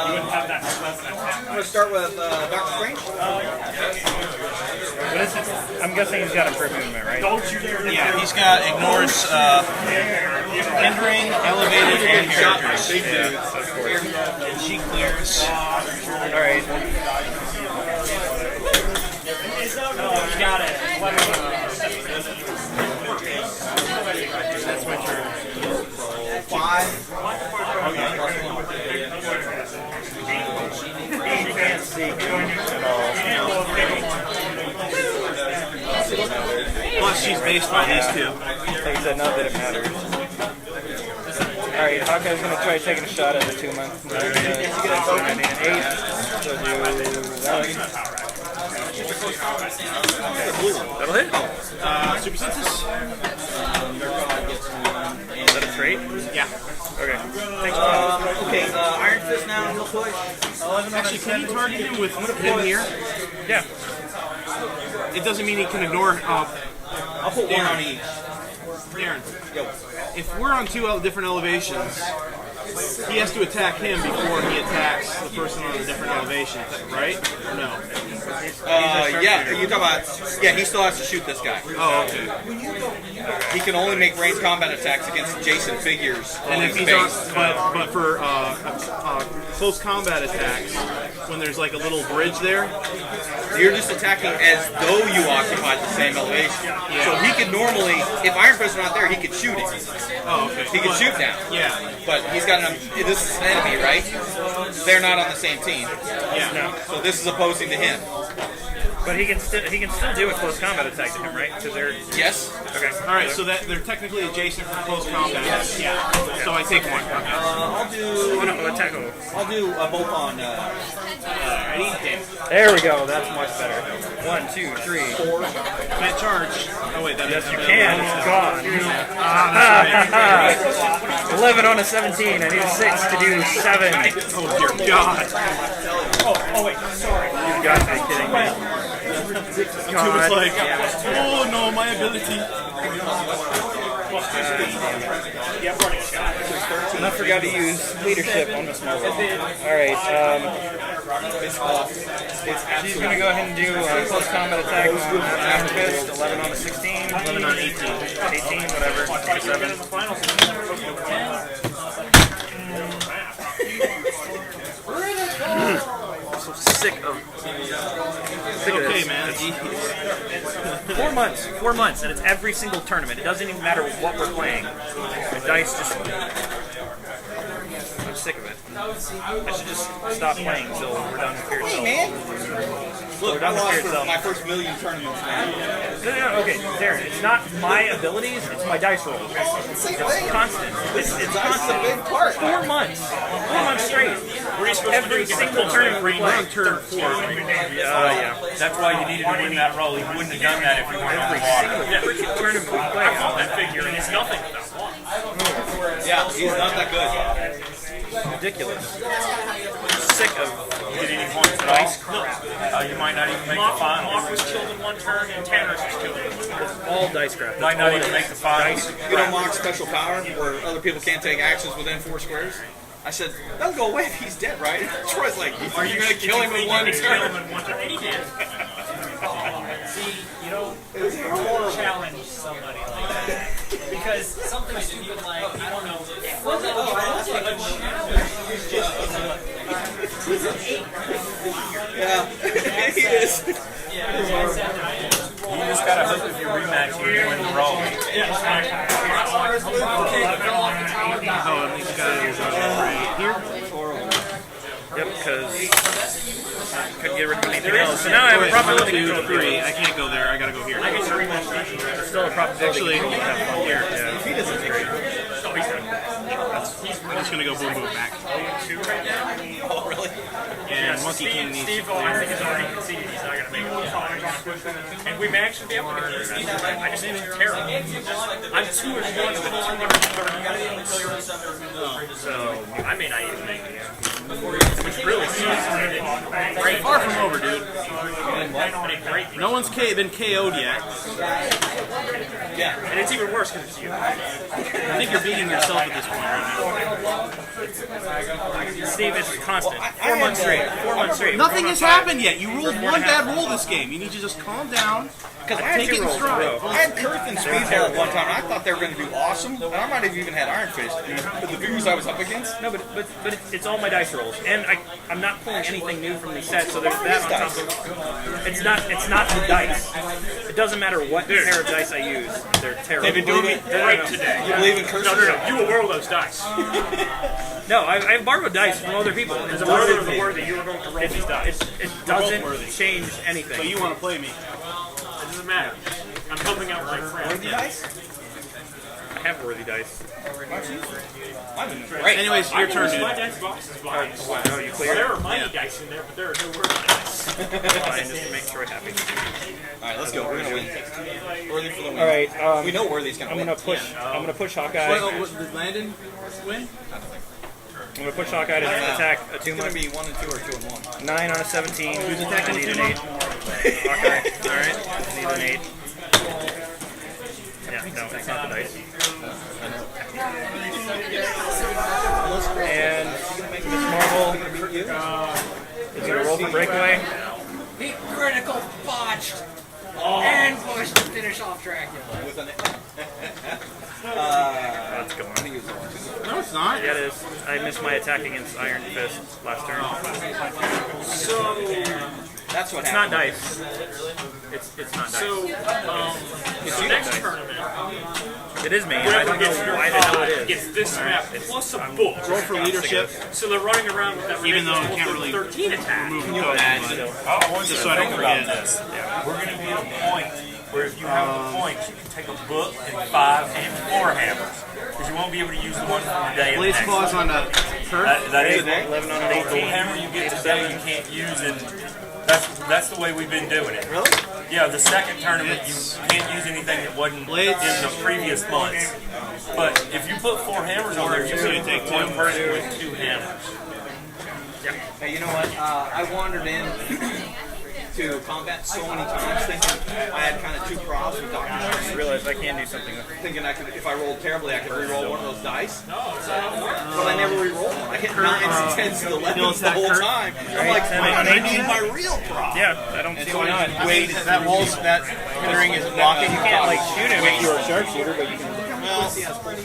You wouldn't have that less than I'm going to start with Doctor Strange. I'm guessing he's got improved movement, right? Don't you dare. Yeah, he's got ignores hindering, elevated, and characters. She clears. Alright. You got it. That's my turn. 5. She can't see at all. Plus, she's based by these two. Like I said, not that it matters. Alright, Hawkeye's going to try taking a shot at the 2-month. 9 and 8. So do that. That'll hit. Super Census? Is that a trait? Yeah. Okay. Thanks, Okay, Iron Fist now, he'll push. Actually, can you target him with him here? Yeah. It doesn't mean he can ignore. I'll put one on each. Darren, Yo. if we're on 2 different elevations, he has to attack him before he attacks the person on a different elevation, right? Or no? Yeah, you talk about. Yeah, he still has to shoot this guy. Oh, okay. He can only make ranged combat attacks against adjacent figures. And if he's on, but for close combat attacks, when there's like a little bridge there, you're just attacking as though you occupied the same elevation. Yeah. So he could normally, if Iron Fist is not there, he could shoot it. oh, okay. He could shoot down. Yeah. But he's got this is an enemy, right? They're not on the same team. Yeah. No. So this is opposing to him. But he can still do a close combat attack to him, right? Because they're Yes. okay. All right, so that they're technically adjacent for close combat. Yes. Yeah. So I take one. Okay. I'll do. Attack him. I'll do both on. Ready? There we go. That's much better. 1, 2, 3. Can't charge. Oh wait, that Yes, is you can. It's gone. That's right. 11 on a 17. I need a 6 to do 7. Oh dear God. Oh wait, sorry. You got me kidding me. Two was like, oh no, my ability. And I forgot to use leadership on Miss Marvel. Alright, It's awful. It's absolutely. She's gonna go ahead and do a close combat attack on After Fist. 11 on the 16. 11 on 18. 18, whatever. 7. So sick of Okay, man. 4 months, and it's every single tournament. It doesn't even matter what we're playing. The dice just. I'm sick of it. I should just stop playing until we're done with Fear Hey, Itself. man. Look, I done with lost Fear for Itself. my first million tournaments, man. No, okay, Darren, it's not my abilities, it's my dice rolls. Same It's thing. constant. It's That's a constant. big part. 4 months. 4 months straight. Every single tournament we play. Turn 4. Yeah. That's why you needed to win that roll. You wouldn't have done that if you weren't on the water. Freaking tournament we play. That figure, and it's nothing without one. Yeah, he's not that good. Ridiculous. Sick of Did any points at all? You might not even make the Mock finals. was killed in one turn, and Tanner's was killed in one turn. all dice crap. Might not even make the finals. You know, Mock's special power, where other people can't take actions within 4 squares. I said, that'll go away if he's dead, right? Troy's like, are you going to kill him in one Kill turn? him in one turn, and he did. See, you don't challenge somebody like that. Because something stupid like, I don't know, it wasn't a challenge. Yeah, he is. You just gotta hope if you rematch, you win the roll. Oh, and these guys are right here. Yep, because couldn't get rid of anything else. So now I have a Wait, probability 1, 2, control. 3. I can't go there. I gotta go here. There's still a probability Actually, control. Have fun here. Yeah. I'm just gonna go boom boom back. Oh, really? And Monkey King needs to Steve, I think it's already conceded he's not going to make it. And we may actually be able to get this. I just think it's terrible. I'm 2-1 with 230. So I may not even make it. Which really sucks. Great. Far from over, dude. Great. No one's been KO'd yet. And it's even worse because it's you. I think you're beating yourself at this point right Steve, it's constant. 4 months straight. 4 months straight. now. Nothing has happened yet. You ruled one bad roll this game. You need to just calm down. Because I Take it in stride. had Kurth and Speedball one time, and I thought they were going to do awesome, and I might have even had Iron Fist. But the figures I was up against, No, but it's all my dice rolls, and I'm not pulling anything new from these sets. So there's that on top of it's not the dice. It doesn't matter what pair of dice I use. They're terrible. they've been doing it Great today. You believe in Kurth? No. You will roll those dice. No, I've borrowed dice from other people. As a brother of the worthy, you are going to roll these dice. It doesn't change anything. So you want to play me? It doesn't matter. I'm helping out my friend. I have worthy dice. Right. Anyways, your turn, dude. My dice box is blind. Oh, you clear? There are money dice in there, but there are no word dice. Fine, just to make Troy happy. Alright, let's go. We're going to win. Worthy for the win. All right, We know Worthy's going to I'm win. gonna push. I'm gonna push Hawkeye. Wait, did Landon win? I'm gonna push Hawkeye to attack a It's going to 2-month. be 1 and 2 or 2 and 1. 9 on a 17. Who's attacking I need the an 8. 2-month? Hawkeye. All right. I need an 8. Yeah, no, it's not the dice. And Miss Marvel is gonna roll for breakaway. He critical botched and pushed to finish off Dracula. That's going. No, it's not. Yeah, it is. I missed my attack against Iron Fist last turn. That's what It's not happened. dice. It's not dice. So next tournament, It is me. I whoever don't know gets your why the hell it five is. gets this map plus a book. Roll for leadership. So they're running around with that Even though you ridiculous can't really 13 attack. remove the code, I want you just to so I don't think about forget. this. We're going to be at a point where if you have the points, you can take a book and 5 and 4 hammers. Because you won't be able to use the one from the day of the Blaze next claws one. on the Kurth. That is 11 on an the 18. hammer you get today you can't use, and that's the way we've been doing it. Really? Yeah, the second tournament you can't use anything that wasn't Blades. in the previous months. But if you put 4 hammers on there, you're going to take one person with 2 hammers. Hey, you know what? I wandered in to combat so many times, thinking I had kind of two props with Dr. I Strange. realized I can do something with it. Thinking I could, if I rolled terribly, I could re-roll one of those dice. But I never re-rolled them. I hit 9s, 10s, and 11s the whole time. I'm like, I need my real prop. Yeah, I don't see why not. Wait, that wall's that hindering isn't blocking. You can't like shoot him if you're a sharpshooter, but you can. Well,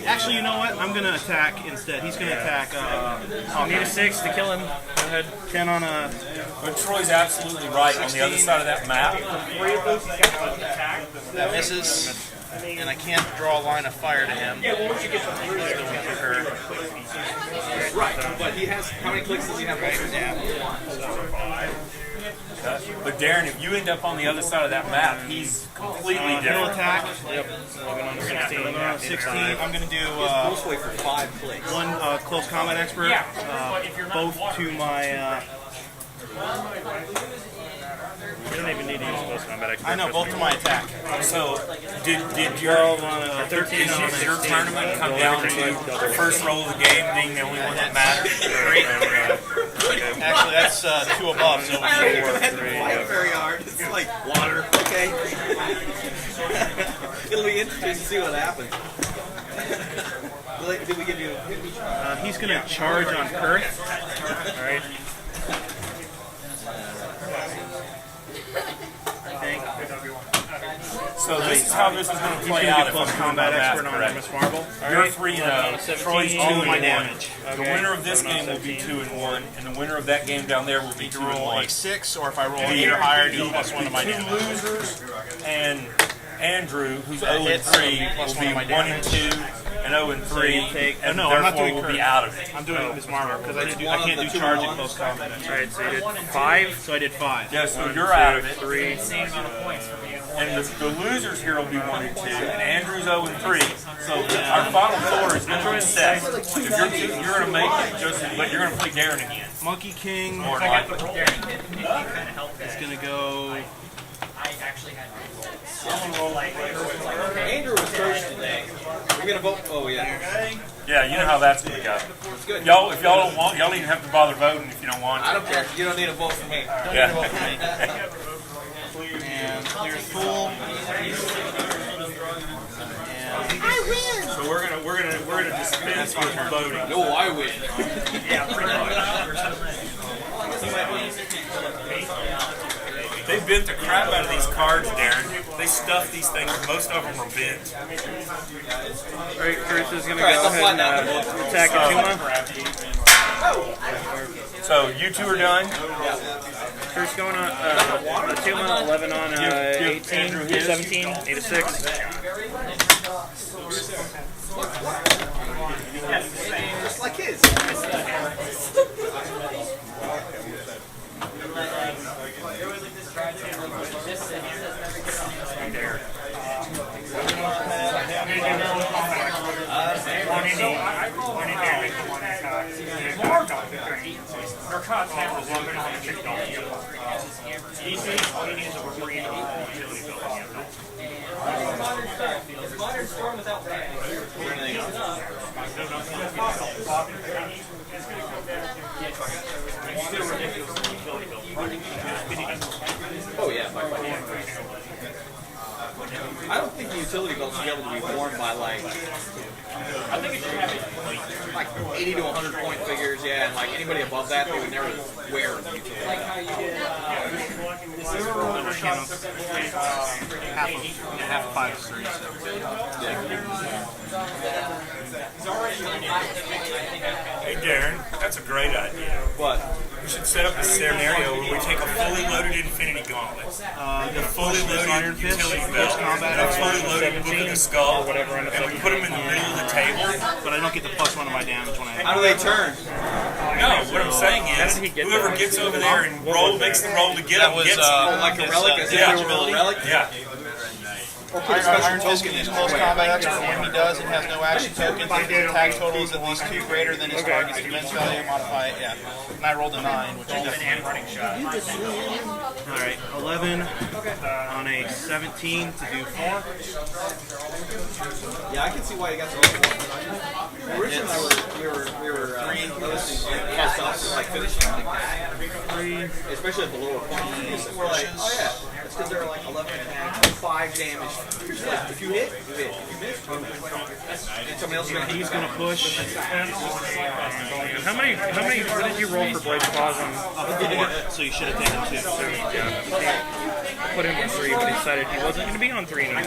actually, you know what? I'm gonna attack instead. He's gonna attack. I need a 6 to kill him. Go ahead. 10 on a. But Troy's absolutely right. On the other side of that map, That misses, and I can't draw a line of fire to him. Yeah, well, once you get them through there, Going to her. Right, but he has, how many clicks does he have? but Darren, if you end up on the other side of that map, he's completely He'll different. attack. Yep. 16. I'm gonna do Most way for 5 clicks. one close combat expert. Both to my. You don't even need to use close combat expert. I know, both to my attack. So, did your 13 on did your tournament come down to the first roll of the game being the only one that mattered? Actually, that's 2 above, so I don't even have to fight very hard. It's like water, okay? It'll be interesting to see what happens. Did we give you he's gonna charge on Kurth. All right. So this is how this is going to play out if I'm doing my Combat math expert on correct. Miss Marble. You're 3-0. Troy's 2-1. All of my damage. The winner of this game will be 2-1, and the winner of that game down there will be To roll a 2-1. 6, or if I roll an 8 or higher, do +1 to my Two damage. losers and Andrew, who's 0-3, hits, so it'll be will +1 be to my 1-2 and 0-3, and no, I'm not therefore doing will be Kurth. out of it. I'm doing Miss Marble because I can't do charge in close combat. All right. So you did 5. So I did 5. Yeah, so you're out of it. 3. And the losers here will be 1 and 2, and Andrew's 0 and 3. So our final score is going to be set. If you're going to make it, but you're going to play Darren again. Monkey King More likely. is gonna go. Andrew was first today. We're gonna vote. Oh yeah. Yeah, you know how that's going to go. Y'all, if y'all don't want, y'all don't even have to bother voting if you don't want to. I don't care. You don't need a vote for me. Yeah. And clear full. So we're gonna dispense with voting. No, I win. yeah, pretty much. They bent the crap out of these cards, Darren. They stuffed these things. Most of them are bent. All right. Kurth is gonna All right, go let's ahead find out the and vote. attack Atuma. So you two are done. Kurth's going on Atuma. 11 on 18. 17. Need a 6. Just like his. Modern storm without that. Oh yeah, by far. I don't think the utility belt should be able to be worn by like, I think it should have like 80 to 100 point figures, yeah, and like anybody above that, they would never wear the utility. Like how you did. This is for half of 5 is 3. Hey Darren, that's a great idea. What? We should set up a scenario where we take a fully loaded Infinity Gauntlet, the fully loaded utility belt, a fully loaded Book of the Skull, and we put them in the middle of the table. But I don't get the +1 to my damage when I. How do they turn? No, what I'm saying is, whoever gets over there and makes the roll to get them gets them. Like a relic, as if yeah. they were a relic? Yeah. Iron Fist can use close combat expert. When he does, it has no action tokens. If his attack total is at least 2 greater than his target's defense value, modify it. Yeah. And I rolled a 9, which is definitely Running shot. Alright, Alright, 11 on a 17 to do 4. Yeah, I can see why you got so much more. Originally, we were noticing ourselves like finishing like that. 3. Especially at the lower point. We're like, oh yeah, it's because they're like 11 attack, 5 damage. Like, if you hit, you hit. If you miss, you miss. And somebody else is going to hit. He's going to push. How many? What did you roll for Blade's Claws on? 4. So you should have taken 2. Put him on 3, but he decided he wasn't going to be on 3 anymore.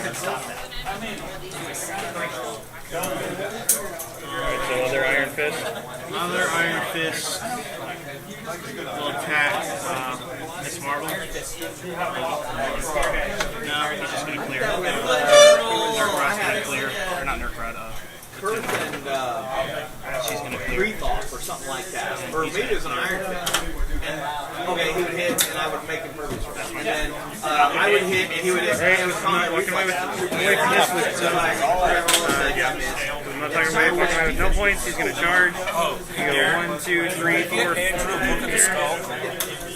Alright, so other Iron Fist. Another Iron Fist will attack Miss Marvel. No, he's just going to clear. Nurkrod's going to clear. Or not Nurkrod, Curve and she's going to clear. Breathe-Off or something like that. Or maybe it was an Iron Fist. And, okay, he would hit and I would make him purpose. And then I would hit and he would hit. Hey, I'm walking away with this I'm not talking about walking away with no points. He's going to charge. You go 1, 2, 3, 4. Andrew, look at the skull.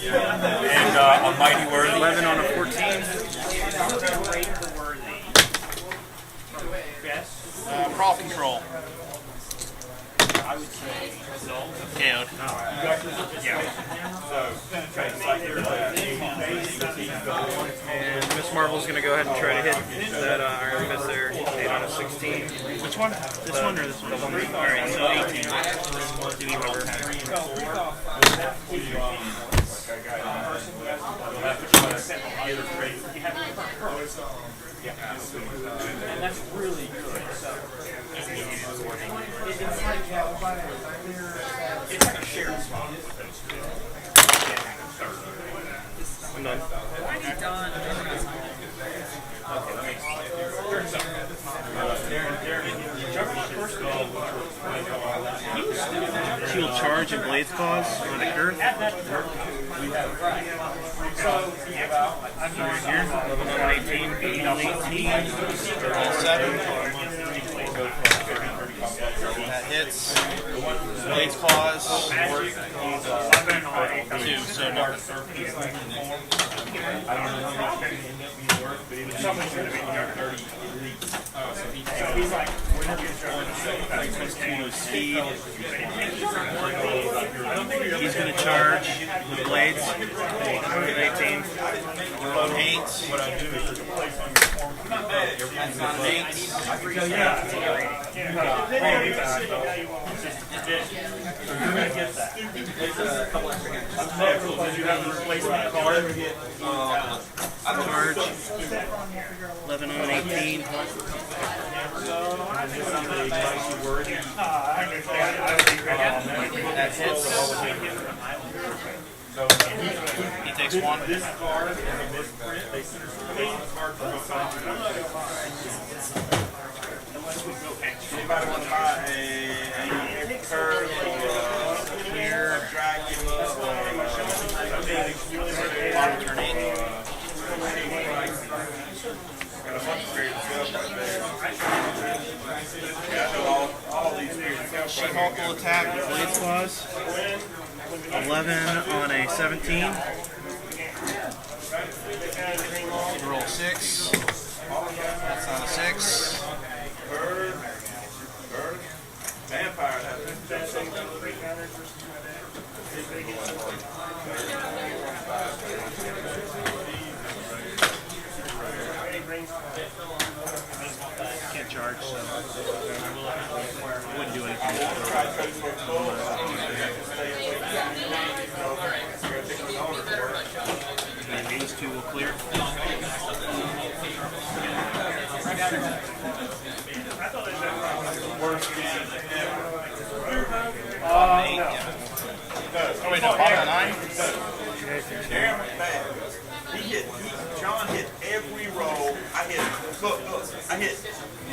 And a mighty worthy. 11 on a 14. Crawl control. KO'd. And Miss Marvel's going to go ahead and try to hit that Iron Fist there. 8 on a 16. Which one? This one or this one? Alright, so 18. Do whoever. And that's really good. It's like a shared spot. I'm done. She will charge and Blade's Claws on a curve. Right here. 18, 7. That hits. Blade's Claws. 2, so no. Speed. He's going to charge with blades. 18. 8. That's not an 8. Charge. 11 on 18. That hits. He takes 1. Anybody want to buy a curve or Here. Turn 8. She-Hulk will attack with Blade's Claws. 11 on a 17. Roll 6. That's on a 6. vampire? Can't charge, so I wouldn't do anything. And these two will clear. Oh wait, no, bottom 9? John hit every roll. I hit, look, I hit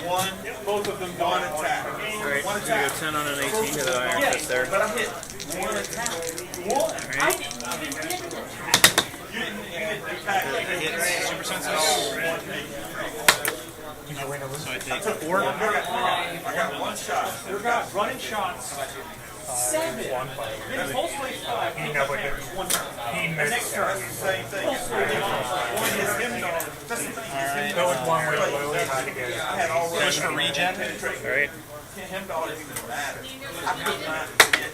one, both of them, one attack. Alright, One so you attack. go 10 on an 18 to the Iron Fist there. But I hit one attack. One. I didn't even get an attack. You didn't attack. Hits super sensitive. So I take 4. I got one shot. They've got running shots. 7. Then full swing 5. He never did. 1 turn. The next turn. Same thing. Go with one with Lily. Try to get it. Push for regen. All right. $10 even matter. I could not get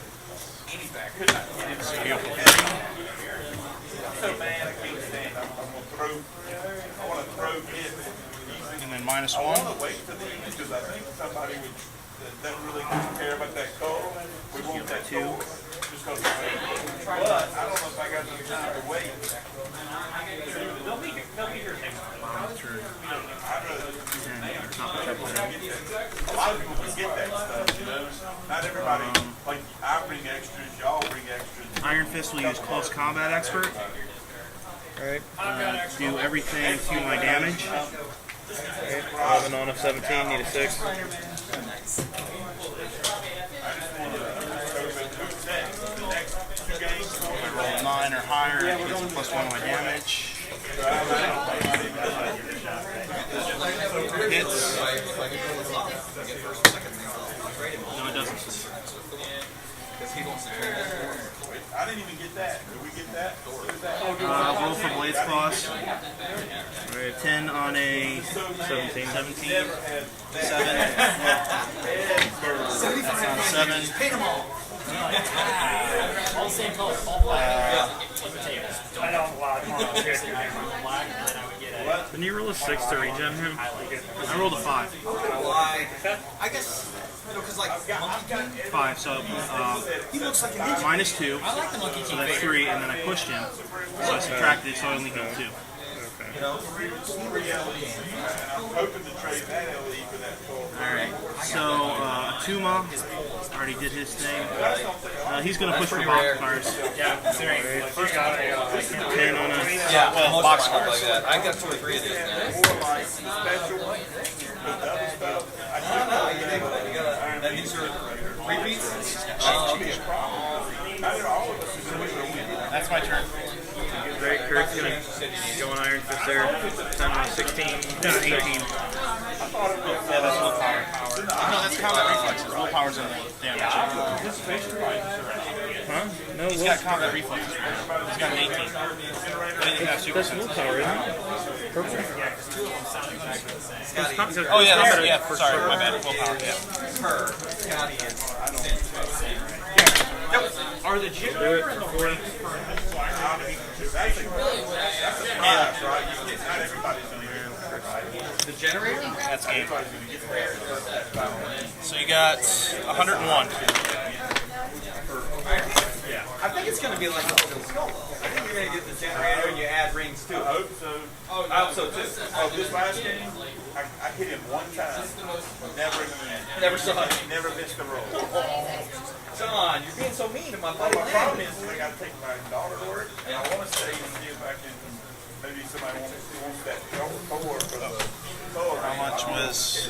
anything. I could not get it. I'm so mad I can't stand. I'm gonna throw. I want to throw it. And then -1. I want to wait for these because I think somebody would that really doesn't care about that code. We want that code just because. But I don't know if I got enough time to wait. They'll be here next time. A lot of people can get that stuff, you know. Not everybody, like I bring extras, y'all bring extras. Iron Fist will use Close Combat Expert. All right. Do everything to my damage. 11 on a 17. Need a 6. I roll 9 or higher, it gets a +1 on my damage. Hits. No, it doesn't. I didn't even get that. Did we get that? Roll for Blades Claws. 10 on a 17. 17. 7. That's on 7. Paint them all. All the same color. All black. I don't lie. Didn't you roll a 6 to regen him? I rolled a 5. I guess, you know, because like Monkey King, 5, so he looks like a ninja. -2. I like the Monkey King. So that's 3, and then I pushed him. So I subtracted it, so I only got 2. You know, 3 LED, and I'm hoping to trade that LED for that full. Alright, so Atuma already did his thing. He's going to push for box cars. Yeah, first got a 10 on a... Yeah, well, box cars like that. I got 2 or 3 of these now. More like special, the other stuff. I don't know, you gotta, and these are repeats? Oh, okay. How did all of us do it? That's my turn. Great, Kurt's gonna go on Iron Fist there. 10 on a 16. No, 18. Yeah, that's willpower. No, that's combat reflexes. Willpower's in the damage. Huh? No, He's got combat reflexes. He's got an 18. But he didn't have super. That's willpower, isn't it? Purple? Oh, yeah, sorry, my bad. Willpower, yeah. Are the generator and the ring The generator? That's game. So you got 101. I think it's going to be like the skull. I think you're going to get the generator and you add rings too. I hope so. Oh, I hope so too. Oh, this last game, I hit him one time. Never saw it. Never missed a roll. John, you're being so mean to my buddy. My problem is I got to take my daughter to work, and I want to stay and see if I can. Maybe somebody wants that core for the core. How much was...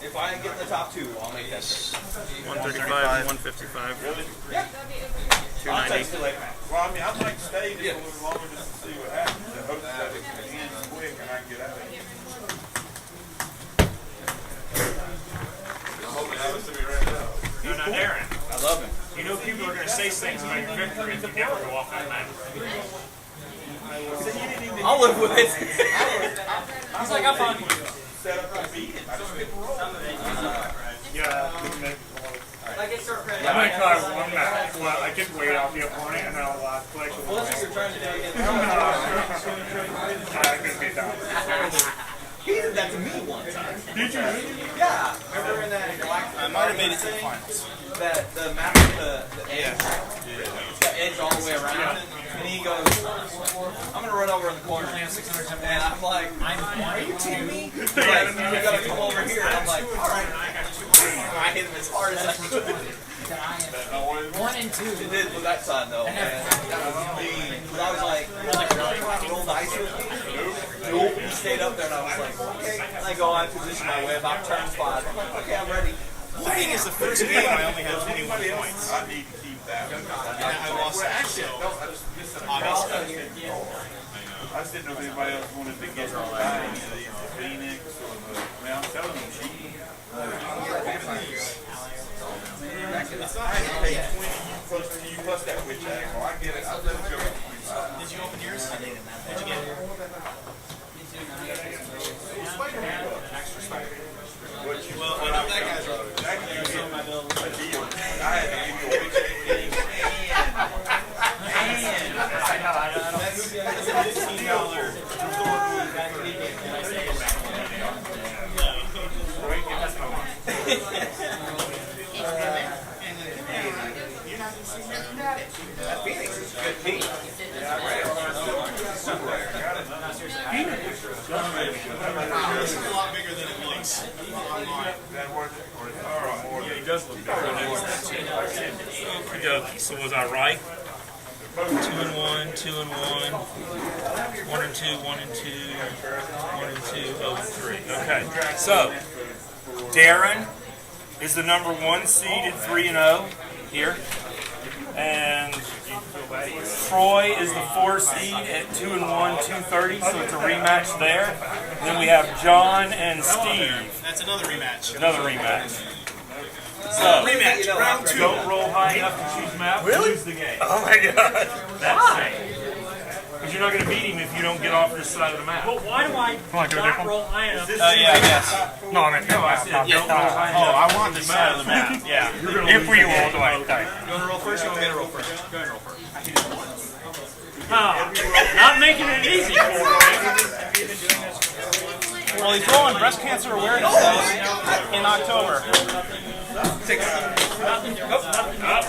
If I get in the top 2, I'll make that. 135 and 155. Really? Yeah. I'll 290. text you later. Well, I mean, I'd like to stay just a little longer just to see what happens. I hope that it ends quick and I can get out of here. I'm hoping Alex will be ready to go. No, not Darren. I love him. You know people are going to say things about your victory if you never go off that night. I'll live with it. He's like, I'm fine. Set up to beat it. I just didn't roll. Yeah. I might try one match. Well, I can wait off the opponent and then I'll click. Well, that's what you're trying to do again. I couldn't beat that. He did that to me one time. Did you? Yeah. Remember in that Galactic? I might have made it to the finals. That the map with the edge. It's got edge all the way around it. And he goes, I'm gonna run over in the corner. And I'm like, are you kidding me? He's like, you gotta come over here. And I'm like, alright. I hit him as hard as I could. 1 and 2. It did with that side though. And that was mean. Because I was like, roll dice with me. Nope. He stayed up there and I was like, okay. And I go, I position my way about turn 5. I'm like, okay, I'm ready. The thing is, the first game I only had 21 points. I need to keep that. I lost that, so obviously. I just didn't know if anybody else wanted to get the Phoenix or the. I mean, I'm telling you, cheating. It's not I pay 20 you plus that witch act. Oh, I get it. I'll let it go. Did you open yours? I didn't. What'd you get? That Phoenix is a good team. Super rare. This is a lot bigger than it looks. Yeah, he does look better. So was I right? 2 and 1, 2 and 1, 1 and 2, 1 and 2, 1 and 2, 0 and 3. Okay. So Darren is the number 1 seed at 3 and 0 here. And Troy is the 4 seed at 2 and 1, 230, so it's a rematch there. Then we have John and Steve. That's another rematch. Another rematch. So, Rematch, round 2. Don't roll high enough to choose map. Really? Lose the game. Oh my god. That's it. Because you're not going to beat him if you don't get off this side of the map. But why do I not roll high enough? Yeah, I guess. No, I mean, no, I said don't roll high enough. I want this side of the map. Yeah. If we roll the way. You want to roll first? You want me to roll first? Go ahead and roll first. Not making it easy for me. Well, he's rolling breast cancer awareness days in October. 6. That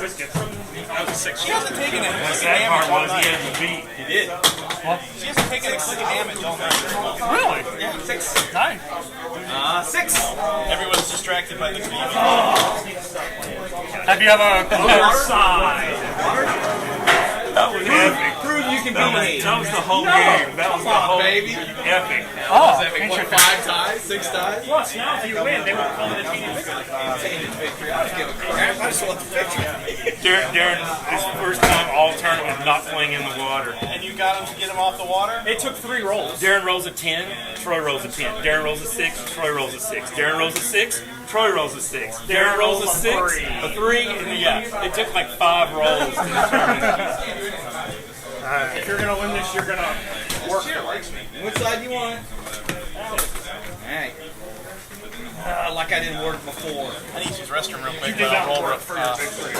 was a 6. She hasn't taken it. The sad part was he had to beat. He did. She hasn't taken a click of damage all night. Really? Yeah. 6. 9. 6. Everyone's distracted by the TV. Have you ever Other side. That was epic. Prove you can That was the whole game. That was the whole baby. epic. Oh, epic. What, 5 ties? 6 ties? Plus, now if you win, they won't call it a team victory. Victory. I don't give a crap. I just want the victory. Darren, this is the first time all tournament not playing in the water. And you got him to get him off the water? It took 3 rolls. Darren rolls a 10, Troy rolls a 10. Darren rolls a 6, Troy rolls a 6. Darren rolls a 6, Troy rolls a 6. Darren rolls a 6, a 3, and yeah, it took like 5 rolls to determine. If you're going to win this, you're going to work. Which side do you want? Alright. Like I didn't work before. I need to use the restroom real quick. You did that roll work for your victory.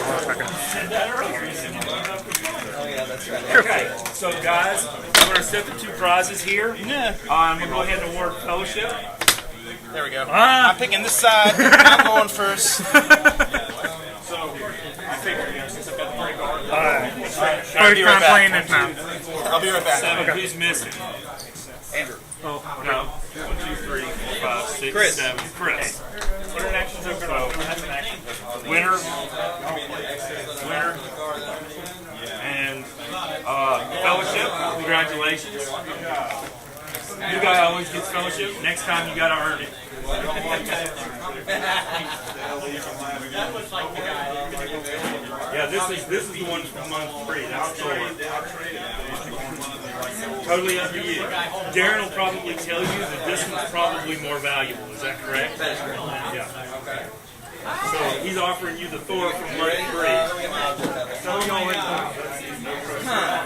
Oh yeah, that's right. Okay, so guys, I'm going to set the 2 prizes here. Yeah. I'm going to go ahead and award fellowship. There we go. I'm picking this side. I'm going first. So, I figured, since I've got the break on. I'll be right back. this now. I'll be right back. 7, who's missing? Andrew. Oh, no. 1, 2, 3, 4, 5, 6, Chris. 7. Chris. What an action token. That's an action token. Winner. And fellowship. Congratulations. New guy always gets fellowship. Next time you gotta earn it. Yeah, this is the one from month 3. That's Thor. Totally up to you. Darren will probably tell you that this one's probably more valuable. Is that correct? Yeah. So he's offering you the Thor from month 3.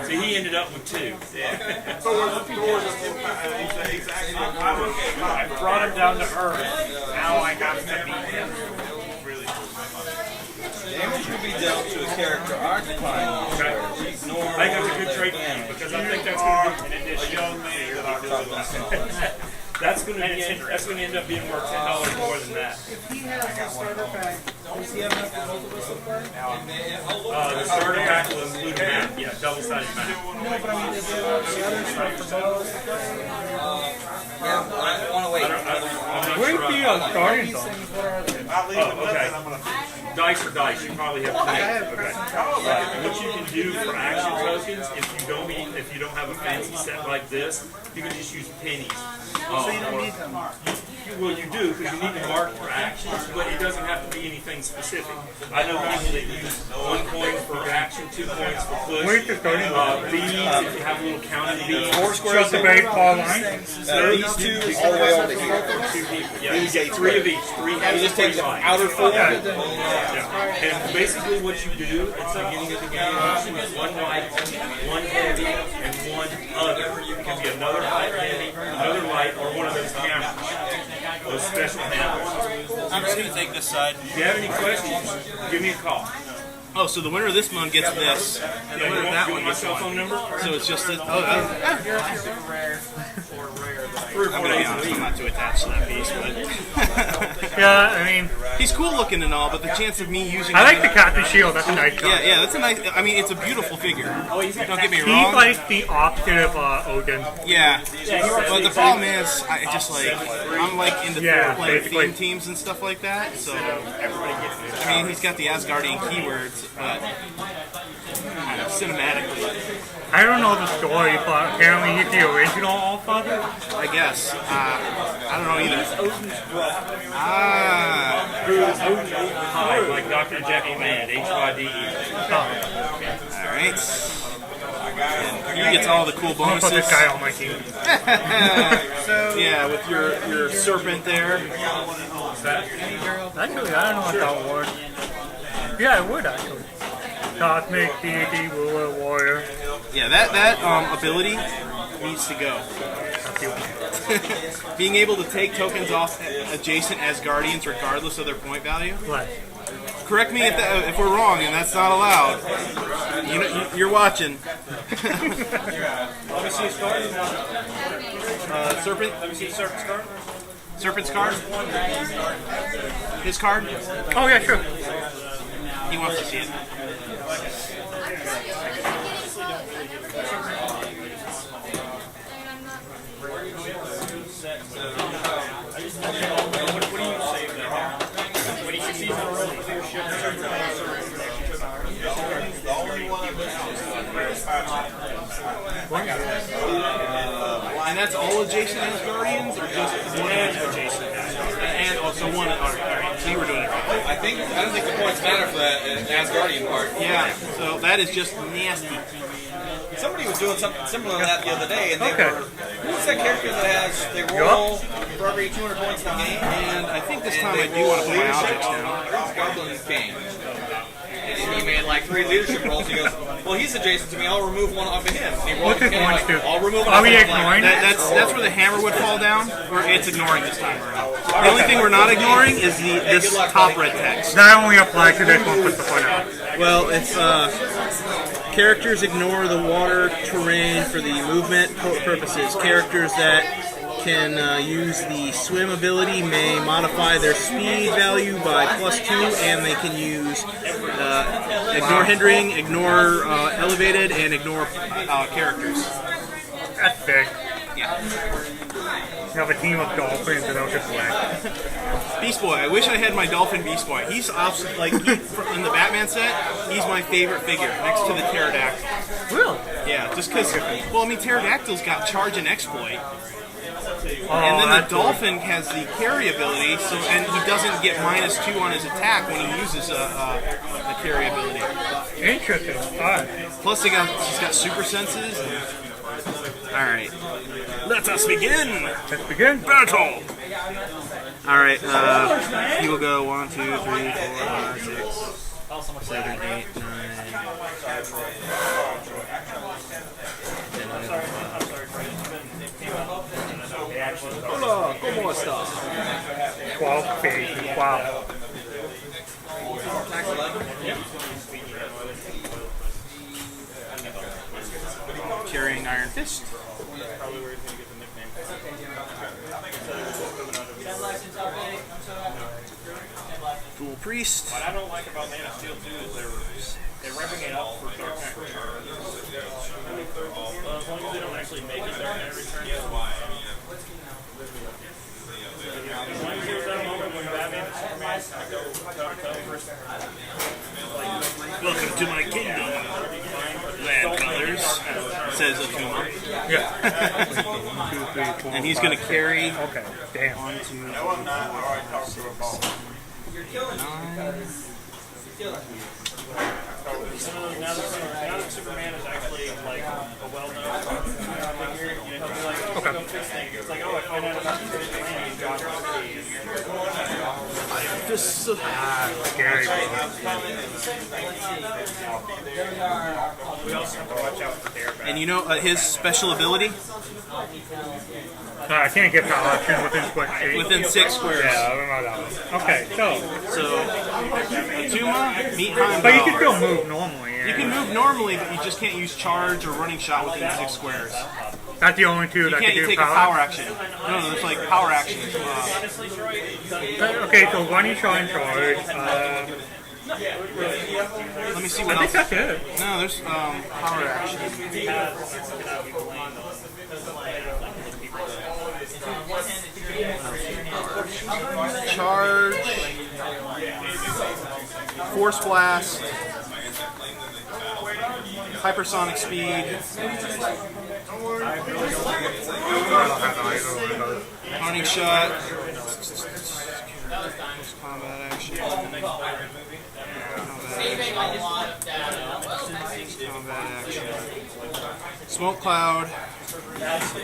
So he ended up with 2. I brought him down to earth. Now I have to beat him. Damage will be dealt to a character occupying I think that's a good trade for you because I think that's going to be that's going to end up being worth $10 more than that. If he has a starter pack, does he have enough for both of us so far? The starter pack will include map. Yeah, double-sided map. No, but I mean, is there the other stuff for both of us so far? Yeah, I want to wait. Where's the starting These things, what are they? Oh, okay. Dice or dice. You probably have 3. Okay. What you can do for action tokens, if you don't have a fancy set like this, you can just use pennies. So you don't need them. Well, you do because you need to mark for actions, but it doesn't have to be anything specific. I know people that use 1 coin for action, 2 coins for push. Beads, if you have a little counted beads. 4 squares of bait, paw line. These 2 all the way over to here. 2 people. Yeah, you get 3 of each. 3 heavy, You just take 3 the light. outer 4. Yeah. And basically what you do at the beginning of the game is 1 light, 1 heavy, and 1 other. It can be another light heavy, another light, or one of those cameras. Those special cameras. I'm just going to take this side. If you have any questions, give me a call. Oh, so the winner of this month gets this, and the winner of that one my gets cell one. phone number? So it's just this. I'm gonna be honest, I'm not too attached to that piece, but Yeah, I mean, he's cool looking and all, but the chance of me using I like the Captain Shield. That's a nice card. yeah, that's a nice. I mean, it's a beautiful figure. Don't get me He's wrong. like the opposite of Odin. Yeah, but the problem is, I just like I'm like into playing theme teams and stuff like that. So I mean, he's got the Asgardian keywords, but kind of cinematically, I don't know the story, but apparently he's the original Allfather. I guess. I don't know either. Like Dr. Jekyll Man, HYDE. All right. And he gets all the cool I'm gonna put bonuses. this guy on my team. Yeah, with your serpent there. Actually, I don't know if that would work. Yeah, it would actually. Cosmic Deity, Ruler, Warrior. Yeah, that ability needs to go. Being able to take tokens off adjacent Asgardians regardless of their point value. Right. Correct me if we're wrong, and that's not allowed. You're watching. Let me see his card. Serpent. Let me see Serpent's card. Serpent's card. His card. Oh yeah, sure. He wants to see it. And that's all adjacent Asgardians, or just one adjacent? And also one. All right, so you were doing it right. I don't think the points matter for that Asgardian part. Yeah, so that is just nasty. Somebody was doing something similar to that the other day, and they were. Who's that character that has they roll for every 200 points in the game? And I think this time I do want to put my objects down. Goblin King. And he made like 3 leadership rolls. He goes, well, he's adjacent to me. I'll remove one off of him. And he rolled What's his again, points like, do? I'll remove one Are off we of him. ignoring That's where the hammer would fall down, or it's ignoring this time around. The only thing we're not ignoring is this top red text. That only applies to this one with the point out. Well, it's characters ignore the water terrain for the movement purposes. Characters that can use the swim ability may modify their speed value by +2, and they can use ignore hindering, ignore elevated, and ignore characters. That's big. Yeah. You have a team of dolphins and they'll just whack. Beast Boy. I wish I had my Dolphin Beast Boy. He's in the Batman set. He's my favorite figure, next to the Pterodactyl. Really? Yeah, just because. Well, I mean, Pterodactyl's got charge and exploit. Oh, And then the Dolphin has the carry ability, so and he doesn't get -2 on his attack when he uses a carry ability. Interesting. Alright. Plus, he's got super senses. All right, let us begin. Let's begin. Battle. All right, he will go 1, 2, 3, 4, 5, 6, 7, 8, 9. Hola, ¿cómo está? 12, baby. Wow. Carrying Iron Fist. Dual Priest. What I don't like about Man of Steel 2 is they're revving it up for Dark Knight Returns. As long as they don't actually make it Dark Knight Returns. As long as there's that moment when Batman and Superman go toe-to-toe first. Welcome to my kingdom. Land colors. Says Akuma. Yeah. 2, 3, 4, And he's going to carry. Okay. Damn. 1, 2, 3, 4, 5, 6, 7, 9. Now that Superman is actually like a well-known figure, you know, he'll be like, oh, go fix things. It's like, oh, I find out about this plan and John Scary, bro. We also have to watch out for their back. And you know his special ability? I can't get that option Within 6 squares. Yeah, I remember that one. Okay, so Atuma, meet Heimdall. but you can still move normally. You can move normally, but you just can't use charge or running shot within 6 squares. That's the only two You that can't can do take power? a power action. No, there's like power actions. Okay, so one you try and charge. Let me see what I think else. that's it. No, there's power action. Charge. Force blast. Hypersonic speed. Hunting shot. Combat action. Combat action. Smoke cloud.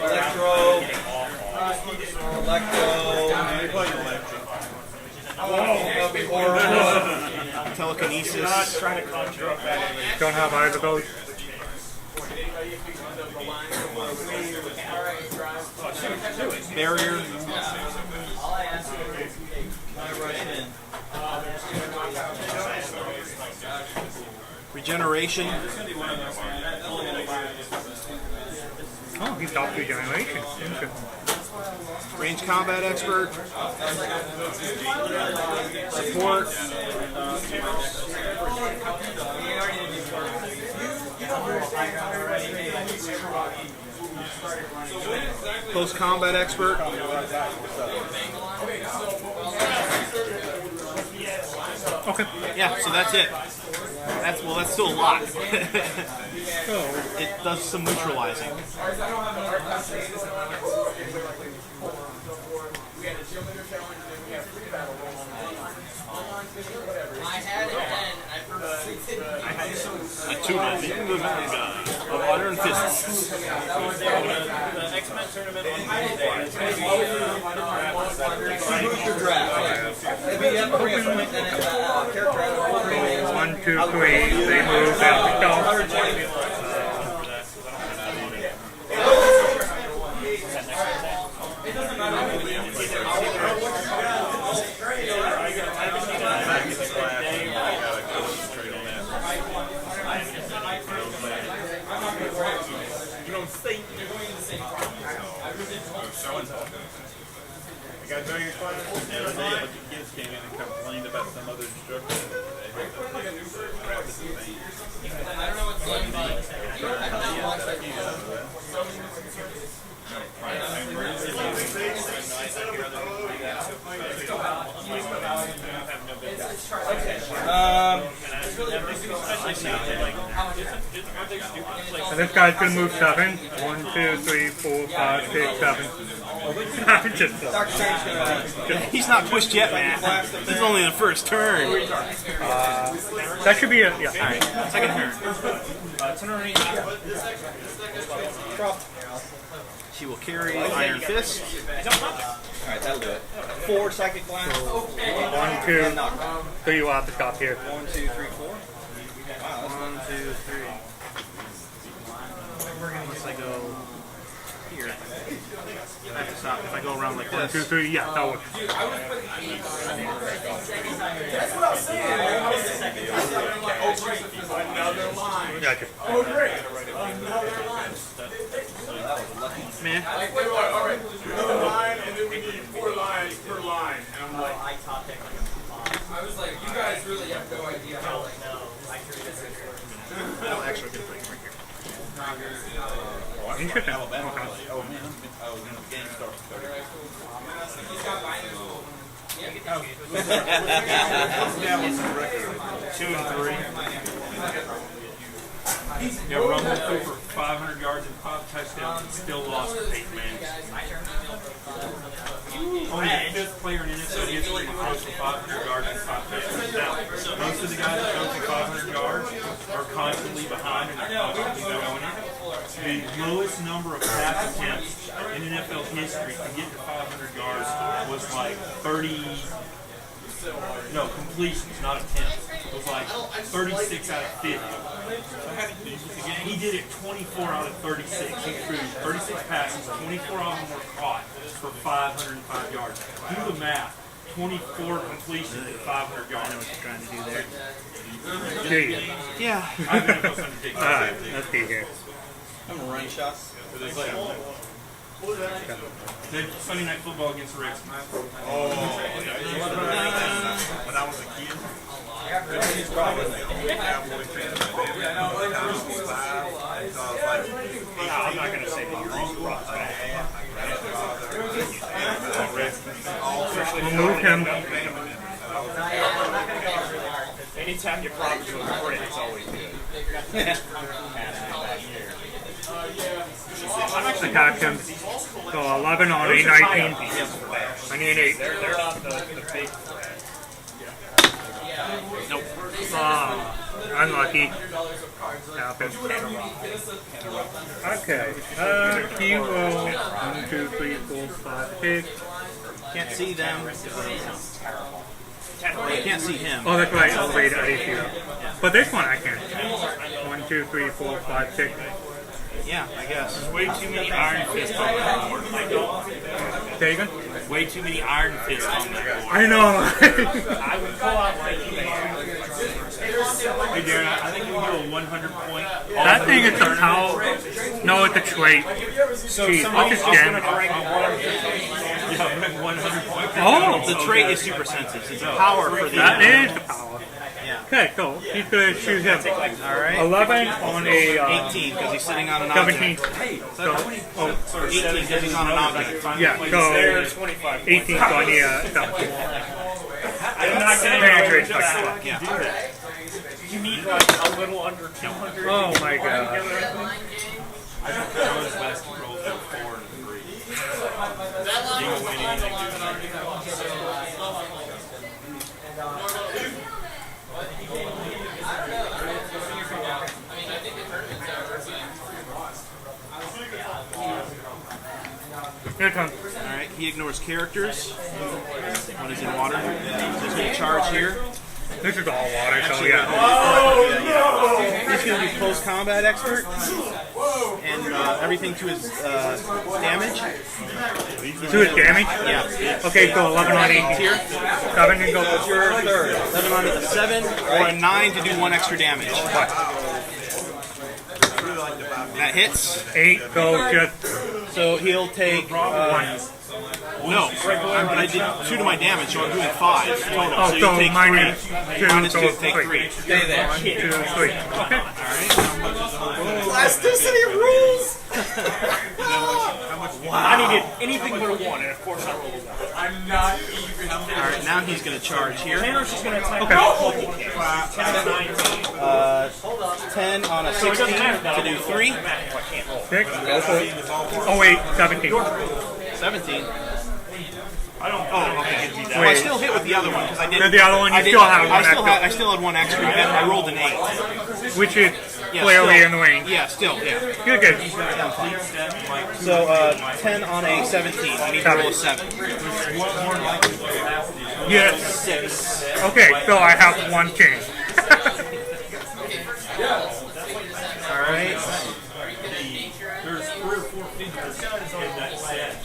Electro. Telekinesis. Don't have either of those. Barrier. Regeneration. Oh, he's got regeneration. Interesting. Range combat expert. Support. Close combat expert. Okay. Yeah, so that's it. That's still a lot. It does some neutralizing. A tuna, the guy of Iron Fists. The X-Men tournament on Booster draft. If you have to bring a point, then it's character out of order. 1, 2, 3. They move out the top. You don't think you're doing the same thing. I got Dragon Class the other day, a bunch of kids came in and complained about some other instructor. They had to practice the thing. I don't know what's going on. And this guy's gonna move 7. 1, 2, 3, 4, 5, 6, 7. Just He's not pushed yet, man. This is only the first turn. that should be a yeah. Alright, second turn. She will carry Iron Fist. Alright, that'll do it. 4 psychic blast. 1, 2, 3. You have to stop here. 1, 2, 3, 4. Wow, 1, 2, 3. Unless I go here. I have to stop if I go around like 1, this. 2, 3. Yeah, that works. that's what I was saying. Gotcha. Oh, great. Another line. Man. Alright, another line, and then we need 4 lines per line. And I'm like, I was like, you guys really have no idea how I know. I'll actually get a break right here. Interesting. Alabama. Oh man, I was in the game start for 30. That was the record. 2 and 3. Yeah, Rumble threw for 500 yards and 5 touchdowns and still lost to Peyton Manning. Only the 5th player in NFL history to throw for 500 yards and 5 touchdowns. Now, most of the guys that throw for 500 yards are constantly behind and they're constantly going in. The lowest number of pass attempts in NFL history to get to 500 yards was like completions, not attempts. It was like 36 out of 50. He did it 24 out of 36. He threw 36 passes, 24 of them were caught for 505 yards. Do the math. 24 completions at 500 yards. I know what you're trying to do there. Yeah. Yeah. Alright, let's see here. I'm gonna run shots. It's like Sunday night football against the Reds. when I was a kid. He's probably the only Cowboy fan that I'm not going to say that you're wrong. We'll move him. Anytime you profit to a credit, it's always good. Attack him. So 11 on 8, 19. I need an 8. They're not the big. Nope. Unlucky. Happens. Okay. He will 1, 2, 3, 4, 5, 6. Can't see them. Well, you can't see him. Oh, that's right. I'll wait. I didn't see that. But this one I can. 1, 2, 3, 4, 5, 6. Yeah, I guess. There's way too many Iron Fists on that board. Say again? Way too many Iron Fists on that board. I know. I would call out my Hey Darren, I think we do a 100 point. That thing is a power. No, it's a trait. Jeez, look at damage. 100 points. Oh! The trait is super sensitive. It's a power for the. That is the power. Yeah. Okay, so he's going to shoot him. Alright. 11 on a 18 because he's sitting on an 17. object. So, 18 because he's on an object. yeah, so 18 on the 17. Penetrates like fuck. Yeah. You need like a little under 200. Oh my god. I think that was best rolls at 4 and 3. You don't win anything, Your turn. Alright, he ignores characters when he's in water. So he's going to charge here. This is all water, so yeah. He's going to be close combat expert. And everything to his damage. To his damage? Yeah. Okay, so 11 on 18. Here. 7 and go. What's your third? 11 on a 7 or a 9 to do 1 extra damage. That hits. 8, so just So he'll take 1. No, I did 2 to my damage, so I'm doing 5 total. Oh, so you so take minus 3. 2, Minus so 2, take 3. 3. Stay there. 1, 2, 3. Okay. Plasticity rules! I needed anything but a 1, and of course I rolled a 1. I'm not even. Alright, now he's going to charge here. Tanner's just going to attack. Okay. 10 on a 16 to do 3. 6. Oh wait, 17. 17. I don't. Oh, okay. Wait. Well, I still hit with the other one because I did. The other one, you I did- still have 1 I still extra. had. I still had 1 extra. I rolled an 8. Which is Yeah, clearly still. in the range. Yeah, still. Yeah. Good, good. So 10 on a 17. I need to roll a 7. Yes. 6. Okay, so I have 1 change. All right. There's 3 or 4 figures in that set.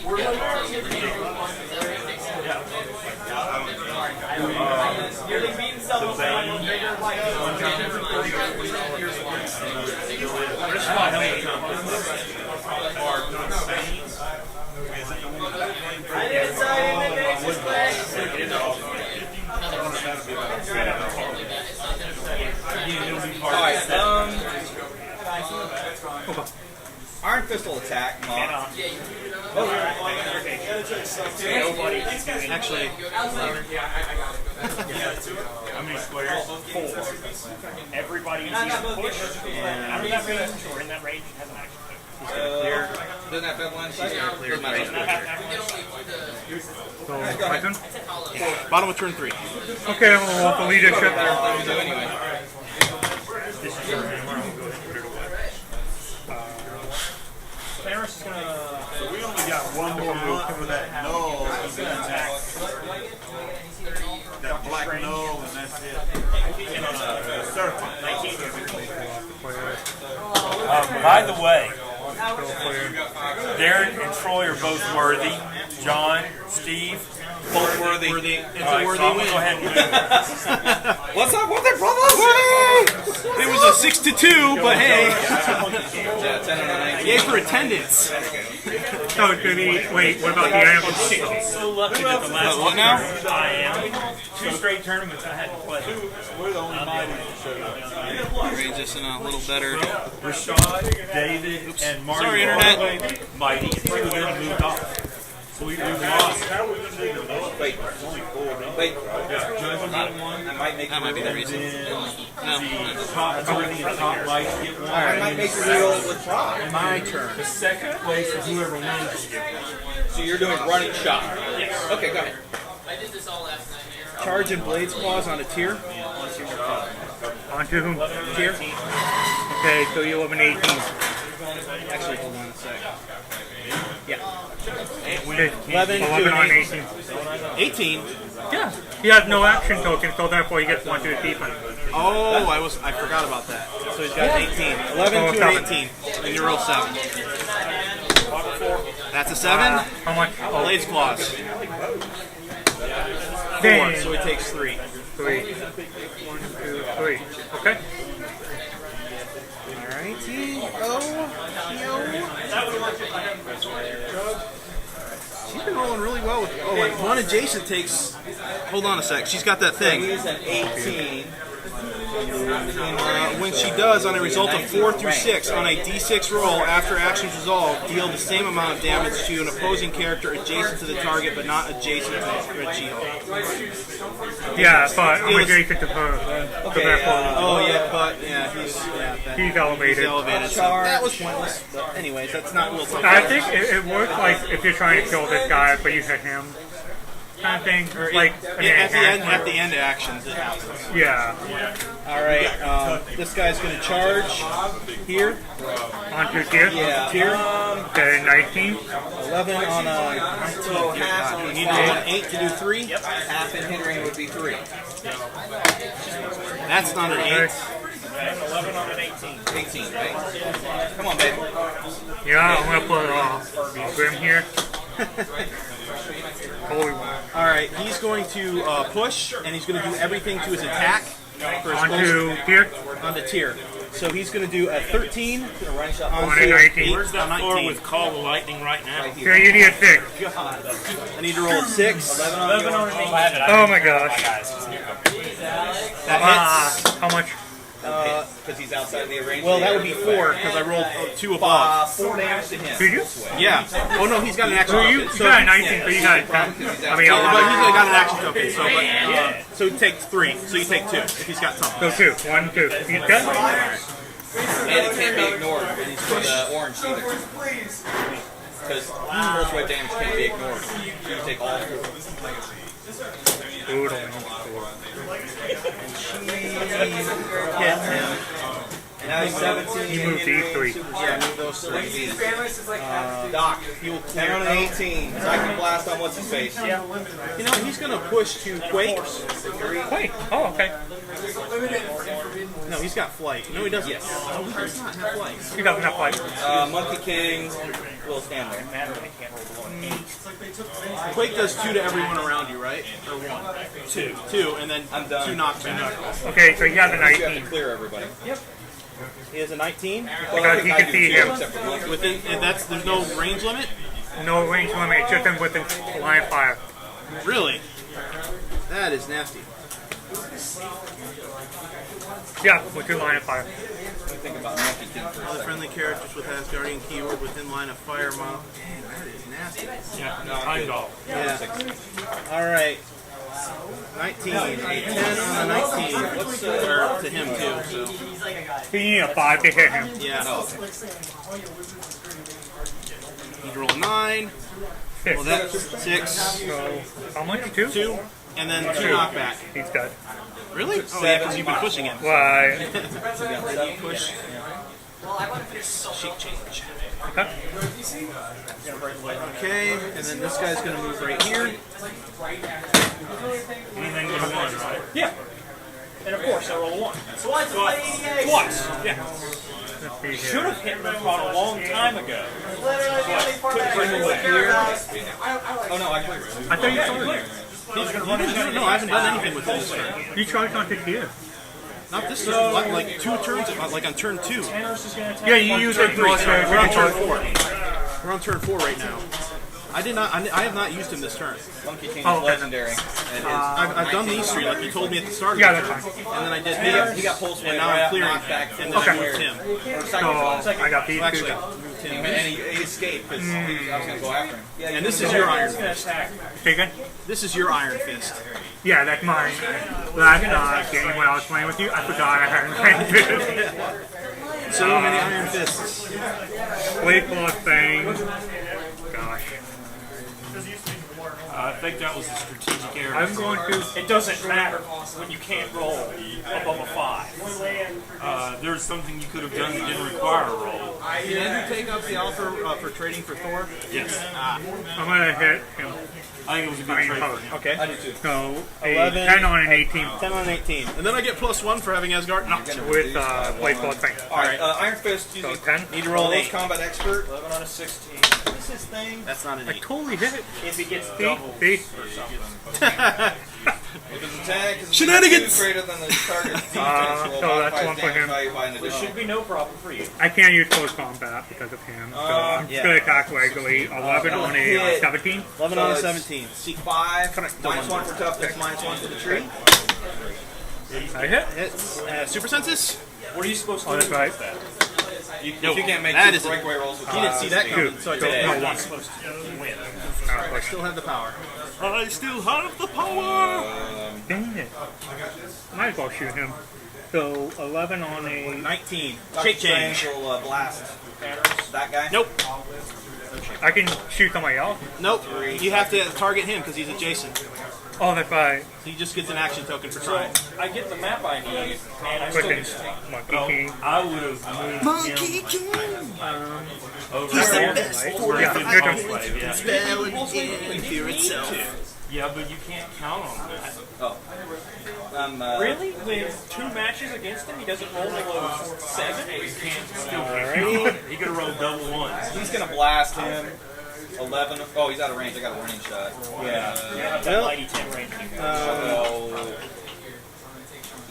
Alright, Iron Fist will attack. Nobody can do Actually, How many squares? 4. Everybody is either pushed out of that range or in that range and has an action. clear. Doesn't have to have one. Clear. Doesn't have to have So, my turn? Bottom of turn 3. Okay, I'm gonna walk the leadership. Paris is going to. So we only got 1 more month for that null. That black null, and that's it. By the way, Darren and Troy are both worthy. John, Steve. Both worthy. It's All right, a worthy so I'm win. gonna go ahead and move. What's up with it, brothers? It was a 6-2, but hey, Yeah, 10 on the 19. yay for attendance. So it's gonna be, wait, what about the animals? So lucky that the last What now? I am. 2 straight tournaments I had to play. We're the only mighty that showed up. Arrange this in a little better. Rashad, David, and Marty. Sorry, were all Internet. the way mighty. 2 of them moved off. So we lost. Wait. I might make That might be the reason. No. The top majority and top lights get one. I might make you reroll it with Rob. My turn. The second place is whoever wins will get one. So you're doing running shot. Yes. Okay, go ahead. Charge and Blades Claws on a tier. Onto whom? Here. Okay, so you 11, 18. Actually, hold on a sec. Yeah. Okay, 11 to 11 on an 18. 18. Yeah. He has no action token, so therefore he gets 1 to the defense. Oh, I forgot about that. So he's got an 18. 11 to an 18. And you roll 7. That's a 7. How much? Oh, Blades Claws. 4. dang. So he takes 3. 3. 1, 2, 3. Okay. Alrighty. She's been rolling really well with. Oh, and one adjacent takes. Hold on a sec. She's got that thing. He's an 18. When she does, on a result of 4 through 6, on a d6 roll, after actions resolved, deal the same amount of damage to an opposing character adjacent to the target, but not adjacent to the She-Hulk. Yeah, but I'm adjacent to her. So therefore, Oh yeah, but yeah, he's he's elevated. he's elevated. So that was pointless. But anyways, that's not real time. I think it works like if you're trying to kill this guy, but you hit him. Kind of thing. Like at the end of actions, it happens. Yeah. All right, this guy's gonna charge here. Onto tier. Yeah, here. Okay, 19. 11 on a 19. You need to roll an 8 to do 3. Yep. Half and hindering would be 3. That's not an 8. 11 on an 18. 18, right? Come on, baby. Yeah, I'm gonna put Grim here. Holy one. All right, he's going to push, and he's going to do everything to his attack. For his Onto tier. Onto tier. So he's going to do a 13 On a onto 19. Where's that on floor 19. with Call the Lightning right now? Okay, you need a 6. I need to roll a 6. 11 on an 18. Oh my gosh. That How much? Because he's outside the range. well, that would be 4 because I rolled 2 above. 4 damage to him. Did you? Yeah. Oh no, he's got an action So token. you got a 19, so you got a 10. I mean, But he's 11. got an action token. So he takes 3. So you take 2 if he's got something. So 2. 1, 2. He's dead. And it can't be ignored when he's with orange either. Because first wave damage can't be ignored. You take all 4. Brutal. Hit him. And now he's 17. He moved these 3. Yeah, move those 3. Doc, he will clear on an 18. So I can blast on what's his face. You know, he's going to push to Quake. Wait. Oh, okay. No, he's got flight. No, he doesn't. Yes. Oh, he does not have flight. He doesn't have fight. Monkey King will stand there. Quake does 2 to everyone around you, right? Or 1? 2. 2, and then I'm done. 2 knockback. Okay, so he has a You have to 19. clear everybody. He has a 19. Because he can see him. Except for Monkey. Within, and there's no range limit? No range limit, it's just within line of fire. Really? That is nasty. Yeah, within line of fire. Think about Monkey King for a Other second. friendly characters with Asgardian keyword within line of fire model. Dang, that is nasty. Yeah, No, I'm off. Yeah. Alright. 19. A 10 on a 19. What's or to him too, so. You need a 5 to hit him. Yeah. He'd roll a 9. 6. Well, that's 6. So, how much? 2? 2. And then 2 knockback. He's dead. Really? Oh, yeah, because you've been pushing him. Why? Push. Sheet change. Okay. Okay, and then this guy's going to move right here. Anything but a 1, right? Yeah. And of course, I roll a 1. Twice. Yeah. Let's see Should here. have hit my prod a long time ago. Oh no, I cleared it. I thought you started. No, I haven't done anything with this turn. You tried not to here. Not this turn, like 2 turns, like on turn 2. Yeah, you used it We're on turn 4. We're on turn 4 right now. I have not used him this turn. Monkey King is legendary. I've done these 3 like you told me at the start of Yeah, the that's turn. fine. And then I did him. He got pulse And now I'm clearing him. And then I moved him. So I got these two. Actually, I moved him. And he escaped because I was going to go after him. And this is your Iron Fist. Again? This is your Iron Fist. Yeah, that's mine. Last game when I was playing with you, I forgot I had an Iron Fist. So many Iron Fists. Blade Claw thing. Gosh. I think that was a strategic error. I'm going to. It doesn't matter when you can't roll above a 5. There's something you could have done that didn't require a roll. Did Andrew take up the offer for trading for Thor? Yes. I'm going to hit him. I think it was a good trade for him. Okay. I do too. So, 11. 10 on an 18 10 on 18. And then I get +1 for having Asgard. No. with Blade Claw thing. Alright, Iron Fist So using 10. Need to roll an 8. Combat Expert. 11 on a 16. What's his thing? That's not an I 8. totally hit it. If he gets See? double. See? If his attack is Shenanigans! greater than the target's defense roll, so that's modifies one for damage him. value by an There additional. should be no problem for you. I can't use close combat because of him. So I'm just going to attack regularly. 11 on a 17. 11 on a 17. Seek 5, -1 for toughness, -1 for the tree. I hit. Hits. Super Census? What are you supposed to Oh, do that's right. with that? If you can't make that 2 is a- breakaway rolls with He didn't see that coming, so I did. No, I one. Supposed to win. still have the power. I still have the power! Dang it. Might as well shoot him. So 11 on a. 19. Dr. Shape change. Strange will blast that guy. Nope. I can shoot somebody else. Nope. You have to target him because he's adjacent. Oh, that's right. So he just gets an action token for trying. I get the map I need, and I still Quicken. get stuck. Monkey King. I would have moved him over He's the there. best Where Yeah, he your could turn. play, yeah. spell in fear itself. Yeah, but you can't count on that. Oh. Really? With 2 matches against him, he doesn't roll below 7? You can't still He could have rolled double ones. He's going to blast him. 11. Oh, he's out of range. I got a running shot. Yeah. You don't have that mighty 10 range anymore.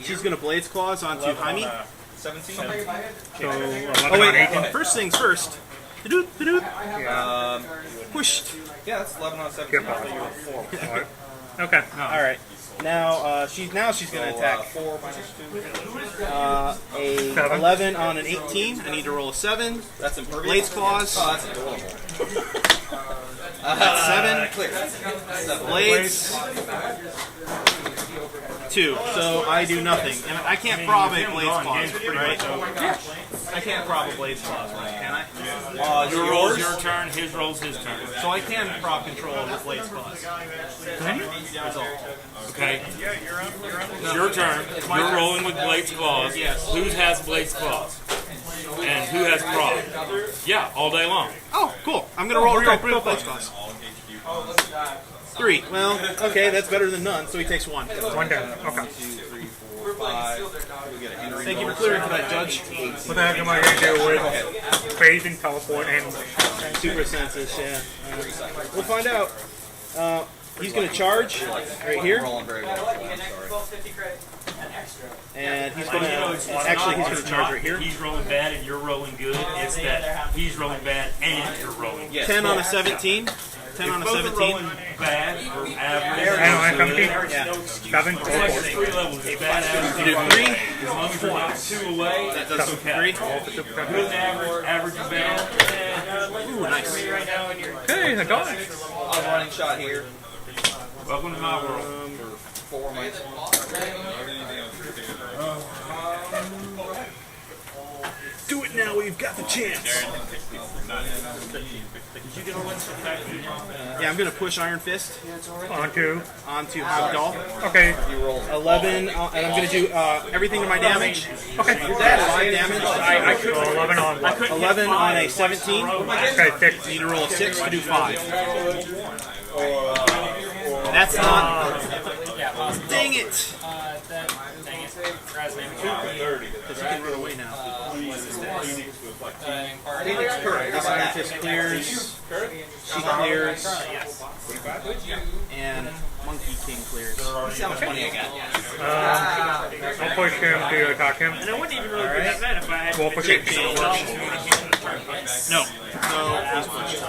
She's going to Blades Claws onto Jaime. 17. So 11 Oh, on wait. 18. First things first. Doot, doot. Pushed. Yeah, that's 11 on 17. Get off. Okay. All right. Now she's going to attack. 4 -2. A 7. 11 on an 18. I need to roll a 7. That's impervious. Blades Claws. Oh, that's adorable. That's 7. Clear. 7. Blades. 2. So I do nothing. And I can't prob a Blades Claws, right? I can't prob a Blades Claws, right? Can I? Your roll's your turn, his roll's his turn. So I can prob control with Blades Claws. That's all. Okay? It's your turn. You're rolling with Blade's Claws. Yes. Who has Blade's Claws? And who has prod? Yeah, all day long. Oh, cool. I'm going to roll real Blades Claws. 3. Well, okay, that's better than none, so he takes 1. 1 down. Okay. 5. We get a Henry. Thank you for clearing for that, Judge. What the heck am I going to do with phase and teleport and. Super Census, yeah. We'll find out. He's going to charge right here. Rolling very well. And he's going to, actually he's going to charge right here. He's rolling bad and you're rolling good. It's that he's rolling bad and you're rolling good. 10 on a 17. 10 on a Both are 17. rolling bad or average. And on a 17? Yeah. 7. It's like there's 3 levels. It's bad, average, You do good. 3. As long as you're not 2 away, That does okay. 3. Good and average and bad. Ooh, nice. Hey, I got it. I'm running shot here. Welcome to my world. 4 minutes. Do it now, we've got the chance. Yeah, I'm going to push Iron Fist Onto. onto Hogdoll. Okay. 11, and I'm going to do everything to my damage. Okay. 5 damage. I could. 11 on what? 11 on a 17. Okay, 6. Need to roll a 6 to do 5. That's not. Dang it! Because he can run away now. Phoenix Curse. This Iron Fist clears. She clears. And Monkey King clears. Let's see how much money I got. I'll push him to attack him. And I wouldn't even really be that bad if I had We'll push it. No. So he's pushed.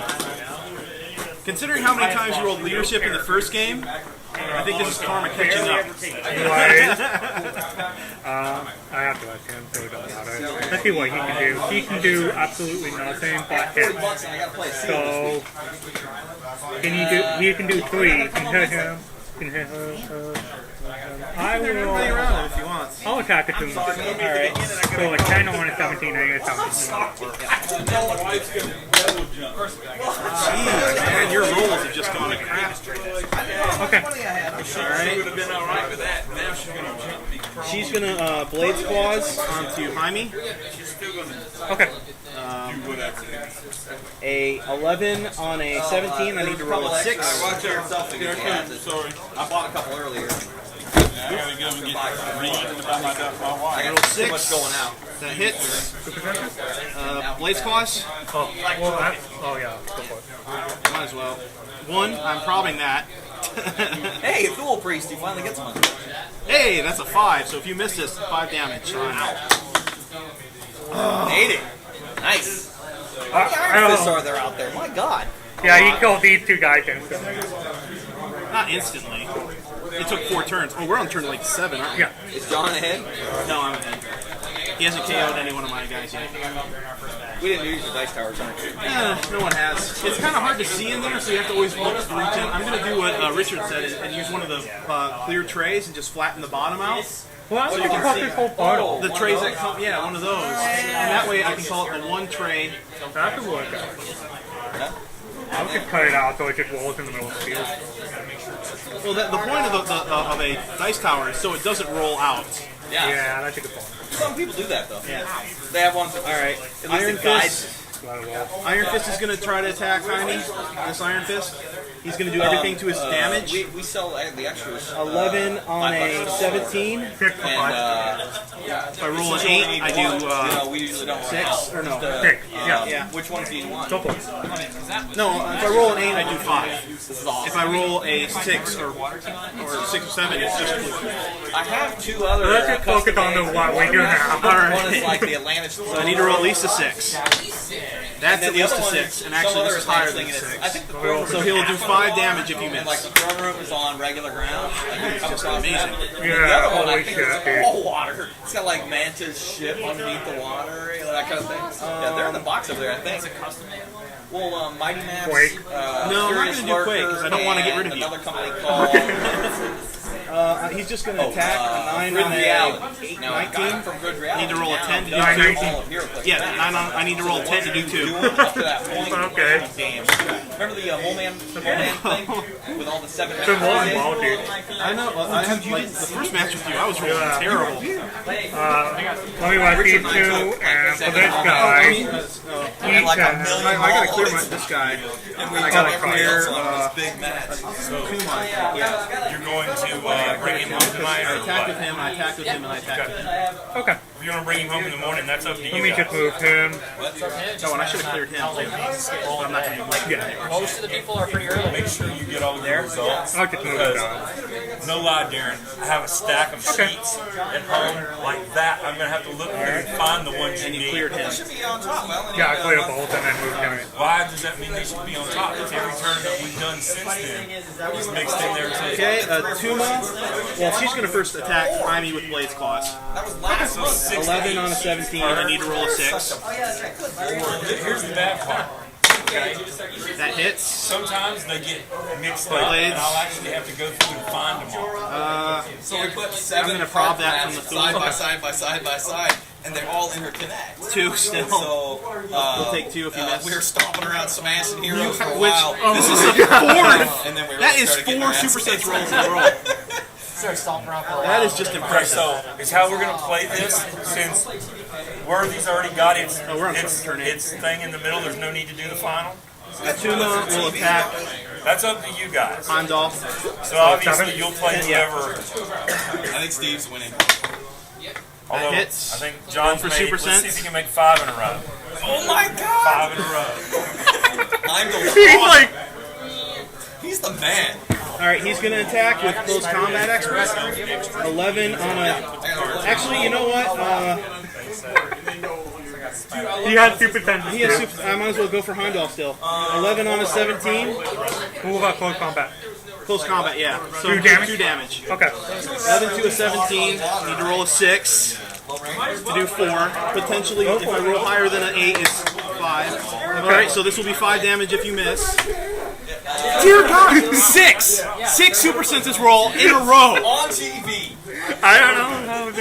Considering how many times you rolled leadership in the first game, I think this is karma catching up. Right. I have to ask him, so it doesn't matter. Let's see what he can do. He can do absolutely nothing but hit. So, he can do 3. You can hit him. You can hit her. I will. Play around if you want. I'll attack it to him. Alright. So a 10 on a 17, I get 17. Jeez, man, your rolls have just gone to crap. Okay. Alright. She's gonna Blades Claws onto Jaime. Okay. A 11 on a 17. I need to roll a 6. Watch yourself again. Sorry. I bought a couple earlier. I gotta go and get reading about my I wife. got too much going out. That hits. Blades Claws. Oh, well, oh yeah. Go for it. Might as well. 1. I'm probing that. Hey, Fool Priest, you finally get some money. Hey, that's a 5. So if you miss this, 5 damage. Ate it. Nice. How many Iron Fists are there out there? My God. Yeah, he killed these 2 guys instantly. Not instantly. It took 4 turns. Oh, we're on turn like 7, aren't we? Yeah. Is John ahead? No, I'm ahead. He hasn't KO'd any one of my guys yet. We didn't use the dice towers, huh? No one has. It's kind of hard to see in there, so you have to always look to reach in. I'm going to do what Richard said and use one of the clear trays and just flatten the bottom out. Well, So you can see this whole bottle. the trays that come, yeah, one of those. And that way I can call it the one tray. That could work out. I would just cut it out so it just rolls in the middle of the field. Well, the point of a dice tower is so it doesn't roll out. Yeah, that's a good point. Some people do that, though. Yeah. They have one. Alright, At least Iron it guides. Fist. Iron Fist is going to try to attack Jaime. This Iron Fist. He's going to do everything to his damage. We sell the extras. 11 on a 17. And If I roll an 8, I do we usually don't 6 or no? 6. Yeah. Which one do you want? Go for it. No, if I roll an 8, I do 5. This is awesome. If I roll a 6 or 6 or 7, it's just blue. I have 2 other. Let's just focus on the what we do now. One is like the Atlantis. So I need to roll at least a 6. That's at least a 6, and actually this is higher than a 6. I think the throne room So he'll do 5 damage if you miss. like the throne room is on regular ground. Like, It's just amazing. Yeah, holy shit, dude. all water. It's got like Manta's ship underneath the water, that kind of thing. Yeah, they're in the box over there, I think. Well, Mighty Maps, Quake. No, I'm not Furious going to do Quake because I don't want to get rid of and you. another company called He's just going to attack a 9 Good on a Reality. Now, I got 19. it from Good I Reality. need to roll a 10 to do 2. All of HeroClix. Yeah, 9 on, I need to roll a 10 to do 2. Up to that point. Okay. Damn. Remember the whole man thing with all the 7 It's been rolling well, dude. I know. I have like the first match with you. I was rolling terrible. Let me watch these 2, and for this guy, had like a million I gotta clear balls. this guy. And we I got gotta clear. big match. Yeah. You're going to bring him home tonight, I or attacked with what? him. I attacked with him, and I attacked with him. okay. If you're gonna bring him home in the morning, that's up to Let you me guys. just move him. No, and I should have cleared him too. I'm not gonna move him. Most of the people are pretty early. Make sure you get all your results. I'll just move him down. No lie, Darren. I have a stack of sheets at home like that. I'm gonna have to look through and find the ones you And you need. cleared him. Yeah, I cleared both and then moved him. Why does that mean they should be on top? If every turn that we've done since then is mixed in there too. Okay, Tuma. Well, she's gonna first attack Jaime with Blades Claws. That was last month. 11 on a 17. I need to roll a 6. Here's the bad part. Okay? That hits. Sometimes they get mixed up, Blades. and I'll actually have to go through and find them all. So we put 7 I'm gonna prob that from the side food. by side by side by side, and they're all interconnect. 2 still. So We'll take 2 if you miss. we were stomping around some ass and heroes for a Which, while. this is a 4th. And then we That is started getting 4 our ass Super Sets kicked. rolls in a row. Start stomping around for a while. That is just Okay, impressive. so it's how we're gonna play this. Since Worthy's already got its we're on its turn 8. its thing in the middle, there's no need to do the final. Tuma will attack That's up to you guys. Heimdall. So obviously you'll play Yeah. whoever. I think Steve's winning. Although hits. I think John's For made. Super Let's see if Sense. he can make 5 in a row. Oh my God! 5 in a row. He's like, he's the man. Alright, he's going to attack with close combat expert. 11 on a... Actually, you know what? He has super tendencies. He has super... I might as well go for Heimdall still. 11 on a 17. What about close combat? Close combat, yeah. So 2 damage? 2 damage. Okay. 11 to a 17. Need to roll a 6 to do 4. Potentially, if I roll higher than an 8, it's 5. Alright, so this will be 5 damage if you miss. Dear God! 6! 6 Super Senses roll in a row! On TV! I don't know how to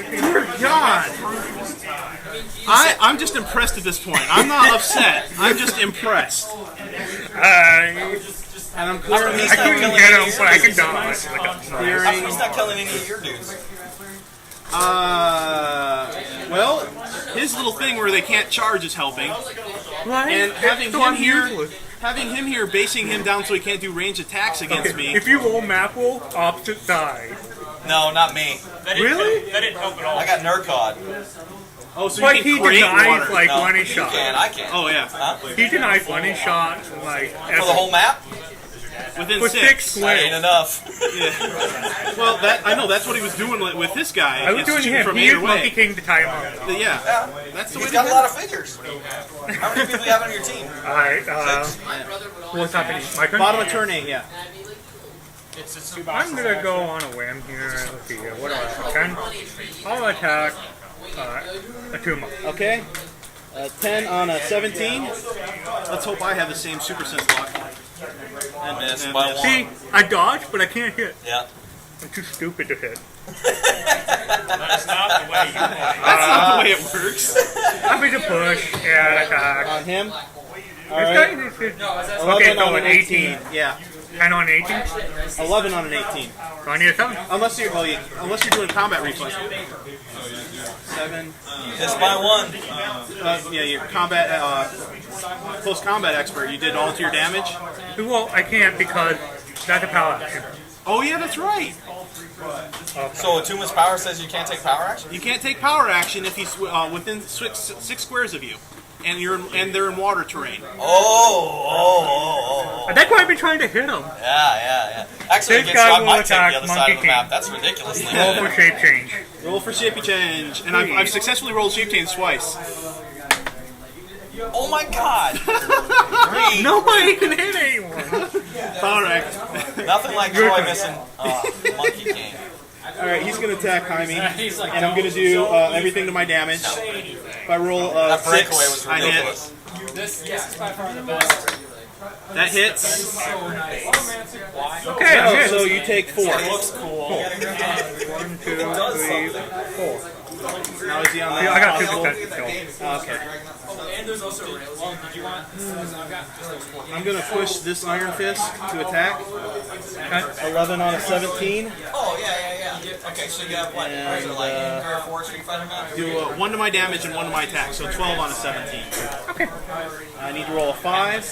Dear God! I'm just impressed at this point. I'm not upset. I'm just impressed. And I'm clearing I couldn't get him, but I can dodge. He's not killing any of your dudes. Well, his little thing where they can't charge is helping. Right. And having him here, basing him down so he can't do range attacks against me. If you roll map roll, opposite side. No, not me. Really? That didn't help at all. I got Nurcod. Oh, so Like you he can create denies water. like No, one you shot. can, I can. Oh, yeah. Huh? He denies one shot like For the whole map? Within for 6. 6 That ain't squares. enough. Yeah. Well, I know that's what he was doing with this guy. I was It's doing shooting him. from He either used Monkey way. King to tie him up. Yeah, that's the way He's to got do a lot it. of figures. How many people do you have on your team? Alright, what's happening? My turn? Bottom of turn 8, yeah. I'm gonna go on a whim here. Let's see here. What do I have? 10. I'll attack a tumor. Okay. 10 on a 17. Let's hope I have the same Super Sense lock. And miss by 1. See, I dodge, but I can't hit. Yeah. I'm too stupid to hit. That's not the way you play. That's not the way it works. I'm going to push and attack. On him. This Alright. guy is good. 11 Okay, so on an an 18. 18. Yeah. 10 on 18. 11 on an 18. So I need a 7. Unless you're doing combat reflex. 7. Miss by 1. Yeah, your combat close combat expert. You did all to your damage. Well, I can't because that's a power action. Oh yeah, that's right. So Atuma's power says you can't take power action? You can't take power action if he's within 6 squares of you, and they're in water terrain. Oh. That's why I've been trying to hit him. Yeah. Actually, This it gets guy you on will my team attack the other side Monkey of the map. King. That's ridiculously Roll good. for shape change. Roll for shape change, and I've successfully rolled shape change twice. Oh my God! Nobody can hit anyone. All right. Nothing like Troy missing Monkey King. All right, he's going to attack Jaime, and I'm going to do everything to my damage. If I roll That 6, breakaway was I hit. ridiculous. This is by far the best. That hits. Okay, I'm hit. So you take 4. It looks cool. 1, 2, 3, 4. Now is he on that? Yeah, I got 2 defensive still. Okay. And there's also rails. Did you want? I'm going to push this Iron Fist to attack. 11 on a 17. Oh, yeah. Okay, so you have what? And, 3 or 4 Street Fighter maps? Do 1 to my damage and 1 to my attack, so 12 on a 17. Okay. I need to roll a 5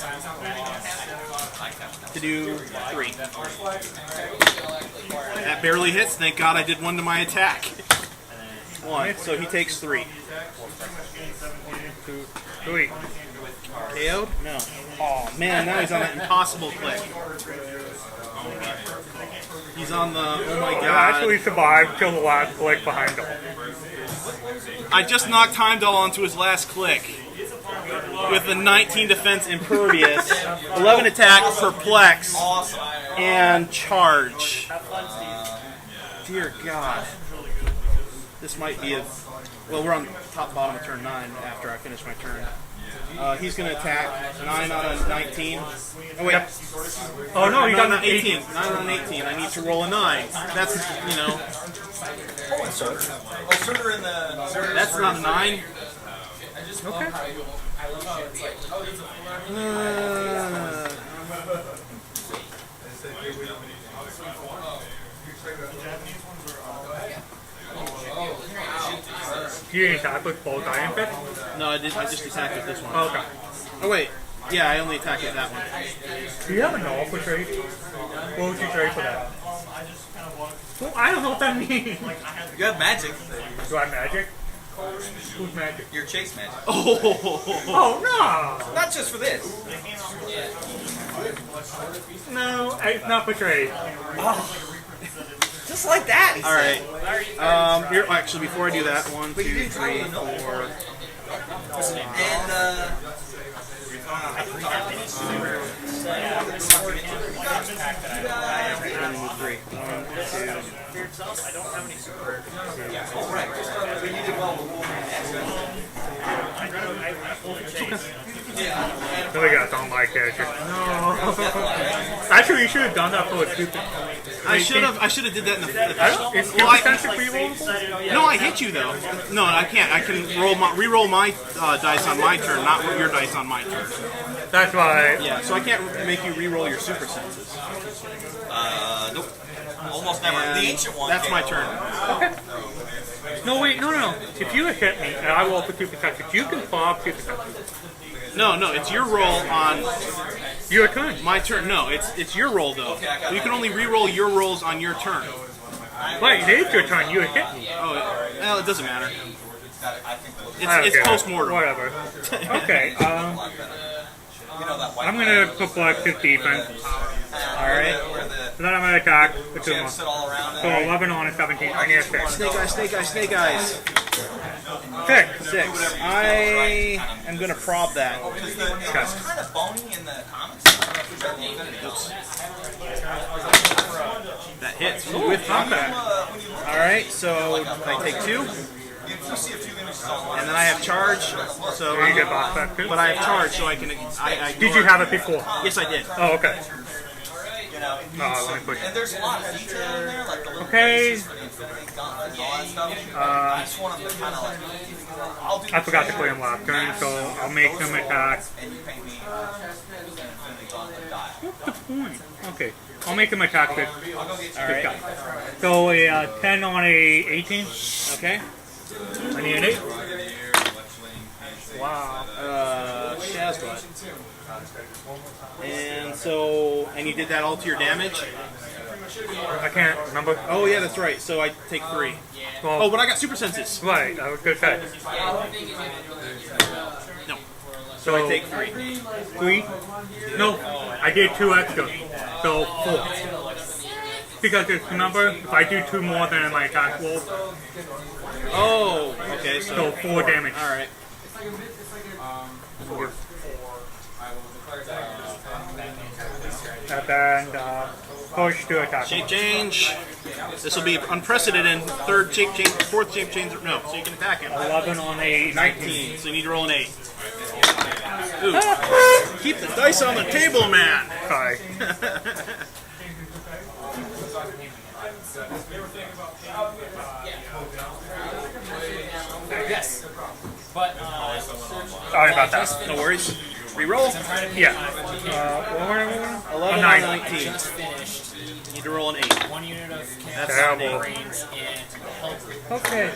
to do 3. That barely hits. Thank God I did 1 to my attack. 1, so he takes 3. 2, 3. KO'd? No. Oh man, now he's on that impossible click. He's on the, oh my I god. actually survived till the last click behind him. I just knocked Heimdall onto his last click. With the 19 defense impervious, 11 attack, perplex, and charge. Dear God. This might be a... Well, we're on top bottom of turn 9 after I finish my turn. He's going to attack 9 on a 19. Oh, wait. Oh, no, you got an 18. 9 on an 18. I need to roll a 9. That's, you know... Oh, Surtur in the... That's not a 9. Okay. You didn't attack with both Iron Fist? No, I just attacked with this one. Oh, okay. Oh, wait. Yeah, I only attacked with that one. Do you have a null for trade? What would you trade for that? Well, I don't know what that means. You have magic. Do I have magic? Who's magic? Your chase magic. Oh no! Not just for this. No, it's not betrayed. Just like that. All right. Here, actually, before I do that, 1, 2, 3, 4. And Three. I don't have any super. So we got on my character. No. Actually, you should have done that for a stupid. I should have did that in the. Is Well, I- stupid rerollable? No, I hit you though. No, I can't. I can re-roll my dice on my turn, not your dice on my turn. That's why. Yeah, so I can't make you re-roll your super senses. nope. Almost never. And The ancient one. that's my turn. Okay. No, wait, no. If you hit me and I roll for 2 protections, you can fob 2 protections. No, it's your roll on your turn. My turn. No, it's your roll though. You can only re-roll your rolls on your turn. Wait, it is your turn. You hit me. Oh, well, it doesn't matter. It's post-mortem. Whatever. Okay. I'm gonna put proactive defense. Alright. Then I'm gonna attack the 2 more. So 11 on a 17. I need a 6. Snake eyes. 6. I am gonna prob that. kind of bony in the comics. That hits with combat. Alright, so I take 2. And then I have charge, so you get box back too? But I have charge, so I can. Did you have it before? Yes, I did. Oh, okay. Let me push. And there's a lot of detail in there, like the little okay. I forgot to clear him last turn, so I'll make him attack. What's the point? Okay. I'll make him attack this guy. So a 10 on a 18. Okay. I need an 8. Wow. Shazbot. And you did that all to your damage? I can't remember. Oh yeah, that's right. So I take 3. Well, but I got super senses. Right, I was gonna say. No. So I take 3. 3? No, I did 2 extra. So 4. Because remember, if I do 2 more than my attack roll. Oh, okay. So 4 damage. Alright. And then push to attack. Shape change. This will be unprecedented. 4th shape change. No, so you can attack him. 11 on a 19. So you need to roll an 8. Ooh. Keep the dice on the table, man. Sorry. Yes. But sorry about that. No worries. Reroll? Yeah. 11 on 19. Just finished. Need to roll an 8. 1 unit of terrible. brains and health. Okay.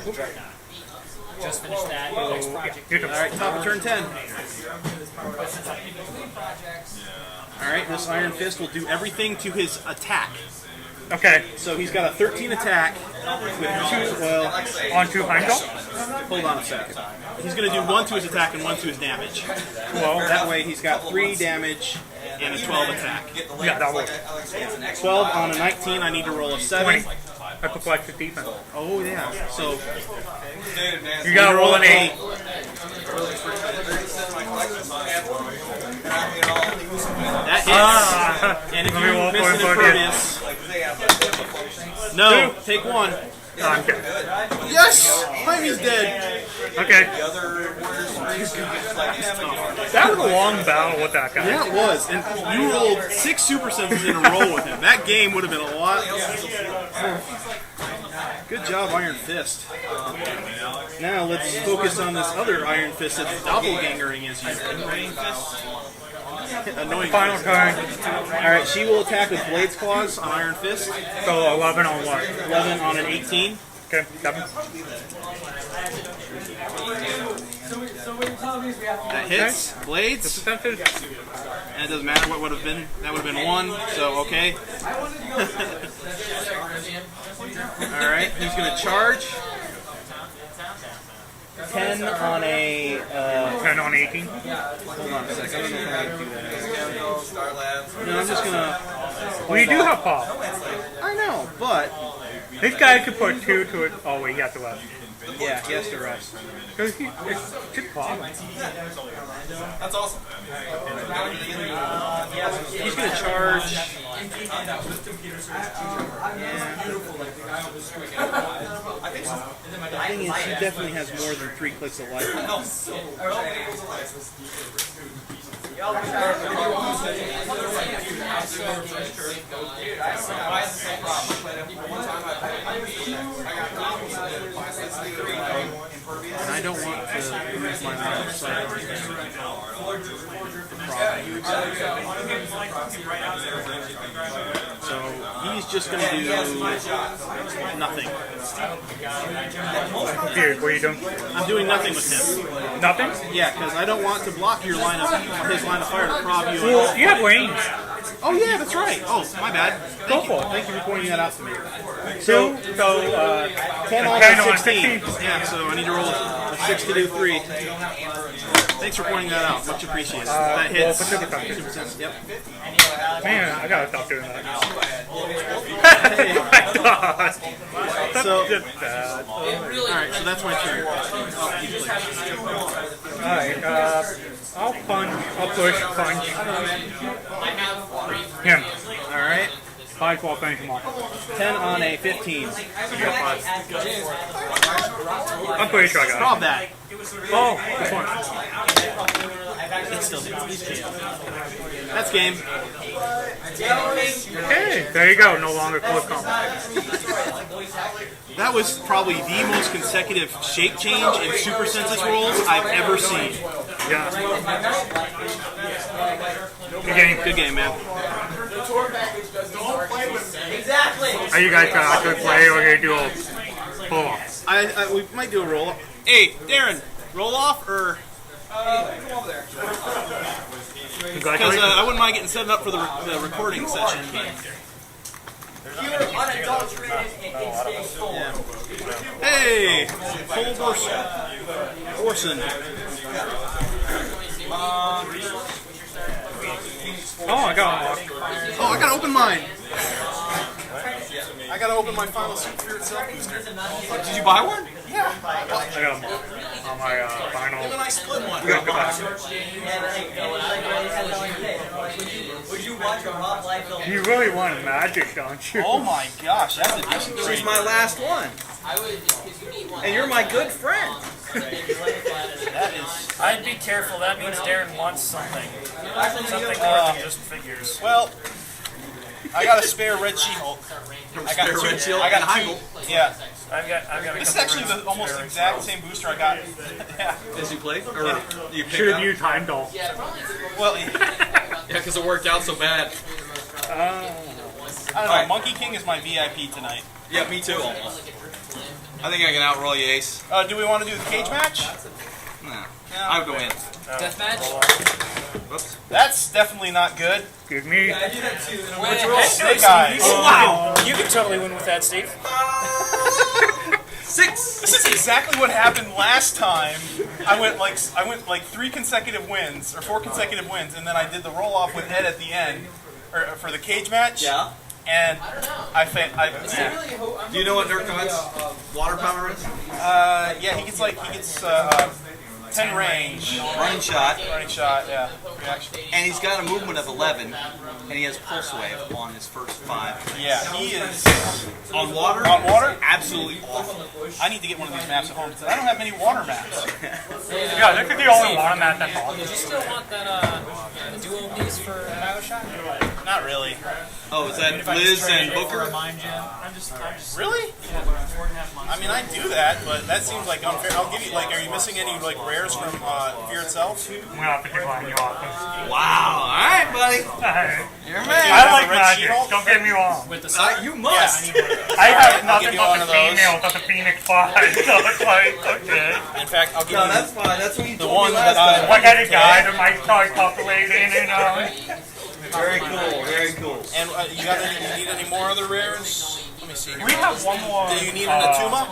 Just finished that. Next project. Alright, top of turn 10. Alright, this Iron Fist will do everything to his attack. Okay. So he's got a 13 attack with 2, on 2 Heimdall? Hold on a second. He's going to do 1 to his attack and 1 to his damage. Well, that way he's got 3 damage and a 12 attack. Yeah, that works. 12 on a 19, I need to roll a 7. 20. I put like 50 defense. Oh yeah, so you gotta roll an 8. That hits. And if you miss an impervious, no, take 1. I'm dead. Yes! Jaimie's dead. Okay. That was a long battle with that guy. Yeah, it was. And you rolled 6 super senses in a row with him. That game would have been a lot. Good job, Iron Fist. Now let's focus on this other Iron Fist that's doppelgangering as you. Annoying. Final turn. Alright, she will attack with Blade's Claws on Iron Fist. So 11 on what? 11 on an 18. Okay, 7. That hits. Blades. And it doesn't matter what would have been. That would have been 1, so okay. Alright, he's going to charge. 10 on a... 10 on 18? Hold on a sec. I don't know if I can do that. No, I'm just gonna... Well, you do have pop. I know, but... This guy could put 2 to it. Oh, wait, he has to rest. Yeah, he has to rest. Because it's just pop. That's awesome. He's gonna charge... The thing is, he definitely has more than 3 clicks of life. And I don't want to lose my mind. So he's just going to do nothing. Dude, what are you doing? I'm doing nothing with him. Nothing? Yeah, because I don't want to block your line of his line of fire to prob you. Well, you have range. Oh yeah, that's right. Oh, my bad. Go for it. Thank you for pointing that out to me. 10 on 16. Yeah, so I need to roll a 6 to do 3. Thanks for pointing that out. Much appreciated. That hits. Well, for Yep. Man, I gotta stop doing that. So, alright, so that's my turn. Alright, I'll punch, I'll push, punch. Him. Alright. 5 while finish him off. 10 on a 15. I'm pretty sure I got it. Prob that. Oh, this one. It's still he's game. That's game. Hey, there you go. No longer close combat. That was probably the most consecutive shape change in Super Senses rolls I've ever seen. Yeah. Good game. Good game, man. Are you guys gonna play or gonna do a pull off? We might do a roll off. Hey, Darren, roll off or? Because I wouldn't mind getting set up for the recording session. But... Hey, Cole Borson. Oh, I got one. Oh, I gotta open mine. I gotta open my final Super Fear Itself booster. Did you buy one? Yeah. I got them on my final. Even I split one. We gotta go back. You really want magic, don't you? Oh my gosh, that's a decent This trade. is my last one. And you're my good friend. That is. I'd be careful. That means Darren wants something. Something more than just figures. Well, I got a spare red She-Hulk. I got two. Red She-Hulk I got and two. Yeah. I've got This is actually the almost exact same booster I got. Yeah. As you played? Or you picked Should have up? used Heimdall. Well, Yeah, because it worked out so bad. I don't know. Monkey King is my VIP tonight. Yeah, me too, almost. I think I can outroll you, Ace. Do we want to do the cage match? No. I would go in. Deathmatch? Whoops. That's definitely not good. Give me. Let's roll Snake Eyes. Oh, wow. You can totally win with that, Steve. 6. This is exactly what happened last time. I went like 3 consecutive wins or 4 consecutive wins, and then I did the roll off with Ed at the end, or for the cage match. Yeah. And I Do you know what Nurkot's water power is? yeah, he gets 10 range. Running shot. Running shot, yeah. Reaction. And he's got a movement of 11, and he has pulse wave on his first 5. Yeah, he is On water? on water. Absolutely awful. I need to get one of these maps at home because I don't have many water maps. Yeah, that could be all in one map. That's all. Did you still want that the duo of these for Bioshock? Not really. Oh, is that Liz and Booker? Really? I mean, I do that, but that seems like unfair. I'll give you are you missing any rares from Fear Itself? I'm gonna have to decline you off. Wow. All right, buddy. You're a man. I like Red magic. She-Hulk? Don't get me wrong. With the You must. I have nothing give you but one the of those. female, but the Phoenix 5. So it's like, okay. In fact, I'll give No, you that's fine. That's what you the told one me last that time. One headed guy that might start populating, you know. Very cool. Very cool. And you need any more other rares? Let me see. We have one more. Do you need an Atuma?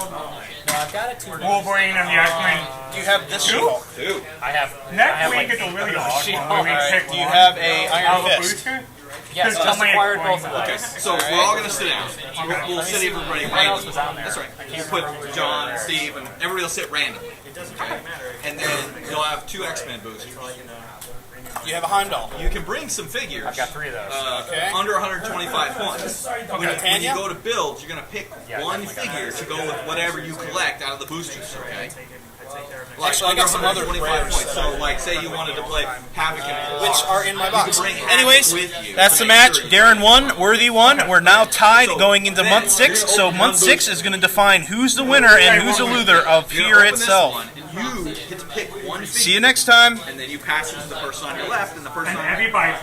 No, I've got it 2 Wolverine and the X-Men. Do you have this She-Hulk? Two. I have. Next week is a really hard one. Where we pick Do you one have a Iron out of a Fist? booster. Yes, Just just tell me acquired explain both of Okay, those. so we're all gonna sit down. We'll sit everybody What else randomly. was on there? That's right. We'll put John and Steve and everybody will sit randomly. Okay? And then you'll have 2 X-Men boosters. You have a Heimdall. You can bring some figures. I've got 3 of those. Okay. Under 125 points. When you go to build, you're gonna pick one figure to go with whatever you collect out of the boosters. Okay. Like Actually, I got some other 125 rares. points. So, like, say you wanted to play Havoc and Which are in my box. You can bring Havoc Anyways, with you that's to the make match. sure you- Darren won, Worthy won. We're now tied So going into then month 6. you're So gonna month open 6 one is going to define who's the winner and who's the loser of You're Fear gonna open this itself. one, and you get to pick one figure. See you next time. And then you pass it to the person on your left, and the person on your Everybody.